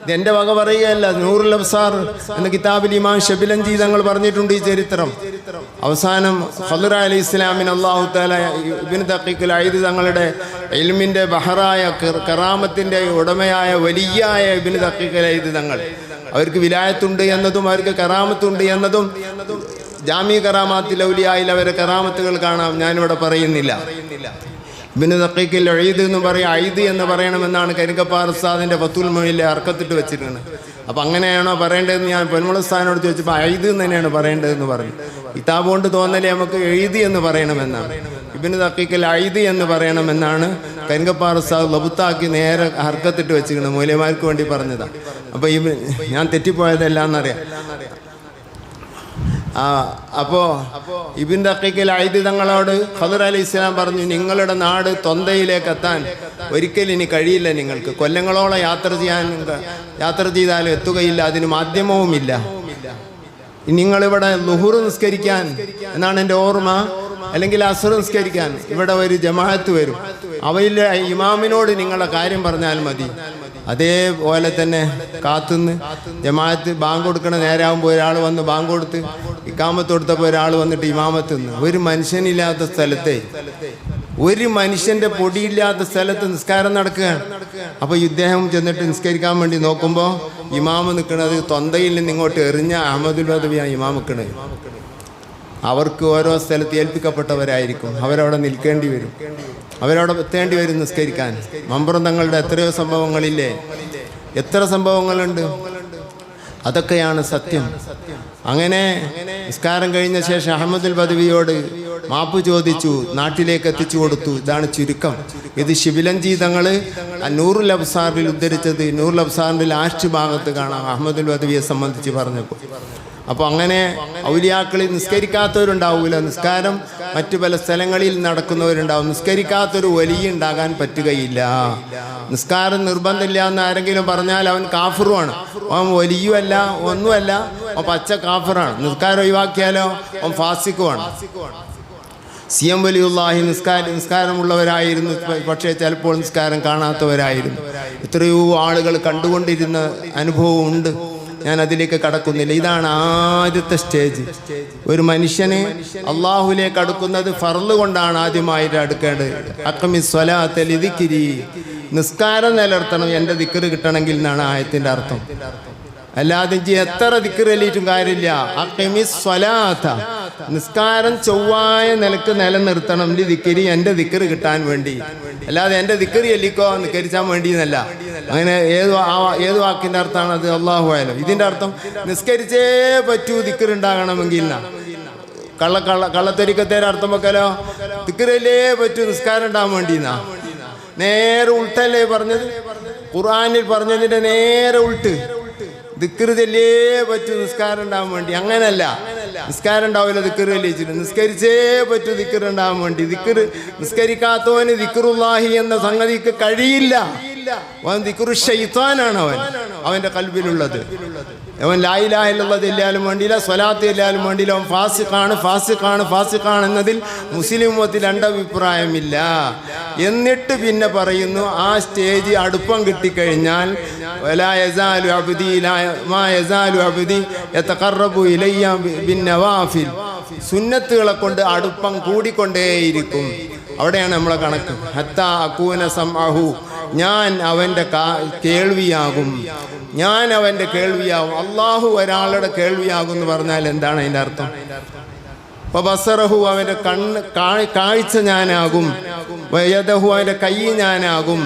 ഇതെന്റെ വക പറയുകയല്ല. നൂറുൽ അബ്സാർ എന്ന കിതാബിൽ ഇമാം ഷബിലഞ്ചി തങ്ങൾ പറഞ്ഞിട്ടുണ്ട് ഈ ചരിത്രം. അവസാനം ഖളിർ അലൈഹി ഇസ്ലാമിന് അല്ലാഹു തആല ഇബ്നു ദഖീഖുൽ ഐദ് തങ്ങളുടെ ഇൽമിന്റെ ബഹറായ കറാമത്തിന്റെ ഉടമയായ വലിയായ ഇബ്നു ദഖീഖുൽ ഐദ് തങ്ങൾ, അവർക്ക് വിലായത്തുണ്ട് എന്നതും അവർക്ക് കറാമത്തുണ്ട് എന്നതും ജാമി കറാമാത്തിൽ ഔലിയായിൽ അവരെ കറാമത്തുകൾ കാണാം. ഞാനിവിടെ പറയുന്നില്ല. ഇബ്നു ദഖീഖുൽ ഐദ് എന്ന് പറയും, ഐദ് എന്ന് പറയണമെന്നാണ് കരിങ്കപ്പാറ ഉസ്താദിന്റെ ഫത്തുൽ മുഈനിലെ അർക്കത്തിട്ട് വെച്ചിരിക്കുന്നത്. അപ്പം അങ്ങനെയാണോ പറയേണ്ടതെന്ന് ഞാൻ പൊന്മുള ഉസ്താദിനോട് ചോദിച്ചപ്പോൾ ഐദ് എന്ന് തന്നെയാണ് പറയേണ്ടതെന്ന് പറഞ്ഞു. കിതാബ് കൊണ്ട് തോന്നലേ നമുക്ക് എഴുതി എന്ന് പറയണമെന്നാണ്. ഇബ്നു ദഖീഖുൽ ഐദ് എന്ന് പറയണമെന്നാണ് കരിങ്കപ്പാറ ഉസ്താദ് ലബുത്താക്കി നേരെ ഹർക്കത്തിട്ട് വെച്ചിരിക്കുന്നത്. മൗലവിമാർക്ക് വേണ്ടി പറഞ്ഞതാണ്. അപ്പോൾ ഞാൻ തെറ്റിപ്പോയതെല്ലാം എന്നറിയാം. അപ്പോൾ ഇബ്നു ദഖീഖുൽ ഐദ് തങ്ങളോട് ഖളിർ അലൈഹി ഇസ്ലാം പറഞ്ഞു, നിങ്ങളുടെ നാട് തൊന്തയിലേക്ക് എത്താൻ ഒരിക്കലും ഇനി കഴിയില്ല. നിങ്ങൾക്ക് കൊല്ലങ്ങളോളം യാത്ര ചെയ്താലും എത്തുകയില്ല. അതിന് മാധ്യമവുമില്ല. നിങ്ങളിവിടെ ളുഹുർ നിസ്കരിക്കാൻ എന്നാണ് എൻ്റെ ഓർമ്മ, അല്ലെങ്കിൽ അസ്ർ നിസ്കരിക്കാൻ ഇവിടെ ഒരു ജമാഅത്ത് വരും. അവയിലെ ഇമാമിനോട് നിങ്ങളുടെ കാര്യം പറഞ്ഞാൽ മതി. അതേപോലെ തന്നെ കാത്തുനിന്ന് ജമാഅത്ത് ബാങ്ക് കൊടുക്കണ നേരാകുമ്പോൾ ഒരാൾ വന്ന് ബാങ്ക് കൊടുത്ത് ഇക്കാമത്ത് കൊടുത്തപ്പോൾ ഒരാൾ വന്നിട്ട് ഇമാമത്ത് നിന്ന്. ഒരു മനുഷ്യനില്ലാത്ത സ്ഥലത്തെ, ഒരു മനുഷ്യന്റെ പൊടിയില്ലാത്ത സ്ഥലത്ത് നിസ്കാരം നടക്കുകയാണ്. അപ്പോൾ ഇദ്ദേഹം ചെന്നിട്ട് നിസ്കരിക്കാൻ വേണ്ടി നോക്കുമ്പോൾ ഇമാമ് നിൽക്കുന്നത് തൊന്തയിൽ നിന്ന് ഇങ്ങോട്ട് എറിഞ്ഞ അഹ്മദുൽ ബദവിയാണ് ഇമാം നിൽക്കുന്നത്. അവർക്ക് ഓരോ സ്ഥലത്ത് ഏൽപ്പിക്കപ്പെട്ടവരായിരിക്കും. അവരവിടെ നിൽക്കേണ്ടി വരും, അവരവിടെ എത്തേണ്ടി വരും നിസ്കരിക്കാൻ. മമ്പുറം തങ്ങളുടെ എത്രയോ സംഭവങ്ങളില്ലേ, എത്ര സംഭവങ്ങളുണ്ട്. അതൊക്കെയാണ് സത്യം. അങ്ങനെ നിസ്കാരം കഴിഞ്ഞ ശേഷം അഹ്മദുൽ ബദവിയോട് മാപ്പ് ചോദിച്ചു, നാട്ടിലേക്ക് എത്തിച്ചു കൊടുത്തു. ഇതാണ് ചുരുക്കം. ഇത് ശിബിലഞ്ചി തങ്ങൾ നൂറുൽ അബ്സാറിൽ ഉദ്ധരിച്ചത്. നൂറുൽ അബ്സാറിൻ്റെ ലാസ്റ്റ് ഭാഗത്ത് കാണാം അഹ്മദുൽ ബദവിയെ സംബന്ധിച്ച് പറഞ്ഞപ്പോൾ. അപ്പോൾ അങ്ങനെ ഔലിയാക്കളിൽ നിസ്കരിക്കാത്തവരുണ്ടാവില്ല. നിസ്കാരം മറ്റു പല സ്ഥലങ്ങളിൽ നടക്കുന്നവരുണ്ടാവും. നിസ്കരിക്കാത്തൊരു വലിയ ഉണ്ടാകാൻ പറ്റുകയില്ല. നിസ്കാരം നിർബന്ധമില്ല എന്ന് ആരെങ്കിലും പറഞ്ഞാൽ അവൻ കാഫിറുമാണ്. അവൻ വലിയുമല്ല, ഒന്നുമല്ല, അവൻ പച്ച കാഫിറാണ്. നിസ്കാരം ഒഴിവാക്കിയാലോ അവൻ ഫാസിക്കുമാണ്. സിയം വലിയുള്ളാഹി നിസ്കാരമുള്ളവരായിരുന്നു, പക്ഷേ ചിലപ്പോൾ നിസ്കാരം കാണാത്തവരായിരുന്നു. എത്രയോ ആളുകൾ കണ്ടുകൊണ്ടിരുന്ന അനുഭവം ഉണ്ട്. ഞാൻ അതിലേക്ക് കടക്കുന്നില്ല. ഇതാണ് ആദ്യത്തെ സ്റ്റേജ്. ഒരു മനുഷ്യന് അള്ളാഹുലേക്ക് അടുക്കുന്നത് ഫർള് കൊണ്ടാണ് ആദ്യമായിട്ട് അടുക്കേണ്ടത്. അഖ്മിസ് സ്വലാത്ത ലിദിക്രി, നിസ്കാരം നിലനിർത്തണം എൻ്റെ ദിക്ർ കിട്ടണമെങ്കിൽ എന്നാണ് ആയത്തിൻ്റെ അർത്ഥം. അല്ലാതെ എത്ര ദിക്ർ ചൊല്ലിയിട്ടും കാര്യമില്ല. അഖ്മിസ് സ്വലാത്ത, നിസ്കാരം ചൊവ്വായ നിലക്ക് നിലനിർത്തണം. ദിക്രി, എൻ്റെ ദിക്ർ കിട്ടാൻ വേണ്ടി. അല്ലാതെ എൻ്റെ ദിക്ർ ചൊല്ലിക്കോ നിസ്കരിച്ചാൻ വേണ്ടി എന്നല്ല. അങ്ങനെ ഏത് വാക്കിൻ്റെ അർത്ഥമാണ് അത്? അള്ളാഹു ആയാലും. ഇതിൻ്റെ അർത്ഥം നിസ്കരിച്ചേ പറ്റൂ ദിക്ർ ഉണ്ടാകണമെങ്കിൽ. കള്ളത്തൊരിക്കത്തേരെ അർത്ഥം വെക്കാലോ, ദിക്റല്ലേ പറ്റൂ നിസ്കാരം ഉണ്ടാകാൻ വേണ്ടി എന്നാ. നേരെ ഉൾട്ടല്ലേ പറഞ്ഞത്? ഖുർആനിൽ പറഞ്ഞതിൻ്റെ നേരെ ഉൾട്ട്. ദിക്ർ ചൊല്ലേ പറ്റൂ നിസ്കാരം ഉണ്ടാകാൻ വേണ്ടി. അങ്ങനല്ല, നിസ്കാരം ഉണ്ടാവില്ല ദിക്ർ ചൊല്ലിച്ചിട്ട്. നിസ്കരിച്ചേ പറ്റൂ ദിക്ർ ഉണ്ടാകാൻ വേണ്ടി. ദിക്ർ നിസ്കരിക്കാത്തവന് ദിക്റുല്ലാഹി എന്ന സംഗതിക്ക് കഴിയില്ല. അവൻ ദിക്റു ശൈത്താനാണ് അവൻ്റെ കൽബിലുള്ളത്. അവൻ ലാ ഇലാഹ ഇല്ലല്ലാഹ് ചൊല്ലിയാലും വേണ്ടിയില്ല, സ്വലാത്ത് ചൊല്ലിയാലും വേണ്ടിയില്ല, അവൻ ഫാസിഖാണ് എന്നതിൽ മുസ്ലിം ഉമ്മത്തിൽ രണ്ടഭിപ്രായമില്ല. എന്നിട്ട് പിന്നെ പറയുന്നു, ആ സ്റ്റേജ് അടുപ്പം കിട്ടിക്കഴിഞ്ഞാൽ വലാ യസാലു അബ്ദി യതഖറബു ഇലയ്യ ബിന്നവാഫിൽ, സുന്നത്തുകളെ കൊണ്ട് അടുപ്പം കൂടിക്കൊണ്ടേയിരിക്കും. അവിടെയാണ് നമ്മളെ കണക്ക്. ഹത്താ അകൂന സംഅഹു, ഞാൻ അവൻ്റെ കേൾവിയാകും, ഞാൻ അവൻ്റെ കേൾവിയാകും. അള്ളാഹു ഒരാളുടെ കേൾവിയാകും എന്ന് പറഞ്ഞാൽ എന്താണ് അതിൻ്റെ അർത്ഥം? അപ്പോൾ ബസറഹു, അവൻ്റെ കാഴ്ച ഞാനാകും, വയദഹു, അവൻ്റെ കൈ ഞാനാകും,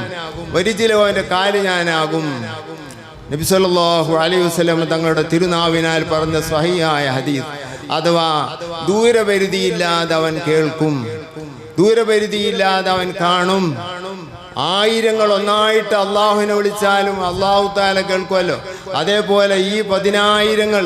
വരിജിലഹു, അവൻ്റെ കാല് ഞാനാകും. നബി സല്ലല്ലാഹു അലൈഹി വസല്ലം തങ്ങളുടെ തിരുനാവിനാൽ പറഞ്ഞ സ്വഹീഹായ ഹദീസ്. അഥവാ ദൂരപരിധിയില്ലാതെ അവൻ കേൾക്കും, ദൂരപരിധിയില്ലാതെ അവൻ കാണും. ആയിരങ്ങൾ ഒന്നായിട്ട് അള്ളാഹുവിനെ വിളിച്ചാലും അള്ളാഹു താല കേൾക്കുമല്ലോ. അതേപോലെ ഈ 10,000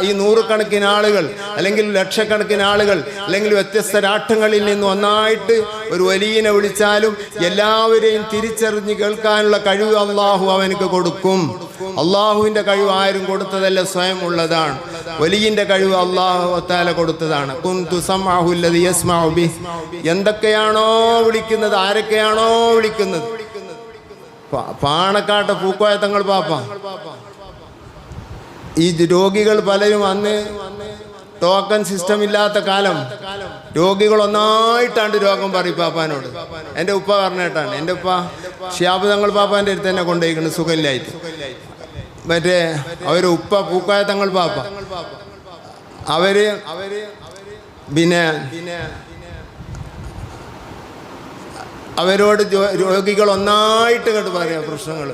ഈ നൂറുകണക്കിന് ആളുകൾ, അല്ലെങ്കിൽ ലക്ഷക്കണക്കിന് ആളുകൾ, അല്ലെങ്കിൽ വ്യത്യസ്ത രാഷ്ട്രങ്ങളിൽ നിന്ന് ഒന്നായിട്ട് ഒരു വലിയനെ വിളിച്ചാലും എല്ലാവരെയും തിരിച്ചറിഞ്ഞ് കേൾക്കാനുള്ള കഴിവ് അള്ളാഹു അവനക്ക് കൊടുക്കും. അള്ളാഹുവിൻ്റെ കഴിവ് ആരും കൊടുത്തതല്ല, സ്വയം ഉള്ളതാണ്. വലിയൻ്റെ കഴിവ് അള്ളാഹു താല കൊടുത്തതാണ്. കുന്തു സമഅഹു അല്ലദീ യസ്മഉ ബിഹി, എന്തൊക്കെയാണോ വിളിക്കുന്നത്, ആരൊക്കെയാണോ വിളിക്കുന്നത്. പാണക്കാട്ടെ പൂക്കോയ തങ്ങൾ പാപ്പ, ഈ രോഗികൾ പലരും അന്ന് ടോക്കൺ സിസ്റ്റം ഇല്ലാത്ത കാലം രോഗികൾ ഒന്നായിട്ടാണ്ട് രോഗം പറയും പാപ്പാനോട്. എൻ്റെ ഉപ്പ പറഞ്ഞിട്ടാണ്. എൻ്റെ ഉപ്പ ഷിയാബ് തങ്ങൾ പാപ്പാൻ്റെ അടുത്ത് തന്നെ കൊണ്ടുപോയിക്കുന്നത് സുഖമില്ലായിട്ട്. മറ്റേ അവര് ഉപ്പ പൂക്കോയ തങ്ങൾ പാപ്പ, അവര് പിന്നെ അവരോട് രോഗികൾ ഒന്നായിട്ട് കണ്ട് പറയാം പ്രശ്നങ്ങൾ.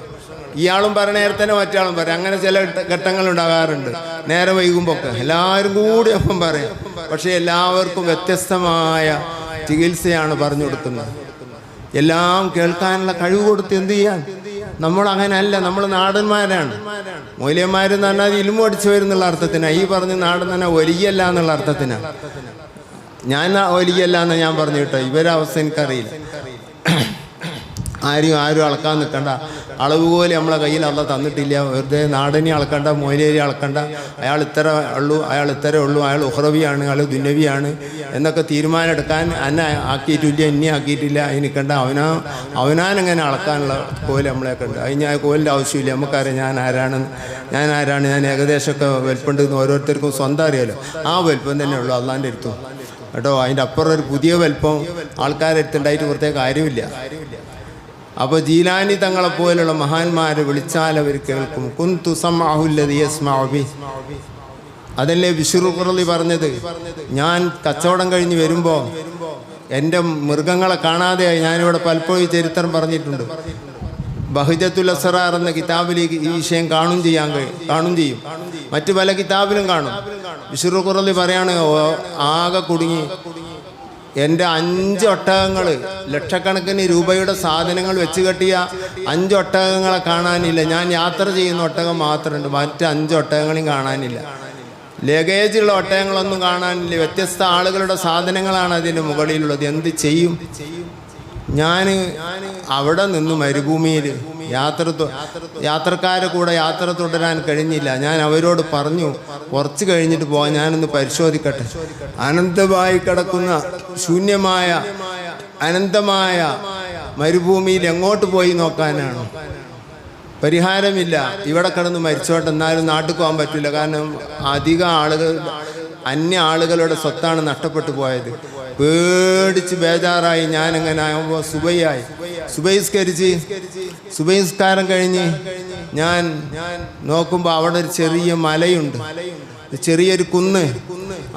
ഇയാളും പറഞ്ഞ നേരത്തെ തന്നെ മറ്റാളും പറയാം. അങ്ങനെ ചില ഘട്ടങ്ങൾ ഉണ്ടാകാറുണ്ട്. നേരെ വൈകുമ്പോൾ ഒക്കെ എല്ലാവരും കൂടി ഒപ്പം പറയാം. പക്ഷെ എല്ലാവർക്കും വ്യത്യസ്തമായ ചികിത്സയാണ് പറഞ്ഞു കൊടുക്കുന്നത്. എല്ലാം കേൾക്കാനുള്ള കഴിവ് കൊടുത്ത് എന്ത് ചെയ്യാൻ? നമ്മൾ അങ്ങനെയല്ല, നമ്മൾ നാടന്മാരാണ്. മൗലവിമാരെന്ന് പറഞ്ഞാൽ ഇൽമു അടിച്ചു വരുന്നുള്ള അർത്ഥത്തിനാണ്. ഈ പറഞ്ഞ നാടൻ തന്നെ ഒലിയല്ല എന്നുള്ള അർത്ഥത്തിനാണ്. ഞാൻ ഒലിയല്ല എന്ന് ഞാൻ പറഞ്ഞു കേട്ടോ. ഇവരവസ്ഥ എനിക്കറിയില്ല. ആരും അളക്കാൻ നിൽക്കണ്ട. അളവ് പോലെ നമ്മളെ കയ്യിൽ അള്ള തന്നിട്ടില്ല. വെറുതെ നാടനെ അളക്കണ്ട, മൊയിലേരി അളക്കണ്ട. അയാൾ ഇത്ര ഉള്ളൂ, അയാൾ അയാൾ ഉഹ്റവിയാണ്, അയാൾ ദുന്നവിയാണ് എന്നൊക്കെ തീരുമാനം എടുക്കാൻ എന്നെ ആക്കിയിട്ടില്ല, എന്നെ ആക്കിയിട്ടില്ല. അതിനിക്കണ്ട അവനാനെങ്ങനെ അളക്കാനുള്ള കോല് നമ്മളെയൊക്കെ ഉണ്ട്. അതിന് ആ കോലിൻ്റെ ആവശ്യമില്ല. നമുക്കറിയാം ഞാൻ ആരാണ്, ഞാൻ ഏകദേശമൊക്കെ വലിപ്പുണ്ടെന്ന് ഓരോരുത്തർക്കും സ്വന്തം അറിയാലോ. ആ വലിപ്പം തന്നെ ഉള്ളൂ അള്ളാൻ്റെ അടുത്തും കേട്ടോ. അതിൻ്റെ അപ്പുറം ഒരു പുതിയ വലിപ്പം ആൾക്കാരുടെ അടുത്തുണ്ടായിട്ട് പ്രത്യേക കാര്യമില്ല. അപ്പോൾ ജീലാനി തങ്ങളെപ്പോലുള്ള മഹാന്മാരെ വിളിച്ചാൽ അവർ കേൾക്കും. കുന്തു സമഅഹു അല്ലദീ യസ്മഉ ബിഹി, അതല്ലേ ബിശ്ർ ഖുറളി പറഞ്ഞത്. ഞാൻ കച്ചവടം കഴിഞ്ഞ് വരുമ്പോൾ എൻ്റെ മൃഗങ്ങളെ കാണാതെയായി. ഞാനിവിടെ പലപ്പോഴും ചരിത്രം പറഞ്ഞിട്ടുണ്ട്. ബഹ്ജത്തുൽ അസ്റാർ എന്ന കിതാബിൽ ഈ വിഷയം കാണും ചെയ്യും. മറ്റു പല കിതാബിലും കാണും. ബിശ്ർ ഖുറളി പറയാണ്, ആകെ കുടുങ്ങി. എൻ്റെ 5 ഒട്ടകങ്ങൾ, ലക്ഷക്കണക്കിന് രൂപയുടെ സാധനങ്ങൾ വെച്ച് കെട്ടിയ 5 ഒട്ടകങ്ങളെ കാണാനില്ല. ഞാൻ യാത്ര ചെയ്യുന്ന ഒട്ടകം മാത്രമുണ്ട്, മറ്റ് 5 ഒട്ടകങ്ങളെയും കാണാനില്ല. ലഗേജുള്ള ഒട്ടകങ്ങളൊന്നും കാണാനില്ല. വ്യത്യസ്ത ആളുകളുടെ സാധനങ്ങളാണ് അതിൻ്റെ മുകളിലുള്ളത്. എന്ത് ചെയ്യും? ഞാൻ അവിടെ നിന്ന് മരുഭൂമിയിൽ യാത്രക്കാരെ കൂടെ യാത്ര തുടരാൻ കഴിഞ്ഞില്ല. ഞാൻ അവരോട് പറഞ്ഞു, കുറച്ച് കഴിഞ്ഞിട്ട് പോകാൻ, ഞാനൊന്ന് പരിശോധിക്കട്ടെ. അനന്തമായി കിടക്കുന്ന ശൂന്യമായ അനന്തമായ മരുഭൂമിയിൽ എങ്ങോട്ട് പോയി നോക്കാനാണ്? പരിഹാരമില്ല. ഇവിടെ കിടന്ന് മരിച്ചോട്ടെ, എന്നാലും നാട്ടിൽ പോകാൻ പറ്റില്ല. കാരണം അധികം അന്യ ആളുകളുടെ സ്വത്താണ് നഷ്ടപ്പെട്ടു പോയത്. പേടിച്ച് ബേജാറായി ഞാനെങ്ങനെ ആകുമ്പോൾ സുബഹിസ്കാരം കഴിഞ്ഞ് ഞാൻ നോക്കുമ്പോൾ അവിടെ ഒരു ചെറിയ മലയുണ്ട്, ചെറിയൊരു കുന്ന്.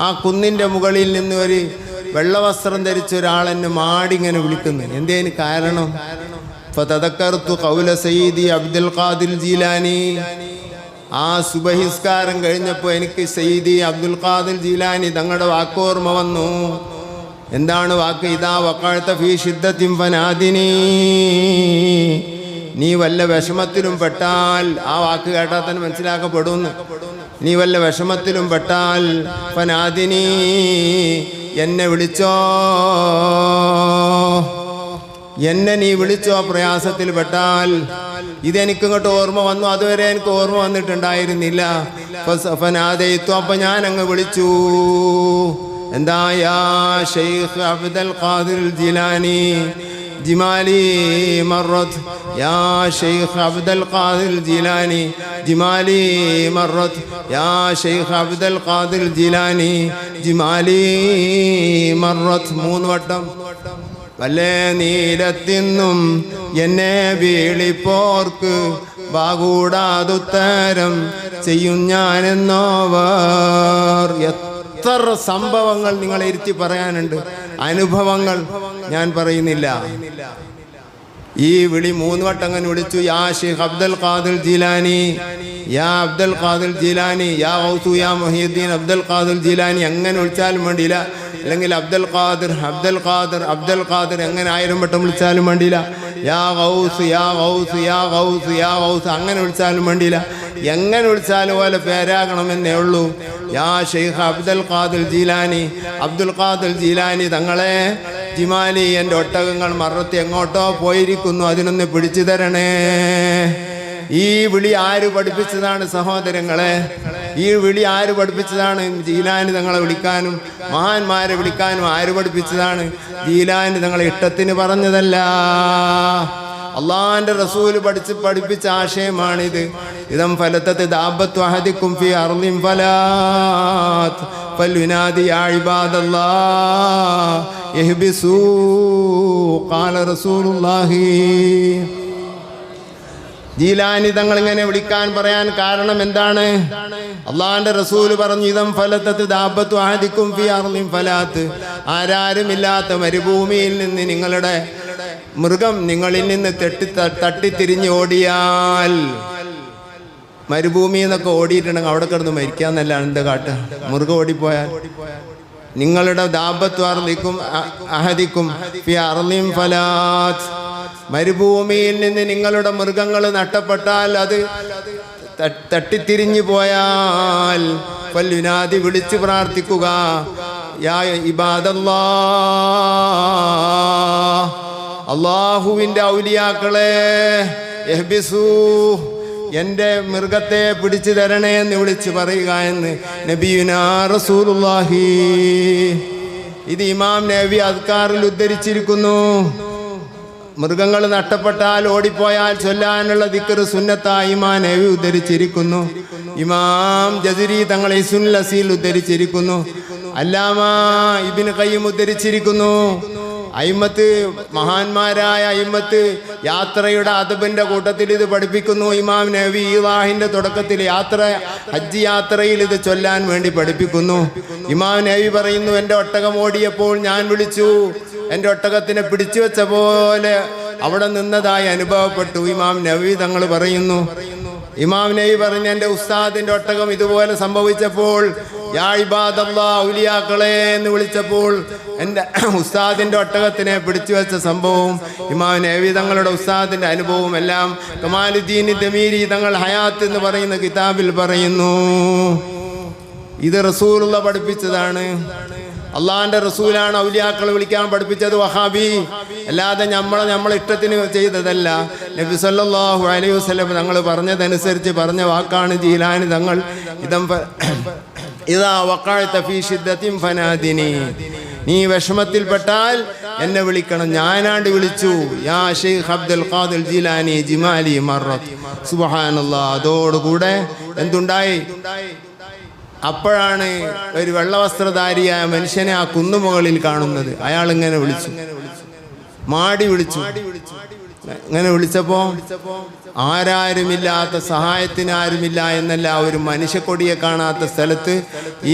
ആ കുന്നിൻ്റെ മുകളിൽ നിന്ന് ഒരു വെള്ളവസ്ത്രം ധരിച്ച ഒരാളെന്നെ മാടിങ്ങനെ വിളിക്കുന്നു. എന്തേന് കാരണം? ഫതദക്കർതു ഖൗല സയ്യിദി അബ്ദുൽ ഖാദിർ ജീലാനി. ആ സുബഹിസ്കാരം കഴിഞ്ഞപ്പോൾ എനിക്ക് സയ്യിദി അബ്ദുൽ ഖാദിർ ജീലാനി തങ്ങളുടെ വാക്കോർമ്മ വന്നു. എന്താണ് വാക്ക്? ഇദാ വഖഅത ഫീ ശിദ്ദത്തിൻ ഫനാദിനി. നീ വല്ല വിഷമത്തിലും പെട്ടാൽ, ആ വാക്ക് കേട്ടാൽ തന്നെ മനസ്സിലാക്കപ്പെടുന്നു. നീ വല്ല വിഷമത്തിലും പെട്ടാൽ ഫനാദിനി, എന്നെ വിളിച്ചോ, എന്നെ നീ വിളിച്ചോ. പ്രയാസത്തിൽ പെട്ടാൽ ഇതെനിക്കിങ്ങോട്ട് ഓർമ്മ വന്നു, അതുവരെ എനിക്ക് ഓർമ്മ വന്നിട്ടുണ്ടായിരുന്നില്ല. അപ്പം ഞാൻ അങ്ങ് വിളിച്ചു, എന്താ യാ ശൈഖ് അബ്ദുൽ ഖാദിർ ജിലാനി ജിമാലി മറത്ത്, യാ ശൈഖ് അബ്ദുൽ ഖാദിർ ജിലാനി ജിമാലി മറത്ത്, യാ ശൈഖ് അബ്ദുൽ ഖാദിർ ജിലാനി ജിമാലി മറത്ത്. 3 വട്ടം. വല്ലേ നീലത്തിന്നും എന്നെ വീളിപ്പോർക്ക് ബാകൂടാതുത്തരം ചെയ്യും ഞാനെന്നോവർ. എത്ര സംഭവങ്ങൾ നിങ്ങളെ ഇരുത്തി പറയാനുണ്ട്, അനുഭവങ്ങൾ ഞാൻ പറയുന്നില്ല. ഈ വിളി 3 വട്ടം അങ്ങനെ വിളിച്ചു. യാ ശൈഖ് അബ്ദുൽ ഖാദിർ ജീലാനി, യാ അബ്ദുൽ ഖാദിർ ജീലാനി, യാ ഗൗസു യാ മുഹീദ്ദീൻ അബ്ദുൽ ഖാദിർ ജീലാനി എങ്ങനെ വിളിച്ചാലും വേണ്ടിയില്ല. അല്ലെങ്കിൽ അബ്ദുൽ ഖാദിർ അബ്ദുൽ ഖാദിർ അബ്ദുൽ ഖാദിർ എങ്ങനെ 1000 വട്ടം വിളിച്ചാലും വേണ്ടിയില്ല. യാ ഗൗസ് യാ ഗൗസ് യാ ഗൗസ് യാ ഗൗസ് അങ്ങനെ വിളിച്ചാലും വേണ്ടിയില്ല. എങ്ങനെ വിളിച്ചാലും പോലെ പേരാകണമെന്നേ ഉള്ളൂ. യാ ശൈഖ് അബ്ദുൽ ഖാദിർ ജീലാനി, അബ്ദുൽ ഖാദിർ ജീലാനി തങ്ങളെ ജിമാലി എൻ്റെ ഒട്ടകങ്ങൾ മറത്ത് എങ്ങോട്ടോ പോയിരിക്കുന്നു, അതിനൊന്ന് പിടിച്ചു തരണേ. ഈ വിളി ആര് പഠിപ്പിച്ചതാണ് സഹോദരങ്ങളെ? ഈ വിളി ആര് പഠിപ്പിച്ചതാണ്? ജീലാനി തങ്ങളെ വിളിക്കാനും മഹാന്മാരെ വിളിക്കാനും ആര് പഠിപ്പിച്ചതാണ്? ജീലാനി തങ്ങളെ ഇഷ്ടത്തിന് പറഞ്ഞതല്ല, അള്ളാന്റെ റസൂല് പഠിപ്പിച്ച ആശയമാണിത്. ഇദം ഫലത്തത് ദാബത്തു അഹദിക്കും ഫി അർളിൻ ഫലാത്ത് ഫൽയുനാദി യാ ഇബാദല്ലാഹ് യഹ്ബിസൂ ഖാല റസൂലുള്ളാഹി. ജീലാനി തങ്ങൾ ഇങ്ങനെ വിളിക്കാൻ പറയാൻ കാരണം എന്താണ്? അള്ളാന്റെ റസൂല് പറഞ്ഞു, ഇദം ഫലത്തത് ദാബത്തു അഹദിക്കും ഫി അർളിൻ ഫലാത്ത്, ആരാരുമില്ലാത്ത മരുഭൂമിയിൽ നിന്ന് നിങ്ങളുടെ മൃഗം നിങ്ങളിൽ നിന്ന് തട്ടിത്തിരിഞ്ഞ് ഓടിയാൽ, മരുഭൂമി എന്നൊക്കെ ഓടിയിട്ടുണ്ടെങ്കിൽ അവിടെ കിടന്ന് മരിക്കാന്നല്ല എന്താ കാട്ട്. മൃഗം ഓടിപ്പോയാൽ നിങ്ങളുടെ ദാബത്തു അർളിക്കും അഹദിക്കും ഫി അർളിൻ ഫലാത്ത്, മരുഭൂമിയിൽ നിന്ന് നിങ്ങളുടെ മൃഗങ്ങൾ നഷ്ടപ്പെട്ടാൽ, അത് തട്ടിത്തിരിഞ്ഞു പോയാൽ ഫൽയുനാദി വിളിച്ചു പ്രാർത്ഥിക്കുക, യാ ഇബാദല്ലാഹ് അള്ളാഹുവിൻ്റെ ഔലിയാക്കളെ യഹ്ബിസൂ എൻ്റെ മൃഗത്തെ പിടിച്ചു തരണേ എന്ന് വിളിച്ച് പറയുക എന്ന് നബിയുനാ റസൂലുള്ളാഹി. ഇത് ഇമാം നബവി അദ്കാറിൽ ഉദ്ധരിച്ചിരിക്കുന്നു. മൃഗങ്ങൾ നഷ്ടപ്പെട്ടാൽ ഓടിപ്പോയാൽ ചൊല്ലാനുള്ള ദിക്ർ സുന്നത്തായി ഇമാം നബവി ഉദ്ധരിച്ചിരിക്കുന്നു. ഇമാം ജസരി തങ്ങൾ ഇസ്നുൽ അസീൽ ഉദ്ധരിച്ചിരിക്കുന്നു. അല്ലാമ ഇബ്നു ഖയ്യിം ഉദ്ധരിച്ചിരിക്കുന്നു. അയിമത്ത് മഹാന്മാരായ അയിമത്ത് യാത്രയുടെ അദബിന്റെ കൂട്ടത്തിൽ ഇത് പഠിപ്പിക്കുന്നു. ഇമാം നബവി ഈദാഹിന്റെ തുടക്കത്തിൽ ഹജ്ജ് യാത്രയിൽ ഇത് ചൊല്ലാൻ വേണ്ടി പഠിപ്പിക്കുന്നു. ഇമാം നബവി പറയുന്നു, എൻ്റെ ഒട്ടകം ഓടിയപ്പോൾ ഞാൻ വിളിച്ചു, എൻ്റെ ഒട്ടകത്തിനെ പിടിച്ചു വെച്ച പോലെ അവിടെ നിന്നതായി അനുഭവപ്പെട്ടു. ഇമാം നബവി തങ്ങൾ പറയുന്നു, ഇമാം നബവി പറഞ്ഞു, എൻ്റെ ഉസ്താദിന്റെ ഒട്ടകം ഇതുപോലെ സംഭവിച്ചപ്പോൾ യാ ഇബാദല്ലാഹ് ഔലിയാക്കളെ എന്ന് വിളിച്ചപ്പോൾ എൻ്റെ ഉസ്താദിന്റെ ഒട്ടകത്തിനെ പിടിച്ചു വെച്ച സംഭവവും ഇമാം നബവി തങ്ങളുടെ ഉസ്താദിന്റെ അനുഭവവും എല്ലാം കമാലുദ്ദീൻ ദമീരി തങ്ങൾ ഹയാത്ത് എന്ന് പറയുന്ന കിതാബിൽ പറയുന്നു. ഇത് റസൂലുള്ള പഠിപ്പിച്ചതാണ്. അള്ളാന്റെ റസൂലാണ് ഔലിയാക്കളെ വിളിക്കാൻ പഠിപ്പിച്ചത്. വഹാബി അല്ലാതെ നമ്മളെ ഇഷ്ടത്തിന് ചെയ്തതല്ല. നബി സല്ലല്ലാഹു അലൈഹി വസല്ലം തങ്ങൾ പറഞ്ഞതനുസരിച്ച് പറഞ്ഞ വാക്കാണ് ജീലാനി തങ്ങൾ. ഇദാ വഖഅത ഫീ ശിദ്ദത്തിൻ ഫനാദിനി, നീ വിഷമത്തിൽപ്പെട്ടാൽ എന്നെ വിളിക്കണം. ഞാനാണ്ട് വിളിച്ചു, യാ ശൈഖ് അബ്ദുൽ ഖാദിർ ജീലാനി ജിമാലി മറത്ത്. സുബ്ഹാനല്ലാഹ്. അതോടുകൂടെ എന്തുണ്ടായി? അപ്പോഴാണ് ഒരു വെള്ളവസ്ത്രധാരിയായ മനുഷ്യനെ ആ കുന്നുമുകളിൽ കാണുന്നത്. അയാൾ ഇങ്ങനെ വിളിച്ചു, മാടി വിളിച്ചു. ഇങ്ങനെ വിളിച്ചപ്പോ ആരാരുമില്ലാത്ത, സഹായത്തിന് ആരുമില്ല എന്നല്ല, ഒരു മനുഷ്യക്കൊടിയെ കാണാത്ത സ്ഥലത്ത് ഈ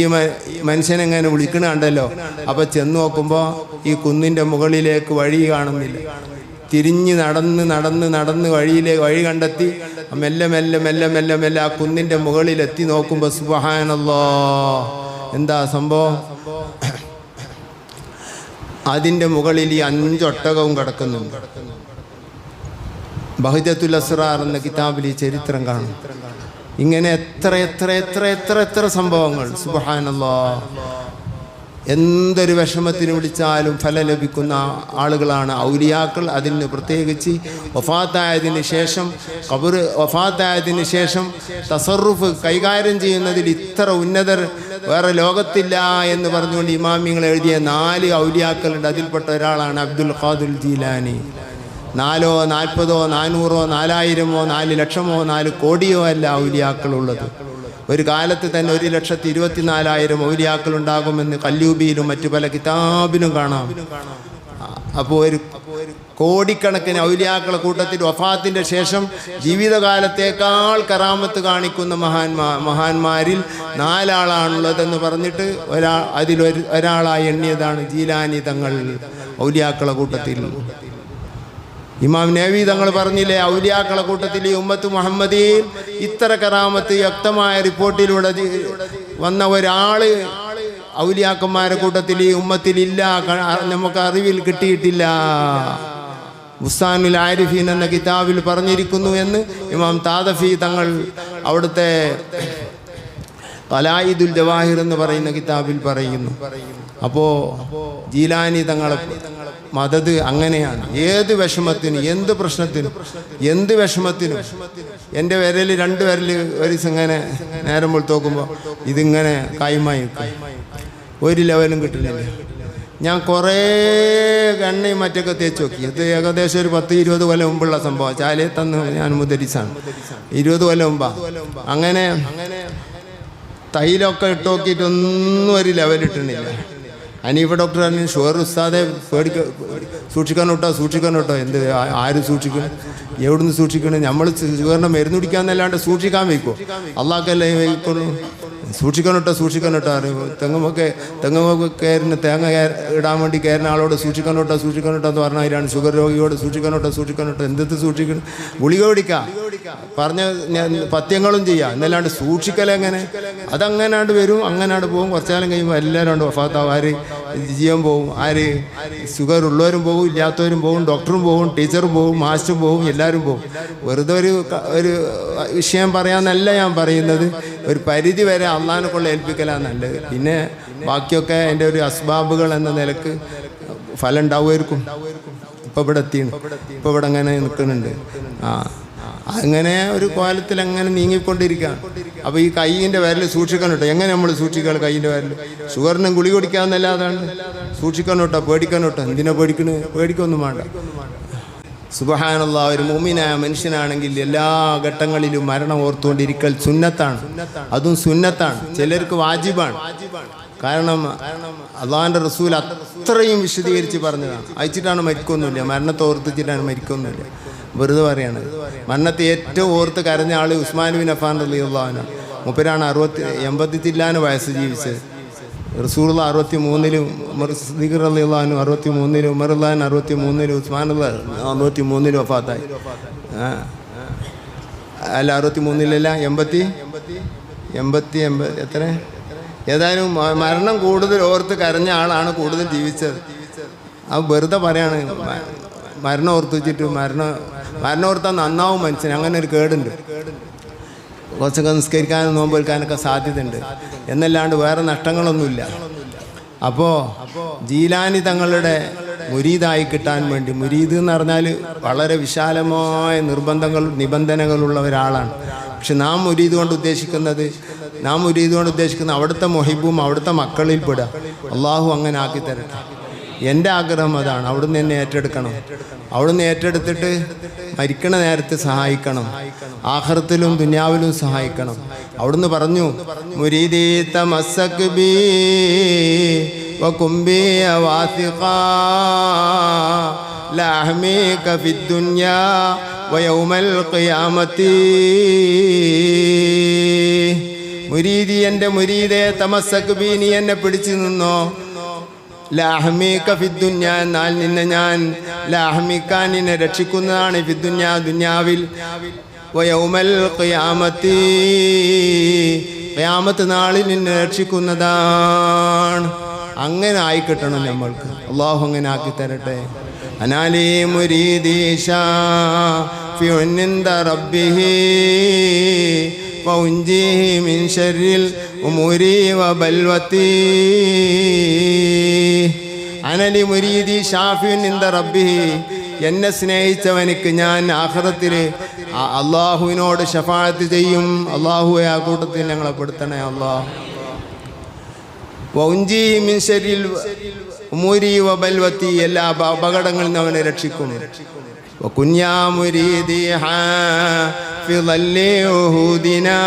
മനുഷ്യനെങ്ങനെ വിളിക്കണ കണ്ടല്ലോ. അപ്പൊ ചെന്ന് നോക്കുമ്പോ ഈ കുന്നിന്റെ മുകളിലേക്ക് വഴി കാണുന്നില്ല. തിരിഞ്ഞ് നടന്ന് വഴി കണ്ടെത്തി മെല്ലെ മെല്ലെ മെല്ലെ മെല്ലെ മെല്ലെ ആ കുന്നിന്റെ മുകളിലെത്തി നോക്കുമ്പോ സുബ്ഹാനല്ലാഹ്, എന്താ സംഭവം? അതിന്റെ മുകളിൽ ഈ 5 ഒട്ടകവും കിടക്കുന്നുണ്ട്. ബഹ്ജത്തുൽ അസ്റാർ എന്ന കിതാബിൽ ഈ ചരിത്രം കാണും. ഇങ്ങനെ എത്ര സംഭവങ്ങൾ. സുബ്ഹാനല്ലാഹ്. എന്തൊരു വിഷമത്തിന് വിളിച്ചാലും ഫലം ലഭിക്കുന്ന ആളുകളാണ് ഔലിയാക്കൾ. അതിന് പ്രത്യേകിച്ച് വഫാത്തായതിന് ശേഷം വഫാത്തായതിന് ശേഷം തസറുഫ് കൈകാര്യം ചെയ്യുന്നതിൽ ഇത്ര ഉന്നതർ വേറെ ലോകത്തില്ല എന്ന് പറഞ്ഞുകൊണ്ട് ഇമാമിങ്ങൾ എഴുതിയ 4 ഔലിയാക്കളുണ്ട്. അതിൽപ്പെട്ട ഒരാളാണ് അബ്ദുൽ ഖാദിർ ജീലാനി. 4 40 400 4000 4 ലക്ഷമോ 4 കോടിയോ അല്ല ഔലിയാക്കളുള്ളത്. ഒരു കാലത്ത് തന്നെ 1,24,000 ഔലിയാക്കൾ ഉണ്ടാകുമെന്ന് കല്ലൂബിയിലും മറ്റു പല കിതാബിലും കാണാം. അപ്പോൾ ഒരു കോടിക്കണക്കിന് ഔലിയാക്കളെ കൂട്ടത്തിൽ വഫാത്തിൻ്റെ ശേഷം ജീവിതകാലത്തേക്കാൾ കറാമത്ത് കാണിക്കുന്ന മഹാന്മാരിൽ 4 ആളാണുള്ളതെന്ന് പറഞ്ഞിട്ട് ഒരാളായി എണ്ണിയതാണ് ജീലാനി തങ്ങൾ ഔലിയാക്കളെ കൂട്ടത്തിൽ. ഇമാം നവവി തങ്ങൾ പറഞ്ഞില്ലേ, ഔലിയാക്കളെ കൂട്ടത്തിൽ ഈ ഉമ്മത്ത് മുഹമ്മദിയിൽ ഇത്ര കറാമത്ത് വ്യക്തമായ റിപ്പോർട്ടിലൂടെ വന്ന ഒരാള് ഔലിയാക്കന്മാരെ കൂട്ടത്തിൽ ഈ ഉമ്മത്തിലില്ല, നമുക്ക് അറിവിൽ കിട്ടിയിട്ടില്ല. ബുസ്താനുൽ ആരിഫീൻ എന്ന കിതാബിൽ പറഞ്ഞിരിക്കുന്നു എന്ന് ഇമാം താദഫി തങ്ങൾ അവിടുത്തെ ഖലായിദുൽ ജവാഹിർ എന്ന് പറയുന്ന കിതാബിൽ പറയുന്നു. അപ്പോൾ ജീലാനി തങ്ങളെ മദത് അങ്ങനെയാണ്. ഏത് വിഷമത്തിനും, എന്ത് പ്രശ്നത്തിനും, എന്ത് വിഷമത്തിനും എൻ്റെ വിരൽ 2 വിരൽ ഒരു ദിവസം ഇങ്ങനെ നേരം നോക്കുമ്പോൾ ഇതിങ്ങനെ കായ്മായി ഒരു ലെവലും കിട്ടുന്നില്ല. ഞാൻ കുറേ എണ്ണയും മറ്റൊക്കെ തേച്ച് നോക്കി. ഇത് ഏകദേശം ഒരു 10-20 കൊല്ലം മുമ്പുള്ള സംഭവം. ചാലേ തന്ന് ഞാൻ മുദരിസാണ്, 20 കൊല്ലം മുമ്പാ. അങ്ങനെ തൈലൊക്കെ ഇട്ട് നോക്കിയിട്ടൊന്നും ഒരു ലെവലിട്ടുന്നില്ല. അനീഫ ഡോക്ടർ പറഞ്ഞു, ഷുഗർ ഉസ്താദെ സൂക്ഷിക്കാൻ കേട്ടോ. എന്ത് ആര് സൂക്ഷിക്കണം, എവിടുന്ന് സൂക്ഷിക്കണം? നമ്മൾ ഷുഗറിൻ്റെ മരുന്ന് കുടിക്കാന്നല്ലാണ്ട് സൂക്ഷിക്കാൻ വയ്ക്കുമോ? അള്ളാഹ്ക്കല്ലേ വയ്ക്കുള്ളൂ. സൂക്ഷിക്കാൻ കേട്ടോ അറിയും. തെങ്ങുമൊക്കെ കയറുന്ന തേങ്ങ ഇടാൻ വേണ്ടി കയറുന്ന ആളോട് സൂക്ഷിക്കാൻ കേട്ടോ എന്ന് പറഞ്ഞാൽ അതിലാണ് ഷുഗർ രോഗിയോട് സൂക്ഷിക്കാൻ കേട്ടോ. എന്ത് സൂക്ഷിക്കണം? ഗുളിക കുടിക്കാം, പറഞ്ഞ പഥ്യങ്ങളും ചെയ്യാം, എന്നല്ലാണ്ട് സൂക്ഷിക്കലെങ്ങനെ? അതങ്ങനാണ്ട് വരും, അങ്ങനാണ്ട് പോകും. കുറച്ചാലും കഴിയുമ്പോൾ എല്ലാവരും വഫാത്താവും. ആര് ജീവൻ പോവും, ആര് ഷുഗർ ഉള്ളവരും പോകും, ഇല്ലാത്തവരും പോകും, ഡോക്ടറും പോകും, ടീച്ചറും പോകും, മാസ്റ്ററും പോകും, എല്ലാവരും പോകും. വെറുതെ ഒരു വിഷയം പറയാമെന്നല്ല ഞാൻ പറയുന്നത്. ഒരു പരിധി വരെ അള്ളാഹിനെ കൊണ്ട് ഏൽപ്പിക്കലാണ് നല്ലത്. പിന്നെ ബാക്കിയൊക്കെ എൻ്റെ ഒരു അസ്ബാബുകൾ എന്ന നിലക്ക് ഫലം ഉണ്ടാവുമായിരിക്കും. ഇപ്പോൾ ഇവിടെ എത്തിയാണ്, ഇപ്പോൾ ഇവിടെ അങ്ങനെ നിൽക്കുന്നുണ്ട്. അങ്ങനെ ഒരു കോലത്തിൽ അങ്ങനെ നീങ്ങിക്കൊണ്ടിരിക്കുകയാണ്. അപ്പോൾ ഈ കൈയിൻ്റെ വിരൽ സൂക്ഷിക്കാൻ കേട്ടോ. എങ്ങനെ നമ്മൾ സൂക്ഷിക്കണം കൈയിൻ്റെ വിരൽ? ഷുഗറിനും ഗുളി കുടിക്കാമെന്നല്ലാതാണ് സൂക്ഷിക്കാൻ കേട്ടോ, പേടിക്കാൻ കേട്ടോ. എന്തിനാ പേടിക്കണ്? പേടിക്കൊന്നും വേണ്ട. സുബ്ഹാനല്ലാഹ്, ഒരു മുഅ്മിനായ മനുഷ്യനാണെങ്കിൽ എല്ലാ ഘട്ടങ്ങളിലും മരണം ഓർത്തുകൊണ്ടിരിക്കൽ സുന്നത്താണ്. അതും സുന്നത്താണ്, ചിലർക്ക് വാജിബാണ്. കാരണം അള്ളാഹിൻ്റെ റസൂൽ അത്രയും വിശദീകരിച്ച് പറഞ്ഞതാണ്. അയച്ചിട്ടാണ് മരിക്കൊന്നുമില്ല, മരണത്തെ ഓർത്തിച്ചിട്ടാണ് മരിക്കൊന്നുമില്ല. വെറുതെ പറയാണ്. മരണത്തെ ഏറ്റവും ഓർത്ത് കരഞ്ഞ ആൾ ഉസ്മാൻ ബിൻ അഫ്ഫാൻ റളിയല്ലാഹു അൻഹു. മൂപ്പരാണ് 80 വയസ്സ് ജീവിച്ചത്. റസൂലുള്ള 63-ലും, ഉമർ സിദ്ദീഖ് റളിയല്ലാഹു അൻഹു 63-ലും, ഉമർ റളിയല്ലാഹു 63-ലും, ഉസ്മാൻ 63-ലും വഫാത്തായി. അല്ല 63-ലല്ല, 80 എത്ര? ഏതായാലും മരണം കൂടുതൽ ഓർത്ത് കരഞ്ഞ ആളാണ് കൂടുതൽ ജീവിച്ചത്. അത് വെറുതെ പറയാണ്. മരണം ഓർത്ത് വെച്ചിട്ട് മരണം ഓർത്താൽ നന്നാവും മനുഷ്യൻ. അങ്ങനെ ഒരു കേടുണ്ട്. കുറച്ചൊക്കെ നിസ്കരിക്കാനും നോമ്പ് എടുക്കാനൊക്കെ സാധ്യതയുണ്ട് എന്നല്ലാണ്ട് വേറെ നഷ്ടങ്ങളൊന്നുമില്ല. അപ്പോൾ ജീലാനി തങ്ങളുടെ മുരീദായി കിട്ടാൻ വേണ്ടി, മുരീദ് എന്ന് പറഞ്ഞാൽ വളരെ വിശാലമായ നിബന്ധനകളുള്ള ഒരാളാണ്. പക്ഷെ നാം മുരീദ് കൊണ്ട് ഉദ്ദേശിക്കുന്ന അവിടുത്തെ മൊഹിബും അവിടുത്തെ മക്കളിൽ പെടുക. അള്ളാഹു അങ്ങനെ ആക്കി തരട്ടെ. എൻ്റെ ആഗ്രഹം അതാണ്. അവിടുന്ന് എന്നെ ഏറ്റെടുക്കണം. അവിടുന്ന് ഏറ്റെടുത്തിട്ട് മരിക്കണ നേരത്ത് സഹായിക്കണം, ആഖിറത്തിലും ദുനിയാവിലും സഹായിക്കണം. അവിടുന്ന് പറഞ്ഞു, മുരീദി തമസ്സക് ബി വകുംബി വാസിഖാ ലഅഹ്മീക ഫിദ്ദുനിയാ വയൗമൽ ഖിയാമത്തി. മുരീദി, എൻ്റെ മുരീദേ, തമസ്സക് ബി, നീ എന്നെ പിടിച്ചു നിന്നോ. ലാഹ്മീക ഫിദ്ദുനിയ, എന്നാൽ നിന്നെ ഞാൻ ലാഹ്മിക്കാൻ, നിന്നെ രക്ഷിക്കുന്നതാണ്. ഫിദ്ദുനിയ, ദുനിയാവിൽ. വയൗമൽ ഖിയാമത്തി, ഖിയാമത്ത് നാളിൽ നിന്നെ രക്ഷിക്കുന്നതാണ്. അങ്ങനെ ആയിക്കിട്ടണം നമ്മൾക്ക്. അള്ളാഹു അങ്ങനെ ആക്കി തരട്ടെ. അനാലി മുരീദി ഷാഫിഉൻ ഇൻദ റബ്ബിഹി വഉൻജിഹി മിൻ ശർരിൽ ഉമൂരി വബൽവതി അനലി മുരീദി ഷാഫിഉൻ ഇൻദ റബ്ബിഹി എന്നെ സ്നേഹിച്ചവനിക്ക് ഞാൻ ആഖിറത്തിൽ അള്ളാഹുവിനോട് ശഫാഅത്ത് ചെയ്യും. അള്ളാഹുവേ ആ കൂട്ടത്തിൽ ഞങ്ങളെ പെടുത്തണേ അല്ലാഹ്. വൗഞ്ചി മിൻ ശരിൽ ഉമൂരി വബൽവതി എല്ലാ അപകടങ്ങളിൽ നിന്ന് അവനെ രക്ഷിക്കും. വകുഞ്ഞാ മുരീദി ഹാഫിളല്ലി ഉഹുദിനാ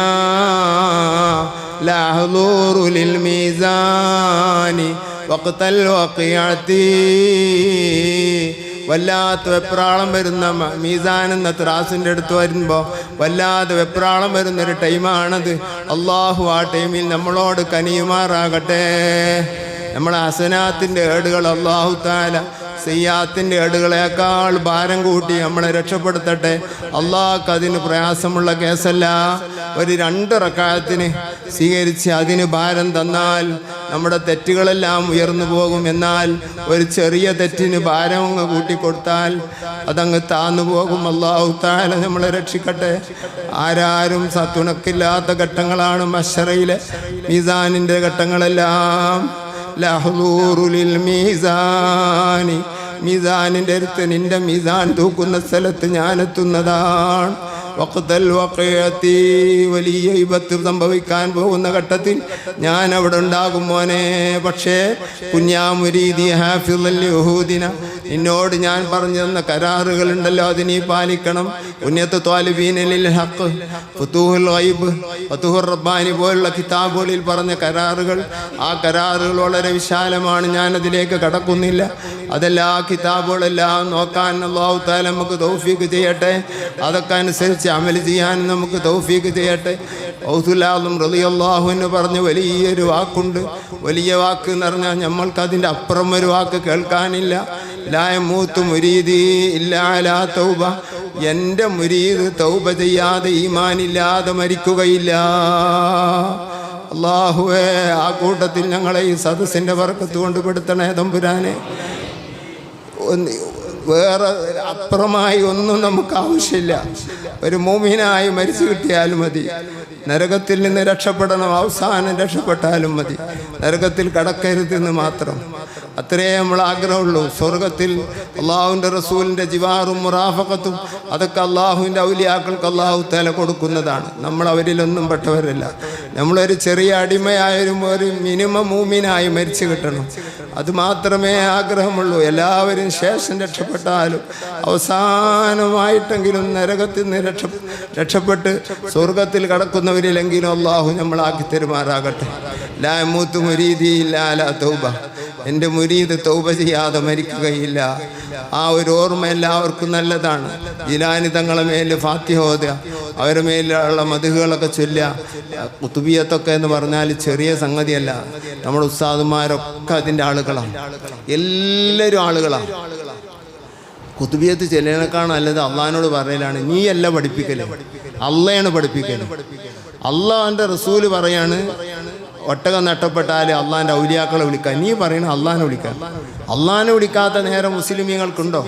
ലാ ഹുളൂറു ലിൽ മീസാനി വഖ്തൽ വഖിയതി വല്ലാത്ത വെപ്രാളം വരുന്ന മീസാൻ എന്ന ത്രാസിൻ്റെ അടുത്ത് വരുമ്പോൾ വല്ലാതെ വെപ്രാളം വരുന്നൊരു ടൈമാണത്. അള്ളാഹു ആ ടൈമിൽ നമ്മളോട് കനിയുമാറാകട്ടെ. നമ്മളെ ഹസനാത്തിൻ്റെ ഏടുകൾ അള്ളാഹു തആല സയ്യാത്തിൻ്റെ ഏടുകളേക്കാൾ ഭാരം കൂട്ടി നമ്മളെ രക്ഷപ്പെടുത്തട്ടെ. അള്ളാഹ്ക്ക് അതിന് പ്രയാസമുള്ള കേസല്ല. ഒരു 2 റക്അത്തിന് സ്വീകരിച്ച് അതിന് ഭാരം തന്നാൽ നമ്മുടെ തെറ്റുകളെല്ലാം ഉയർന്നു പോകും. എന്നാൽ ഒരു ചെറിയ തെറ്റിന് ഭാരം അങ്ങ് കൂട്ടിക്കൊടുത്താൽ അതങ്ങ് താന്നു പോകും. അല്ലാഹു തആല നമ്മളെ രക്ഷിക്കട്ടെ. ആരാരും തുണക്കില്ലാത്ത ഘട്ടങ്ങളാണ് മഹ്ശറയിലെ മീസാനിൻ്റെ ഘട്ടങ്ങളെല്ലാം. ലാ ഹുളൂറു ലിൽ മീസാനി മീസാനിൻ്റെ അടുത്ത് നിന്റെ മീസാൻ തൂക്കുന്ന സ്ഥലത്ത് ഞാനെത്തുന്നതാണ്. വഖ്തൽ വഖിയതി വലിയ വിപത്ത് സംഭവിക്കാൻ പോകുന്ന ഘട്ടത്തിൽ ഞാൻ അവിടെ ഉണ്ടാകും മോനെ. പക്ഷേ കുഞ്ഞാ മുരീദി ഹാഫിളല്ലി ഉഹൂദിന നിന്നോട് ഞാൻ പറഞ്ഞു തന്ന കരാറുകളുണ്ടല്ലോ അത് നീ പാലിക്കണം. ഉന്നത ത്വാലിബീന ലിൽ ഹഖ് ഫുതൂഹുൽ ഗൈബ് ഫതുഹുർ റബ്ബാനി പോലുള്ള കിതാബുകളിൽ പറഞ്ഞ കരാറുകൾ ആ കരാറുകൾ വളരെ വിശാലമാണ്. ഞാൻ അതിലേക്ക് കടക്കുന്നില്ല. അതെല്ലാ കിതാബുകളെല്ലാം നോക്കാൻ അല്ലാഹു തആല നമുക്ക് തൗഫീഖ് ചെയ്യട്ടെ. അതൊക്കെ അനുസരിച്ച് അമൽ ചെയ്യാൻ നമുക്ക് തൗഫീഖ് ചെയ്യട്ടെ. ഔസുൽ ആദം റളിയല്ലാഹു അൻഹു പറഞ്ഞ വലിയൊരു വാക്കുണ്ട്. വലിയ വാക്ക് എന്ന് പറഞ്ഞാൽ നമ്മൾക്ക് അതിൻ്റെ അപ്പുറം ഒരു വാക്ക് കേൾക്കാനില്ല. ലാ യമൂതു മുരീദി ഇല്ലാ അലാ തൗബ എൻ്റെ മുരീദ് തൗബ ചെയ്യാതെ ഈമാനില്ലാതെ മരിക്കുകയില്ല. അല്ലാഹുവേ ആ കൂട്ടത്തിൽ ഞങ്ങളെ ഈ സദസ്സിൻ്റെ ബർക്കത്ത് കൊണ്ട് പെടുത്തണേ തമ്പുരാനെ. വേറെ അപ്പുറമായി ഒന്നും നമുക്ക് ആവശ്യമില്ല. ഒരു മുഅ്മിനായി മരിച്ചു കിട്ടിയാലും മതി. നരകത്തിൽ നിന്ന് രക്ഷപ്പെടണം, അവസാനം രക്ഷപ്പെട്ടാലും മതി. നരകത്തിൽ കടക്കരുതെന്ന് മാത്രം. അത്രേ നമ്മൾ ആഗ്രഹമുള്ളൂ. സ്വർഗത്തിൽ അള്ളാഹുവിൻ്റെ റസൂലിൻ്റെ ജിവാറും മുറാഫഖത്തും അതൊക്കെ അള്ളാഹുവിൻ്റെ ഔലിയാക്കൾക്ക് അള്ളാഹു തആല കൊടുക്കുന്നതാണ്. നമ്മൾ അവരിലൊന്നും പെട്ടവരല്ല. നമ്മളൊരു ചെറിയ അടിമയായൊരു മിനിമം മുഅ്മിനായി മരിച്ചു കിട്ടണം. അത് മാത്രമേ ആഗ്രഹമുള്ളൂ. എല്ലാവരും ശേഷം രക്ഷപ്പെട്ടാലും അവസാനമായിട്ടെങ്കിലും നരകത്തിൽ നിന്ന് രക്ഷപ്പെട്ട് സ്വർഗത്തിൽ കടക്കുന്നവരിലെങ്കിലും അള്ളാഹു നമ്മളാക്കി തരുമാറാകട്ടെ. ലാ യമൂതു മുരീദി ഇല്ലാ അലാ തൗബ എൻ്റെ മുരീദ് തൗബ ചെയ്യാതെ മരിക്കുകയില്ല. ആ ഒരു ഓർമ്മ എല്ലാവർക്കും നല്ലതാണ്. ജിലാനി തങ്ങളെ മേൽ ഫാത്തിഹ ഓതുക, അവരുടെ മേലുള്ള മദ്ഹുകളൊക്കെ ചൊല്ലുക. ഖുതുബിയത്തൊക്കെ എന്ന് പറഞ്ഞാൽ ചെറിയ സംഗതിയല്ല. നമ്മുടെ ഉസ്താദുമാരൊക്കെ അതിൻ്റെ ആളുകളാണ്. എല്ലാവരും ആളുകളാണ്. ഖുതുബിയത്ത് ചെല്ലിനേക്കാണ് നല്ലത് അള്ളാഹിനോട് പറയലാണ്. നീയല്ല പഠിപ്പിക്കല്, അള്ളയാണ് പഠിപ്പിക്കല്. അള്ളാഹിൻ്റെ റസൂല് പറയാണ് ഒട്ടകം നഷ്ടപ്പെട്ടാൽ അള്ളാഹിൻ്റെ ഔലിയാക്കളെ വിളിക്കാൻ. നീ പറയണ അള്ളാഹിനെ വിളിക്കാൻ. അള്ളാഹിനെ വിളിക്കാത്ത നേരം മുസ്ലിമീങ്ങൾക്കുണ്ടോ?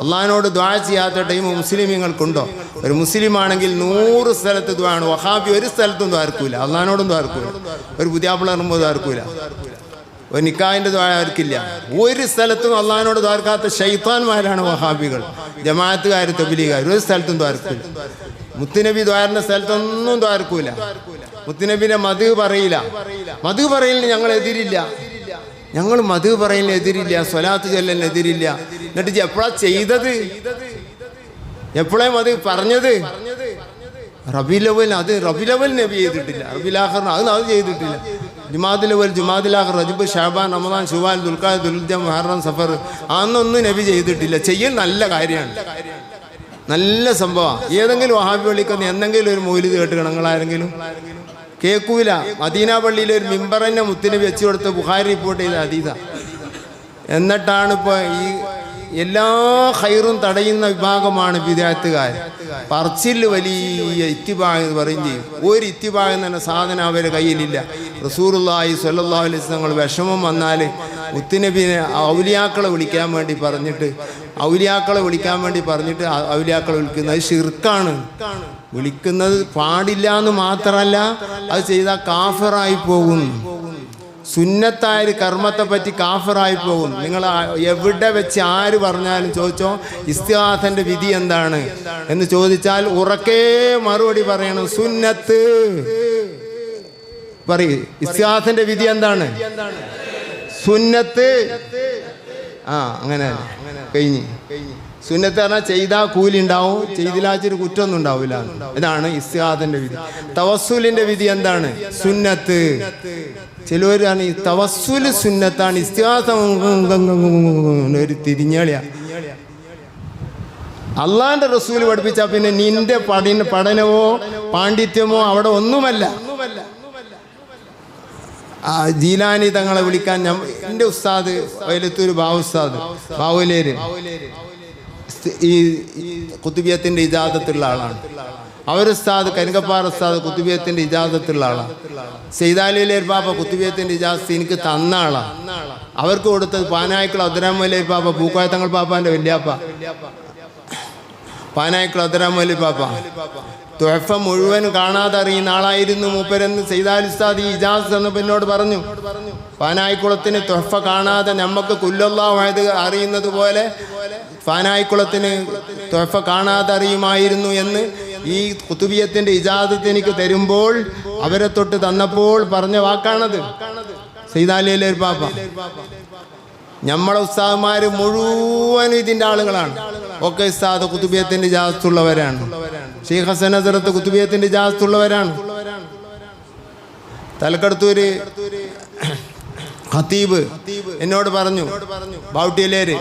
അള്ളാഹിനോട് ദുആ ചെയ്യാത്ത ടൈം മുസ്ലിമീങ്ങൾക്കുണ്ടോ? ഒരു മുസ്ലിം ആണെങ്കിൽ 100 സ്ഥലത്ത് ദുആണ്. വഹാബി ഒരു സ്ഥലത്തും ദ്വാർക്കൂല, അള്ളാഹിനോടും ദ്വാർക്കൂല. ഒരു പുതിയാപ്പിള ഇറങ്ങുമ്പോൾ ദ്വാർക്കൂല. ഒരു നിക്കാഹിൻ്റെ ദുആ അവർക്കില്ല. ഒരു സ്ഥലത്തും അള്ളാഹിനോട് ദ്വാർക്കാത്ത ശൈത്താന്മാരാണ് വഹാബികൾ, ജമാഅത്തുകാർ, തബ്ലീഗുകാർ. ഒരു സ്ഥലത്തും ദ്വാർക്കൂല. മുത്തുനബി ദ്വാരുന്ന സ്ഥലത്തൊന്നും ദ്വാർക്കൂല. മുത്തുനബിനെ മദ്ഹ് പറയില്ല. മദ്ഹ് പറയലിന് ഞങ്ങൾ എതിരില്ല. ഞങ്ങൾ മദ്ഹ് പറയലിന് എതിരില്ല, സ്വലാത്ത് ചൊല്ലലിന് എതിരില്ല. എന്നിട്ട് എപ്പോഴാ ചെയ്തത്? എപ്പോഴേ മദ്ഹ് പറഞ്ഞത്? റബീഉൽ അവ്വൽ. അത് റബീഉൽ അവ്വൽ നബി ചെയ്തിട്ടില്ല. റബീഉൽ ആഖിർ അത് ചെയ്തിട്ടില്ല. ജുമാദുൽ അവ്വൽ, ജുമാദുൽ ആഖിർ, റജബ്, ശഅബാൻ, റമദാൻ, ശുവാൽ, ദുൽഖഅദ, ദുൽഹിജ്ജ, മുഹറം, സഫർ അതൊന്നും നബി ചെയ്തിട്ടില്ല. ചെയ്യൽ നല്ല കാര്യമാണ്, നല്ല സംഭവം. ഏതെങ്കിലും വഹാബി പള്ളിക്കൊന്ന് എന്തെങ്കിലും ഒരു മൗലിദ് കേട്ട് നിങ്ങളാരെങ്കിലും കേൾക്കൂല. മദീന പള്ളിയിൽ ഒരു മിമ്പർ തന്നെ മുത്തുനബി വെച്ച് കൊടുത്ത് ബുഖാരി റിപ്പോർട്ട് ചെയ്ത ഹദീസ. എന്നിട്ടാണ് ഇപ്പോൾ ഈ എല്ലാ ഖൈറും തടയുന്ന വിഭാഗമാണ് ബിദ്അത്തുകാർ. പറച്ചിൽ വലിയ ഇത്തിബാഅ് എന്ന് പറയും ചെയ്യും. ഒരു ഇത്തിബാഅ് എന്ന സാധനം അവരുടെ കയ്യിലില്ല. റസൂലുള്ളാഹി സ്വല്ലല്ലാഹു അലൈഹി വസല്ലം വിഷമം വന്നാൽ മുത്തുനബിനെ ഔലിയാക്കളെ വിളിക്കാൻ വേണ്ടി പറഞ്ഞിട്ട് ഔലിയാക്കളെ വിളിക്കുന്നത് ഷിർക്കാണ്. വിളിക്കുന്നത് പാടില്ല എന്ന് മാത്രമല്ല, അത് ചെയ്താൽ കാഫിറായി പോകും. സുന്നത്തായ കർമ്മത്തെ പറ്റി കാഫിറായി പോകും. നിങ്ങൾ എവിടെ വെച്ച് ആര് പറഞ്ഞാലും ചോദിച്ചോ ഇസ്തിഗാസന്റെ വിധി എന്താണ് എന്ന് ചോദിച്ചാൽ ഉറക്കെ മറുപടി പറയണം സുന്നത്ത്. പറയൂ, ഇസ്തിഗാസന്റെ വിധി എന്താണ്? സുന്നത്ത്. അങ്ങനെ കഴിഞ്ഞ്. സുന്നത്ത് പറഞ്ഞാൽ ചെയ്താൽ കൂലി ഉണ്ടാവും, ചെയ്തില്ലാച്ചൊരു കുറ്റമൊന്നും ഉണ്ടാവില്ല. ഇതാണ് ഇസ്തിഗാസന്റെ വിധി. തവസ്സുലിന്റെ വിധി എന്താണ്? സുന്നത്ത്. ചിലവരാണ് ഈ തവസ്സുല് സുന്നത്താണ്, ഇസ്തിഗാസ ഒരു തിരിഞ്ഞളിയാ. അള്ളാന്റെ റസൂല് പഠിപ്പിച്ചാൽ പിന്നെ നിന്റെ പഠനമോ പാണ്ഡിത്യമോ അവിടെ ഒന്നുമല്ല. ജീലാനി തങ്ങളെ വിളിക്കാൻ എൻ്റെ ഉസ്താദ് വയലത്തൂർ ബാവുസ്താദ് ബാവുലേര് ഈ കുത്തുബിയത്തിന്റെ ഇജാദത്തുള്ള ആളാണ്. അവരുസ്താദ് കരിങ്കപ്പാറ ഉസ്താദ് കുത്തുബിയത്തിന്റെ ഇജാദത്തുള്ള ആളാണ്. സെയ്താലിയിലേർ പാപ്പ കുത്തുബിയത്തിന്റെ ഇജാദത്ത് എനിക്ക് തന്ന ആളാണ്. അവർക്ക് കൊടുത്തത് പാനായിക്കുള അബ്ദുറഹ്മാൻ പാപ്പ, പൂക്കോയത്തങ്ങൾ പാപ്പാന്റെ വല്യാപ്പ, പാനായിക്കുള അബ്ദുറഹ്മാൻ പാപ്പ തുഹഫ മുഴുവൻ കാണാതെ അറിയുന്ന ആളായിരുന്നു മൂപ്പരെന്ന് സെയ്താലി ഉസ്താദ് ഈ ഇജാസത്ത് എന്നപ്പോൾ എന്നോട് പറഞ്ഞു. പാനായിക്കുളത്തിന് തുഹഫ കാണാതെ നമുക്ക് കുല്ലല്ലാഹു അറിയുന്നത് പോലെ പാനായിക്കുളത്തിന് തുഹഫ കാണാതെ അറിയുമായിരുന്നു എന്ന് ഈ കുത്തുബിയത്തിന്റെ ഇജാസത്ത് എനിക്ക് തരുമ്പോൾ, അവരെ തൊട്ട് തന്നപ്പോൾ പറഞ്ഞ വാക്കാണത്. സെയ്താലിയിലെ ഒരു പാപ്പ. നമ്മളെ ഉസ്താദന്മാര് മുഴുവൻ ഇതിന്റെ ആളുകളാണ്. ഒക്കെ ഉസ്താദ് കുത്തുബിയത്തിന്റെ ഇജാസത്തുള്ളവരാണ്. ഷെയ്ഖ് ഹസൻ ഹസരത്ത് കുത്തുബിയത്തിന്റെ ഇജാസത്തുള്ളവരാണ്. തലക്കടത്തൂര് ഖത്തീബ് എന്നോട് പറഞ്ഞു, ബൗട്ടിയിലേര്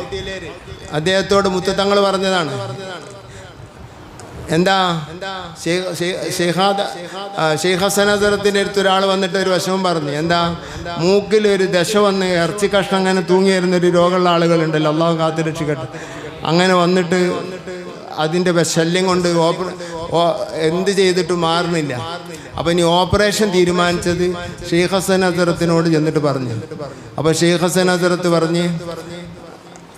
അദ്ദേഹത്തോട് മുത്തങ്ങൾ പറഞ്ഞതാണ്. എന്താ ഷെയ്ഖ് ഹസൻ ഹസരത്തിൻ്റെ അടുത്ത് ഒരാൾ വന്നിട്ട് ഒരു വിഷമം പറഞ്ഞു. എന്താ, മൂക്കിൽ ഒരു ദശ വന്ന് ഇറച്ചി കഷ്ണം അങ്ങനെ തൂങ്ങി വരുന്നൊരു രോഗമുള്ള ആളുകളുണ്ടല്ലോ, അള്ളാഹു കാത്തു രക്ഷിക്കട്ടെ. അങ്ങനെ വന്നിട്ട് അതിൻ്റെ ശല്യം കൊണ്ട് എന്ത് ചെയ്തിട്ടും മാറുന്നില്ല. അപ്പം ഇനി ഓപ്പറേഷൻ തീരുമാനിച്ചത് ഷെയ്ഖ് ഹസൻ ഹസരത്തിനോട് ചെന്നിട്ട് പറഞ്ഞു. അപ്പോൾ ഷെയ്ഖ് ഹസൻ ഹസരത്ത് പറഞ്ഞ്,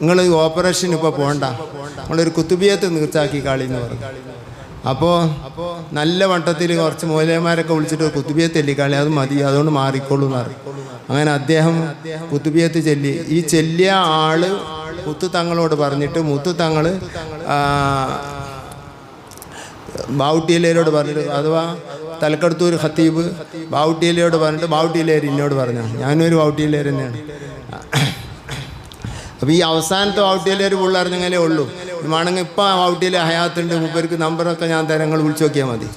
നിങ്ങൾ ഓപ്പറേഷൻ ഇപ്പോൾ പോകണ്ട, നമ്മളൊരു കുത്തുബിയത്ത് നീർച്ചാക്കി കളി എന്ന് പറഞ്ഞു. അപ്പോൾ നല്ല വട്ടത്തിൽ കുറച്ച് മൂലയന്മാരൊക്കെ വിളിച്ചിട്ട് കുത്തുബിയത്ത് ചെല്ലിക്കളി, അത് മതി, അതുകൊണ്ട് മാറിക്കോളൂ എന്ന് പറയും. അങ്ങനെ അദ്ദേഹം കുത്തുബിയത്ത് ചെല്ലി. ഈ ചെല്ലിയ ആള് മുത്തു തങ്ങളോട് പറഞ്ഞിട്ട് മുത്തു തങ്ങൾ ബാവുട്ടിയിലേരോട് പറഞ്ഞിട്ട്, അഥവാ തലക്കടത്തൂർ ഖത്തീബ് ബാവുട്ടിയിലേരോട് പറഞ്ഞിട്ട് ബാവുട്ടിയിലേര് എന്നോട് പറഞ്ഞു. ഞാനൊരു ബാവുട്ടിയിലേര് തന്നെയാണ്. അപ്പോൾ ഈ അവസാനത്തെ ഔട്ടിയിലൊരു പുള്ളറിഞ്ഞെങ്കിലേ ഉള്ളൂ. വേണമെങ്കിൽ ഇപ്പം ഔട്ടിയിലെ ഹയാത്തുണ്ട്, മുപ്പർക്ക് നമ്പറൊക്കെ ഞാൻ തരാം, നിങ്ങൾ വിളിച്ചു നോക്കിയാൽ മതി.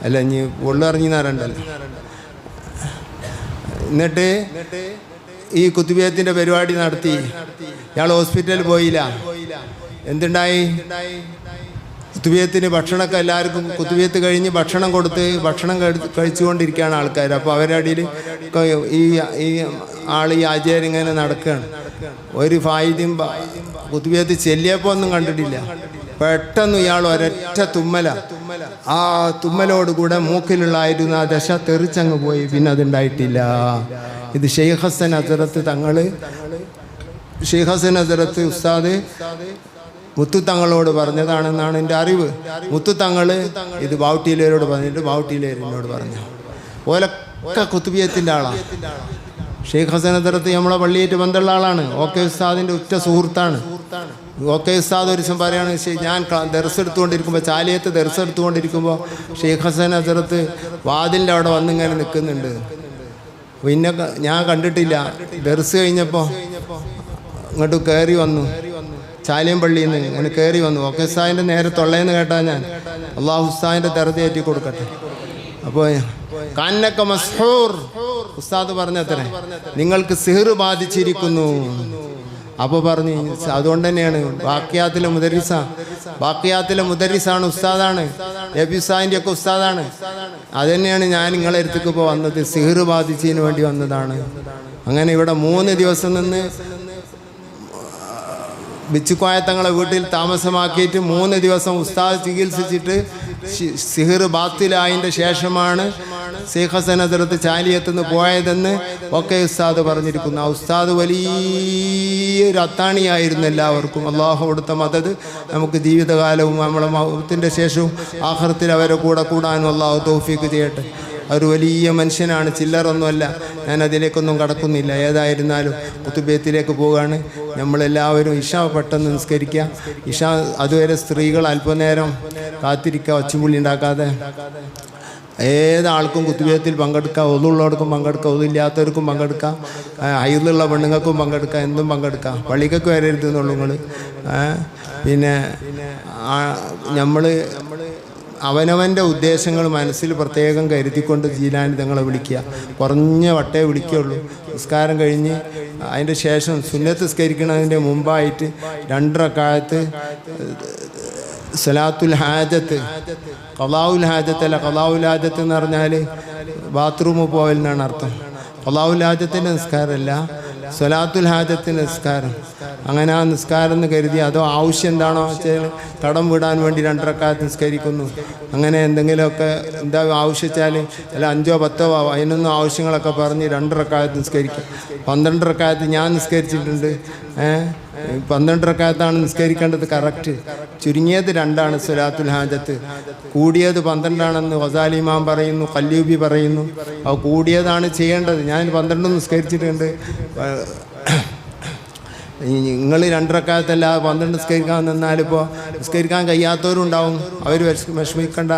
അല്ല, ഇനി പുള്ളറിഞ്ഞെന്ന് അറിയണ്ടല്ലോ. എന്നിട്ട് ഈ കുത്തുബിയത്തിൻ്റെ പരിപാടി നടത്തി. ഇയാൾ ഹോസ്പിറ്റലിൽ പോയില്ല. എന്തുണ്ടായി? കുത്തുബിയത്തിന് ഭക്ഷണമൊക്കെ എല്ലാവർക്കും കുത്തുബിയത്ത് കഴിഞ്ഞ് ഭക്ഷണം കൊടുത്ത് ഭക്ഷണം കഴിച്ചുകൊണ്ടിരിക്കുകയാണ് ആൾക്കാർ. അപ്പോൾ അവരുടെ അടിയിൽ ഈ ആൾ ഈ ആചാര്യം ഇങ്ങനെ നടക്കുകയാണ്. ഒരു ഫായിദ്യം കുത്തുബിയത്ത് ചെല്ലിയപ്പോൾ ഒന്നും കണ്ടിട്ടില്ല. പെട്ടെന്ന് ഇയാൾ ഒരൊറ്റ തുമ്മല, ആ തുമ്മലോടുകൂടെ മൂക്കിലുള്ളായിരുന്ന ആ ദശ തെറിച്ചങ്ങ് പോയി. പിന്നെ അതുണ്ടായിട്ടില്ല. ഇത് ഷെയ്ഖ് ഹസൻ ഹസരത്ത് തങ്ങള്, ഷെയ്ഖ് ഹസൻ ഹസരത്ത് ഉസ്താദ് മുത്തുത്തങ്ങളോട് പറഞ്ഞതാണെന്നാണ് എൻ്റെ അറിവ്. മുത്തുത്തങ്ങള് ഇത് ബാവുട്ടിയിലേരോട് പറഞ്ഞിട്ട് ബാവുട്ടിയിലേരിനോട് പറഞ്ഞു. ഓലൊക്കെ കുത്തുബിയത്തിൻ്റെ ആളാണ്. ഷെയ്ഖ് ഹസൻ ഹസരത്ത് നമ്മളെ പള്ളിയേറ്റ് ബന്ധമുള്ള ആളാണ്. ഓക്കെ ഉസ്താദിൻ്റെ ഉറ്റ സുഹൃത്താണ്. ഓക്കെ ഉസ്താദ് ഒരു ദിവസം പറയാണ്, ഞാൻ ദർസ് എടുത്തുകൊണ്ടിരിക്കുമ്പോൾ, ചാലിയത്ത് ദർസ് എടുത്തുകൊണ്ടിരിക്കുമ്പോൾ ഷെയ്ഖ് ഹസൻ ഹസരത്ത് വാതിലിൻ്റെ അവിടെ വന്നിങ്ങനെ നിൽക്കുന്നുണ്ട്. പിന്നെ ഞാൻ കണ്ടിട്ടില്ല. ദർസ് കഴിഞ്ഞപ്പോൾ ഇങ്ങോട്ട് കയറി വന്നു, ചാലിയം പള്ളിയിൽ നിന്ന് ഇങ്ങനെ കയറി വന്നു. ഓക്കെ ഉസ്താദിൻ്റെ നേരെ തൊള്ളേന്ന് കേട്ടാൽ ഞാൻ അള്ളാഹു ഉസ്താദിൻ്റെ ദർദ ഏറ്റി കൊടുക്കട്ടെ. അപ്പോൾ കന്നക്ക മസ്ഹൂർ, ഉസ്താദ് പറഞ്ഞത്രേ, നിങ്ങൾക്ക് സിഹർ ബാധിച്ചിരിക്കുന്നു. അപ്പോൾ പറഞ്ഞു, അതുകൊണ്ട് തന്നെയാണ് ബാക്കിയാത്തിലെ മുദരിസാണ്, ഉസ്താദാണ്, എബി ഉസ്താദിൻ്റെ ഒക്കെ ഉസ്താദാണ്. അതുതന്നെയാണ് ഞാൻ നിങ്ങളെ അടുത്തേക്ക് ഇപ്പോൾ വന്നത്, സിഹർ ബാധിച്ചതിന് വേണ്ടി വന്നതാണ്. അങ്ങനെ ഇവിടെ 3 ദിവസം നിന്ന് ബിച്ചുക്കോയത്തങ്ങളെ വീട്ടിൽ താമസമാക്കിയിട്ട് 3 ദിവസം ഉസ്താദ് ചികിത്സിച്ചിട്ട് സിഹർ ബാത്തിലായതിൻ്റെ ശേഷമാണ് ഷെയ്ഖ് ഹസൻ ഹസരത്ത് ചാലിയത്തുനിന്ന് പോയതെന്ന് ഒക്കെ ഉസ്താദ് പറഞ്ഞിരിക്കുന്നു. ആ ഉസ്താദ് വലിയൊരു അത്താണിയായിരുന്നു എല്ലാവർക്കും. അള്ളാഹു കൊടുത്ത മദത് നമുക്ക് ജീവിതകാലവും നമ്മളെ മൗത്തിൻ്റെ ശേഷവും ആഖിറത്തിൽ അവരെ കൂടെ കൂടാനും അള്ളാഹു തൗഫീക്ക് ചെയ്യട്ടെ. ഒരു വലിയ മനുഷ്യനാണ്, ചില്ലറൊന്നുമല്ല. ഞാൻ അതിലേക്കൊന്നും കടക്കുന്നില്ല. ഏതായിരുന്നാലും കുത്തുബിയത്തിലേക്ക് പോവുകയാണ്. നമ്മളെല്ലാവരും ഇഷ പെട്ടെന്ന് നിസ്കരിക്കുക. ഇഷ അതുവരെ സ്ത്രീകൾ അല്പനേരം കാത്തിരിക്കുക, ഒച്ചുപുള്ളി ഉണ്ടാക്കാതെ. ഏതാൾക്കും കുത്തുബിയത്തിൽ പങ്കെടുക്കാം. ഒന്നുള്ളവർക്കും പങ്കെടുക്കാം, ഒന്നില്ലാത്തവർക്കും പങ്കെടുക്കാം, ഹൈലുള്ള പെണ്ണുങ്ങൾക്കും പങ്കെടുക്കാം, എന്തും പങ്കെടുക്കാം. പള്ളിക്കൊക്കെ വരരുത് എന്നുള്ളൂ നിങ്ങൾ. പിന്നെ നമ്മൾ അവനവൻ്റെ ഉദ്ദേശങ്ങൾ മനസ്സിൽ പ്രത്യേകം കരുതിക്കൊണ്ട് ജീലാനി തങ്ങളെ വിളിക്കുക. കുറഞ്ഞ വട്ടേ വിളിക്കുകയുള്ളൂ. നിസ്കാരം കഴിഞ്ഞ് അതിൻ്റെ ശേഷം സുന്നത്ത് നിസ്കരിക്കുന്നതിൻ്റെ മുമ്പായിട്ട് 2 റക്അത്ത് സലാത്തുൽ ഹാജത്ത്, ഖളാഉൽ ഹാജത്തല്ല. ഖളാഉൽ ഹാജത്ത് എന്ന് പറഞ്ഞാൽ ബാത്റൂമിൽ പോകൽ എന്നാണ് അർത്ഥം. ഖളാഉൽ ഹാജത്തിൻ്റെ നിസ്കാരമല്ല, സ്വലാത്തുൽ ഹാജത്തിൻ്റെ നിസ്കാരം. അങ്ങനെ ആ നിസ്കാരം എന്ന് കരുതി അതോ ആവശ്യം എന്താണോ വെച്ചാൽ കടം വിടാൻ വേണ്ടി 2 റക്അത്ത് നിസ്കരിക്കുന്നു. അങ്ങനെ എന്തെങ്കിലുമൊക്കെ എന്താ ആവശ്യിച്ചാൽ അല്ല 5 10 11 ആവശ്യങ്ങളൊക്കെ പറഞ്ഞ് 2 റക്അത്ത് നിസ്കരിക്കും. 12 റക്അത്ത് ഞാൻ നിസ്കരിച്ചിട്ടുണ്ട്. 12 റക്അത്താണ് നിസ്കരിക്കേണ്ടത് കറക്റ്റ്. ചുരുങ്ങിയത് 2ആണ് സ്വലാത്തുൽ ഹാജത്ത്, കൂടിയത് 12ആണെന്ന് ഗസാലി ഇമാം പറയുന്നു, ഖല്ലൂബി പറയുന്നു. അത് കൂടിയതാണ് ചെയ്യേണ്ടത്. ഞാൻ 12 നിസ്കരിച്ചിട്ടുണ്ട്. നിങ്ങൾ 2 റക്അത്തല്ല 12 നിസ്കരിക്കാൻ നിന്നാലിപ്പോൾ നിസ്കരിക്കാൻ കഴിയാത്തവരുണ്ടാവും. അവർ വിഷമിക്കണ്ട.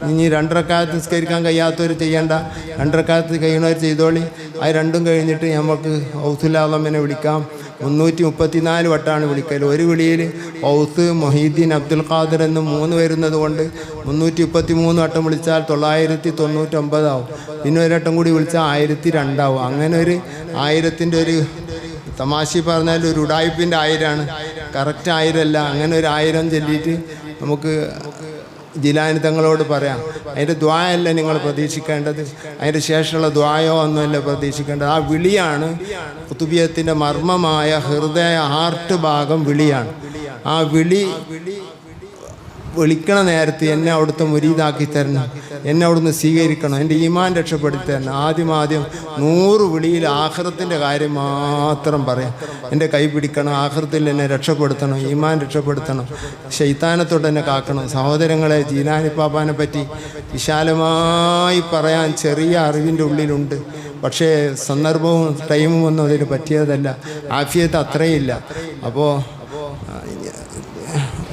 ഇനി 2 റക്അത്ത് നിസ്കരിക്കാൻ കഴിയാത്തവർ ചെയ്യണ്ട. 2 റക്അത്ത് കഴിയുന്നവർ ചെയ്തോളി. അത് 2ഉം കഴിഞ്ഞിട്ട് നമുക്ക് ഔസുല്ലാഹമ്മനെ വിളിക്കാം. 334 വട്ടമാണ് വിളിക്കൽ. ഒരു വിളിയിൽ ഔസ്, മൊഹീദ്ദീൻ, അബ്ദുൽ ഖാദിർ എന്നും 3 വരുന്നത് കൊണ്ട് 333 വട്ടം വിളിച്ചാൽ 999 ആവും. പിന്നെ ഒരു വട്ടം കൂടി വിളിച്ചാൽ 1002 ആവും. അങ്ങനെ ഒരു 1000ൻ്റെ ഒരു തമാശി പറഞ്ഞാൽ ഒരു ഉടായ്പിൻ്റെ 1000ആണ്, കറക്റ്റ് 1000 അല്ല. അങ്ങനെ ഒരു 1000 ചൊല്ലിയിട്ട് നമുക്ക് ജിലാനി തങ്ങളോട് പറയാം. അതിൻ്റെ ദ്വായല്ല നിങ്ങൾ പ്രതീക്ഷിക്കേണ്ടത്, അതിൻ്റെ ശേഷമുള്ള ദ്വായോ ഒന്നുമല്ല പ്രതീക്ഷിക്കേണ്ടത്. ആ വിളിയാണ് ഖുതുബിയത്തിൻ്റെ മർമ്മമായ ഹൃദയ ഹാർട്ട് ഭാഗം വിളിയാണ്. ആ വിളിക്കണ നേരത്ത് എന്നെ അവിടുത്തെ മുരീദാക്കി തരണം, എന്നെ അവിടുന്ന് സ്വീകരിക്കണം, എൻ്റെ ഈമാൻ രക്ഷപ്പെടുത്തി തരണം. ആദ്യം 100 വിളിയിൽ ആഖിറത്തിൻ്റെ കാര്യം മാത്രം പറയാം. എൻ്റെ കൈ പിടിക്കണം, ആഖിറത്തിൽ എന്നെ രക്ഷപ്പെടുത്തണം, ഈമാൻ രക്ഷപ്പെടുത്തണം, ശൈത്താനത്തോട് എന്നെ കാക്കണം. സഹോദരങ്ങളെ, ജീലാനി പാപ്പാനെ പറ്റി വിശാലമായി പറയാൻ ചെറിയ അറിവിൻ്റെ ഉള്ളിലുണ്ട്. പക്ഷേ സന്ദർഭവും ടൈമും ഒന്നും അതിന് പറ്റിയതല്ല. ആഫിയത്ത് അത്രയില്ല. അപ്പോൾ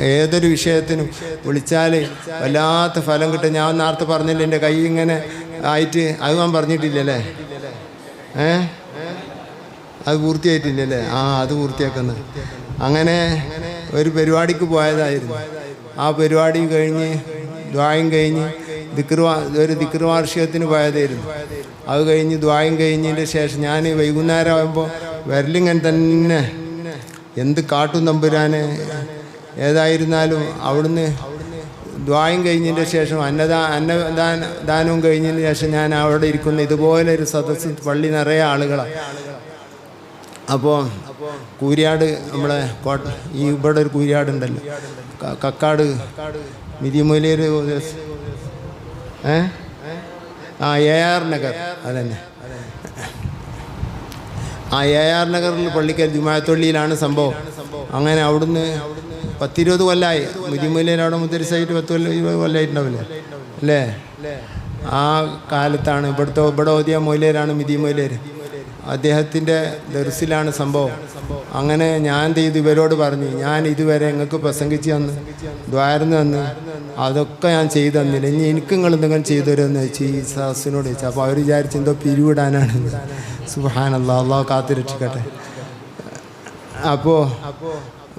ഏതൊരു വിഷയത്തിനും വിളിച്ചാൽ വല്ലാത്ത ഫലം കിട്ടും. ഞാൻ നേരത്തെ പറഞ്ഞില്ല, എൻ്റെ കൈ ഇങ്ങനെ ആയിട്ട് അത് ഞാൻ പറഞ്ഞിട്ടില്ലല്ലേ? അത് പൂർത്തിയായിട്ടില്ലല്ലേ? അത് പൂർത്തിയാക്കുന്നത്. അങ്ങനെ ഒരു പരിപാടിക്ക് പോയതായിരുന്നു. ആ പരിപാടി കഴിഞ്ഞ് ദ്വായും കഴിഞ്ഞ് ഒരു ദിക്ർ വാർഷികത്തിന് പോയതായിരുന്നു. അത് കഴിഞ്ഞ് ദ്വായും കഴിഞ്ഞതിൻ്റെ ശേഷം ഞാൻ വൈകുന്നേരം ആകുമ്പോൾ വരലിങ്ങനെ തന്നെ എന്ത് കാട്ടും തമ്പുരാനെ. ഏതായിരുന്നാലും അവിടുന്ന് ദ്വായും കഴിഞ്ഞതിൻ്റെ ശേഷം അന്നദാനവും കഴിഞ്ഞതിന് ശേഷം ഞാൻ അവിടെ ഇരിക്കുന്ന ഇതുപോലെ ഒരു സദസ്സ്, പള്ളി നിറയെ ആളുകളാണ്. അപ്പോൾ കൂരിയാട്, നമ്മളെ ഇവിടെ ഒരു കൂരിയാടുണ്ടല്ലോ, കക്കാട് മിരിമൂലയിൽ AR നഗർ, അതന്നെ. AR നഗറിൽ പള്ളിക്കൽ ജുമാഅത്തുള്ളിയിലാണ് സംഭവം. അങ്ങനെ അവിടുന്ന് 10-20 കൊല്ലമായി. മിരിമൂലയിൽ അവിടെ മുദ്രസായിട്ട് 10-20 കൊല്ലമായിട്ടുണ്ടാവില്ലേ അല്ലേ? ആ കാലത്താണ് ഇവിടെ ഓതിയ മൗലയരാണ് മിതിമൗലയർ. അദ്ദേഹത്തിൻ്റെ ദർസിലാണ് സംഭവം. അങ്ങനെ ഞാൻ ചെയ്ത് ഇവരോട് പറഞ്ഞു, ഞാൻ ഇതുവരെ നിങ്ങൾക്ക് പ്രസംഗിച്ച് തന്ന് ദ്വാരന്ന് തന്ന് അതൊക്കെ ഞാൻ ചെയ്തു തന്നില്ല, ഇനി എനിക്ക് നിങ്ങൾ എന്തെങ്കിലും ചെയ്തു തരുമെന്ന് ചോദിച്ചു ഈ സദസ്സിനോട് ചോദിച്ചു. അപ്പോൾ അവർ വിചാരിച്ച് എന്തോ പിരിവിടാനാണ്. സുബ്ഹാനല്ലാഹ്, അള്ളാഹു കാത്തിരക്ഷിക്കട്ടെ. അപ്പോൾ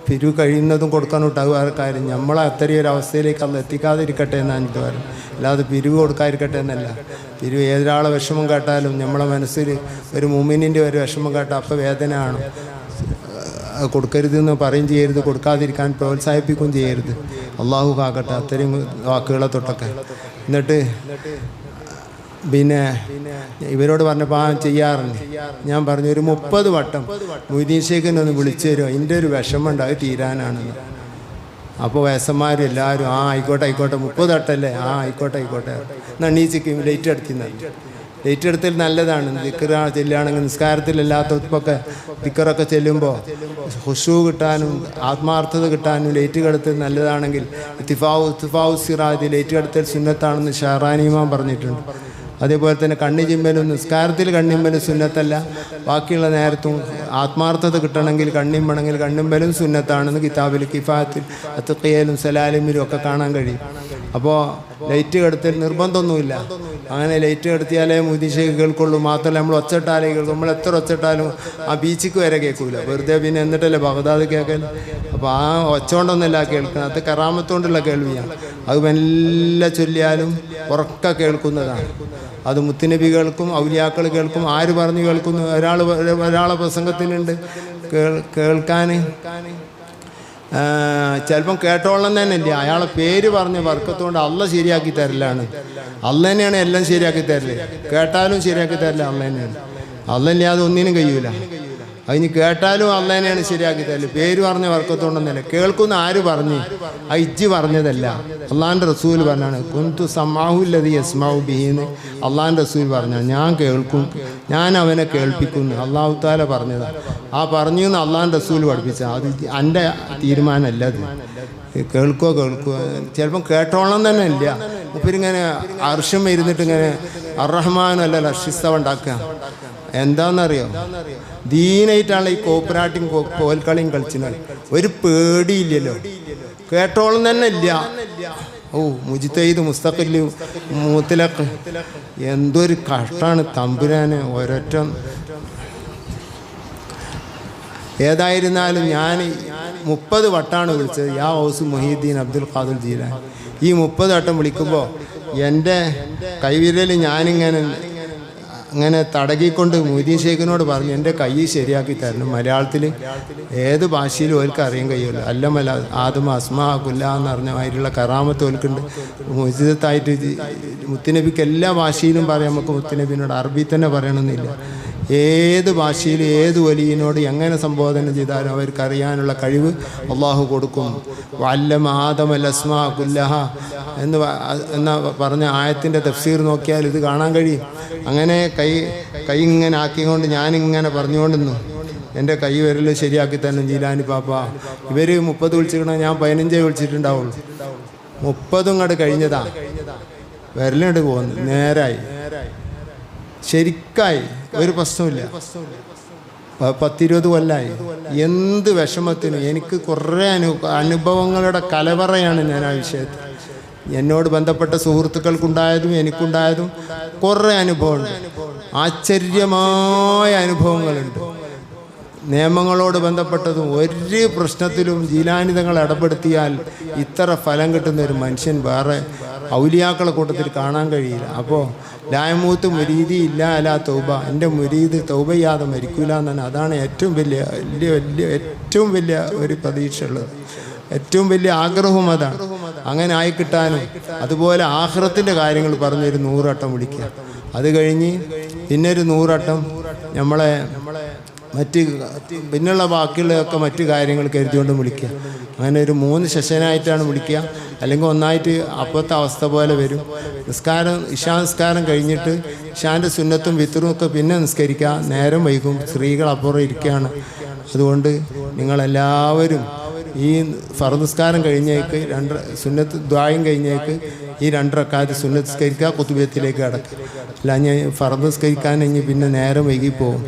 പിരിവ് കഴിയുന്നതും കൊടുക്കാനോട്ട് വേറെ കാര്യം. നമ്മളെ അത്രയും ഒരു അവസ്ഥയിലേക്ക് അത് എത്തിക്കാതിരിക്കട്ടെ എന്നാണ് എനിക്ക് പറയുന്നത്. അല്ലാതെ പിരിവ് കൊടുക്കാതിരിക്കട്ടെ എന്നല്ല. പിരിവ് ഏതൊരാളെ വിഷമം കേട്ടാലും നമ്മളെ മനസ്സിൽ ഒരു മുഅ്മിനിൻ്റെ ഒരു വിഷമം കേട്ടാൽ അപ്പോൾ വേദനയാണ്. കൊടുക്കരുതെന്ന് പറയും ചെയ്യരുത്, കൊടുക്കാതിരിക്കാൻ പ്രോത്സാഹിപ്പിക്കുകയും ചെയ്യരുത്. അള്ളാഹു കാക്കട്ടെ അത്രയും വാക്കുകളെ തൊട്ടൊക്കെ. എന്നിട്ട് പിന്നെ ഇവരോട് പറഞ്ഞപ്പോൾ ചെയ്യാറുണ്ട്. ഞാൻ പറഞ്ഞു, ഒരു 30 വട്ടം മൊയ്തീൻ ഷേഖിനെ ഒന്ന് വിളിച്ചു തരുമോ, എൻ്റെ ഒരു വിഷമമുണ്ട്, അത് തീരാനാണെന്ന്. അപ്പോൾ വയസ്സന്മാരും എല്ലാവരും ആയിക്കോട്ടെ 30 വട്ടമല്ലേ, ആയിക്കോട്ടെ. എന്നാൽ എണീച്ചിക്ക് ലേറ്റ് എടുത്തിരുന്നത് ലൈറ്റ് എടുത്തൽ നല്ലതാണ്. ദിക്ർ ചെല്ലുകയാണെങ്കിൽ നിസ്കാരത്തിലല്ലാത്തപ്പൊക്കെ ദിക്റൊക്കെ ചെല്ലുമ്പോൾ ഖുശൂ കിട്ടാനും ആത്മാർത്ഥത കിട്ടാനും ലൈറ്റ് കെടുത്തൽ നല്ലതാണെങ്കിൽ ഇത്തിഫാഉ സിറാജ് ലൈറ്റ് കെടുത്തൽ സുന്നത്താണെന്ന് ഷഹറാനി ഇമാം പറഞ്ഞിട്ടുണ്ട്. അതേപോലെ തന്നെ കണ്ണി ചിമ്മലും നിസ്കാരത്തിൽ കണ്ണിമ്പലും സുന്നത്തല്ല, ബാക്കിയുള്ള നേരത്തും ആത്മാർത്ഥത കിട്ടണമെങ്കിൽ കണ്ണിമ്പലും സുന്നത്താണെന്ന് കിതാബിൽ കിഫാത്തിൽ അത്തഖിയയിലും സലാലിമിലും ഒക്കെ കാണാൻ കഴിയും. അപ്പോൾ ലൈറ്റ് കെടുത്തൽ നിർബന്ധമൊന്നുമില്ല. അങ്ങനെ ലൈറ്റ് കെടുത്തിയാലേ മുദീശയ്ക്ക് കേൾക്കുള്ളൂ. മാത്രമല്ല നമ്മൾ ഒച്ചട്ടാലേ കേൾക്കും. നമ്മൾ എത്ര ഒച്ചട്ടാലും ആ ബീച്ചിക്ക് വരെ കേൾക്കൂല, വെറുതെ പിന്നെ എന്നിട്ടല്ലേ ബഗ്ദാദ് കേൾക്കൽ. അപ്പോൾ ആ ഒച്ച കൊണ്ടൊന്നുമല്ല കേൾക്കുന്നത്, അത് കറാമത്തോണ്ടുള്ള കേൾവിയാണ്. അത് മെല്ലെ ചൊല്ലിയാലും ഉറക്കെ കേൾക്കുന്നതാണ്. അത് മുത്തുനബി കേൾക്കും, ഔലിയാക്കൾ കേൾക്കും. ആര് പറഞ്ഞു കേൾക്കുന്നു? ഒരാളെ പ്രസംഗത്തിനുണ്ട് കേൾക്കാൻ. ചിലപ്പം കേട്ടോളം തന്നെ ഇല്ല, അയാളെ പേര് പറഞ്ഞ വർക്കത്തുകൊണ്ട് അള്ള ശരിയാക്കി തരലാണ്. അള്ള തന്നെയാണ് എല്ലാം ശരിയാക്കി തരല്. കേട്ടാലും ശരിയാക്കി തരല അള്ള തന്നെയാണ്. അള്ളല്ലാതെ ഒന്നിനും കഴിയൂല. അതിന് കേട്ടാലും അള്ള തന്നെയാണ് ശരിയാക്കി തരല്. പേര് പറഞ്ഞ വർക്കത്തോണ്ടെന്നല്ല. കേൾക്കുന്ന ആര് പറഞ്ഞ്? ഇജ്ജ് പറഞ്ഞതല്ല, അള്ളാൻ്റെ റസൂൽ പറഞ്ഞാണ്. കുന്തു സമാഹുല്ലതി യസ്മാഉ ബിഹിന്ന് അള്ളാൻ്റെ റസൂൽ പറഞ്ഞാണ്. ഞാൻ കേൾക്കും, ഞാൻ അവനെ കേൾപ്പിക്കുന്നു. അള്ളാഹു താല പറഞ്ഞതാണ്. ആ പറഞ്ഞു എന്ന് അള്ളാൻ്റെ റസൂൽ പഠിപ്പിച്ച അത് എൻ്റെ തീരുമാനമല്ല. അത് കേൾക്കോ ചിലപ്പം കേട്ടോളം തന്നെ ഇല്ല. ഇവരിങ്ങനെ അർഷം ഇരുന്നിട്ട് ഇങ്ങനെ അർറഹ്മാൻ അല്ല അർഷിസ്തവ ഉണ്ടാക്കുക. എന്താണെന്നറിയോ? ദീനായിട്ടാണ് ഈ കോപ്പറാട്ടിയും കോൽക്കളിയും കളിച്ചിരുന്നത്. ഒരു പേടിയില്ലല്ലോ, കേട്ടോളം തന്നെ ഇല്ല. ഓ മുജിത്തയ്യിദ് മുസ്തഖിൽ മുത്തലഖ് എന്തൊരു കഷ്ടമാണ് തമ്പുരാന് ഒരൊറ്റ. ഏതായിരുന്നാലും ഞാൻ 30 വട്ടമാണ് വിളിച്ചത് യാ ഔസ് മുഹീദ്ദീൻ അബ്ദുൽ ഖാദിർ ജീലാനി. ഈ 30 വട്ടം വിളിക്കുമ്പോൾ എൻ്റെ കൈവിരൽ അങ്ങനെ തടകിക്കൊണ്ട് മൊയ്തീൻ ഷേഖിനോട് പറഞ്ഞു എൻ്റെ കൈ ശരിയാക്കി തരണം. മലയാളത്തിൽ ഏത് ഭാഷയിലും ഓൽക്ക് അറിയാൻ കഴിയുമല്ലോ. അല്ലമല്ല ആദമ അസ്മാ കുല്ല എന്ന് പറഞ്ഞ മാതിരിയുള്ള കറാമത്ത് ഓൽക്കുണ്ട്. മുജിദത്തായിട്ട് മുത്തുനബിക്ക് എല്ലാ ഭാഷയിലും പറയാം. നമുക്ക് മുത്തുനബിനോട് അറബി തന്നെ പറയണമെന്നില്ല. ഏത് ഭാഷയിൽ ഏത് വലിയനോട് എങ്ങനെ സംബോധന ചെയ്താലും അവർക്ക് അറിയാനുള്ള കഴിവ് അള്ളാഹു കൊടുക്കും. വല്ലമ ആദമൽ അസ്മാ കുല്ലഹ എന്ന പറഞ്ഞ ആയത്തിൻ്റെ തഫ്സീർ നോക്കിയാൽ ഇത് കാണാൻ കഴിയും. അങ്ങനെ കൈ ഇങ്ങനെ ആക്കിക്കൊണ്ട് ഞാനിങ്ങനെ പറഞ്ഞുകൊണ്ടിരുന്നു എൻ്റെ കൈ വിരൽ ശരിയാക്കി തന്നെ ജീലാനി പാപ്പ. ഇവർ 30 വിളിച്ചിരിക്കണ, ഞാൻ 15 വിളിച്ചിട്ടുണ്ടാവുള്ളൂ. 30 ഇങ്ങോട്ട് കഴിഞ്ഞതാ, വിരലിങ്ങോട്ട് പോകുന്നു. നേരായി, ശരിക്കായി, ഒരു പ്രശ്നമില്ല. 10-20 കൊല്ലമായി. എന്ത് വിഷമത്തിനും എനിക്ക് കുറേ അനുഭവങ്ങളുടെ കലവറയാണ് ഞാൻ ആ വിഷയത്തിൽ. എന്നോട് ബന്ധപ്പെട്ട സുഹൃത്തുക്കൾക്കുണ്ടായതും എനിക്കുണ്ടായതും കുറേ അനുഭവമുണ്ട്. ആശ്ചര്യമായ അനുഭവങ്ങളുണ്ട്. നിയമങ്ങളോട് ബന്ധപ്പെട്ടതും ഒരു പ്രശ്നത്തിലും ജീലാനി തങ്ങൾ ഇടപെടുത്തിയാൽ ഇത്ര ഫലം കിട്ടുന്ന ഒരു മനുഷ്യൻ വേറെ ഔലിയാക്കളെ കൂട്ടത്തിൽ കാണാൻ കഴിയില്ല. അപ്പോൾ ലായമൂത്ത് മുരീദി ഇല്ല അലാ തൗബ, എൻ്റെ മുരീദ് തൗബ ചെയ്യാതെ മരിക്കൂല എന്നാണ്. അതാണ് ഏറ്റവും വലിയ ഒരു പ്രതീക്ഷ ഉള്ളത്, ഏറ്റവും വലിയ ആഗ്രഹവും അതാണ്. അങ്ങനെ ആയിക്കിട്ടാനും അതുപോലെ ആഖിറത്തിൻ്റെ കാര്യങ്ങൾ പറഞ്ഞൊരു 100 വട്ടം വിളിക്കുക. അത് കഴിഞ്ഞ് പിന്നെ ഒരു 100 വട്ടം നമ്മളെ പിന്നുള്ള ബാക്കിയുള്ളതൊക്കെ മറ്റു കാര്യങ്ങൾ കരുതിക്കൊണ്ടും വിളിക്കുക. അങ്ങനെ ഒരു 3 സെഷനായിട്ടാണ് വിളിക്കുക. അല്ലെങ്കിൽ ഒന്നായിട്ട് അപ്പോഴത്തെ അവസ്ഥ പോലെ വരും. ഇശാ നിസ്കാരം കഴിഞ്ഞിട്ട് ഇശാൻ്റെ സുന്നത്തും വിത്തറും ഒക്കെ പിന്നെ നിസ്കരിക്കുക. നേരം വൈകും, സ്ത്രീകൾ അപ്പുറം ഇരിക്കുകയാണ്. അതുകൊണ്ട് നിങ്ങളെല്ലാവരും ഈ ഫർദ് നിസ്കാരം കഴിഞ്ഞേക്ക് 2 സുന്നത്ത് ദുആയും കഴിഞ്ഞേക്ക് ഈ 2 റക്അത്ത് സുന്നത്ത് നിസ്കരിക്കുക, ഖുതുബത്തിലേക്ക് കടക്കുക. അല്ല ഞാൻ ഫർദ് നിസ്കരിക്കാൻ ഇനി പിന്നെ നേരം വൈകിപ്പോവും.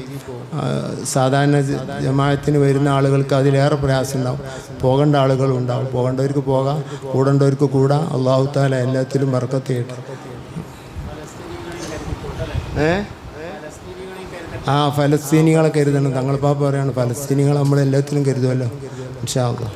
സാധാരണ ജമാഅത്തിന് വരുന്ന ആളുകൾക്ക് അതിലേറെ പ്രയാസം ഉണ്ടാവും. പോകേണ്ട ആളുകളും ഉണ്ടാവും. പോകേണ്ടവർക്ക് പോകാം, കൂടേണ്ടവർക്ക് കൂടാം. അല്ലാഹു തആല എല്ലാത്തിലും ബർക്കത്ത് ചെയ്യട്ടെ. ഫലസ്തീനികളെ കരുതണം. തങ്ങൾ പാപ്പ പറയാണ് ഫലസ്തീനികളെ നമ്മൾ എല്ലാത്തിലും കരുതുമല്ലോ ഇൻഷാ അല്ലാഹ്.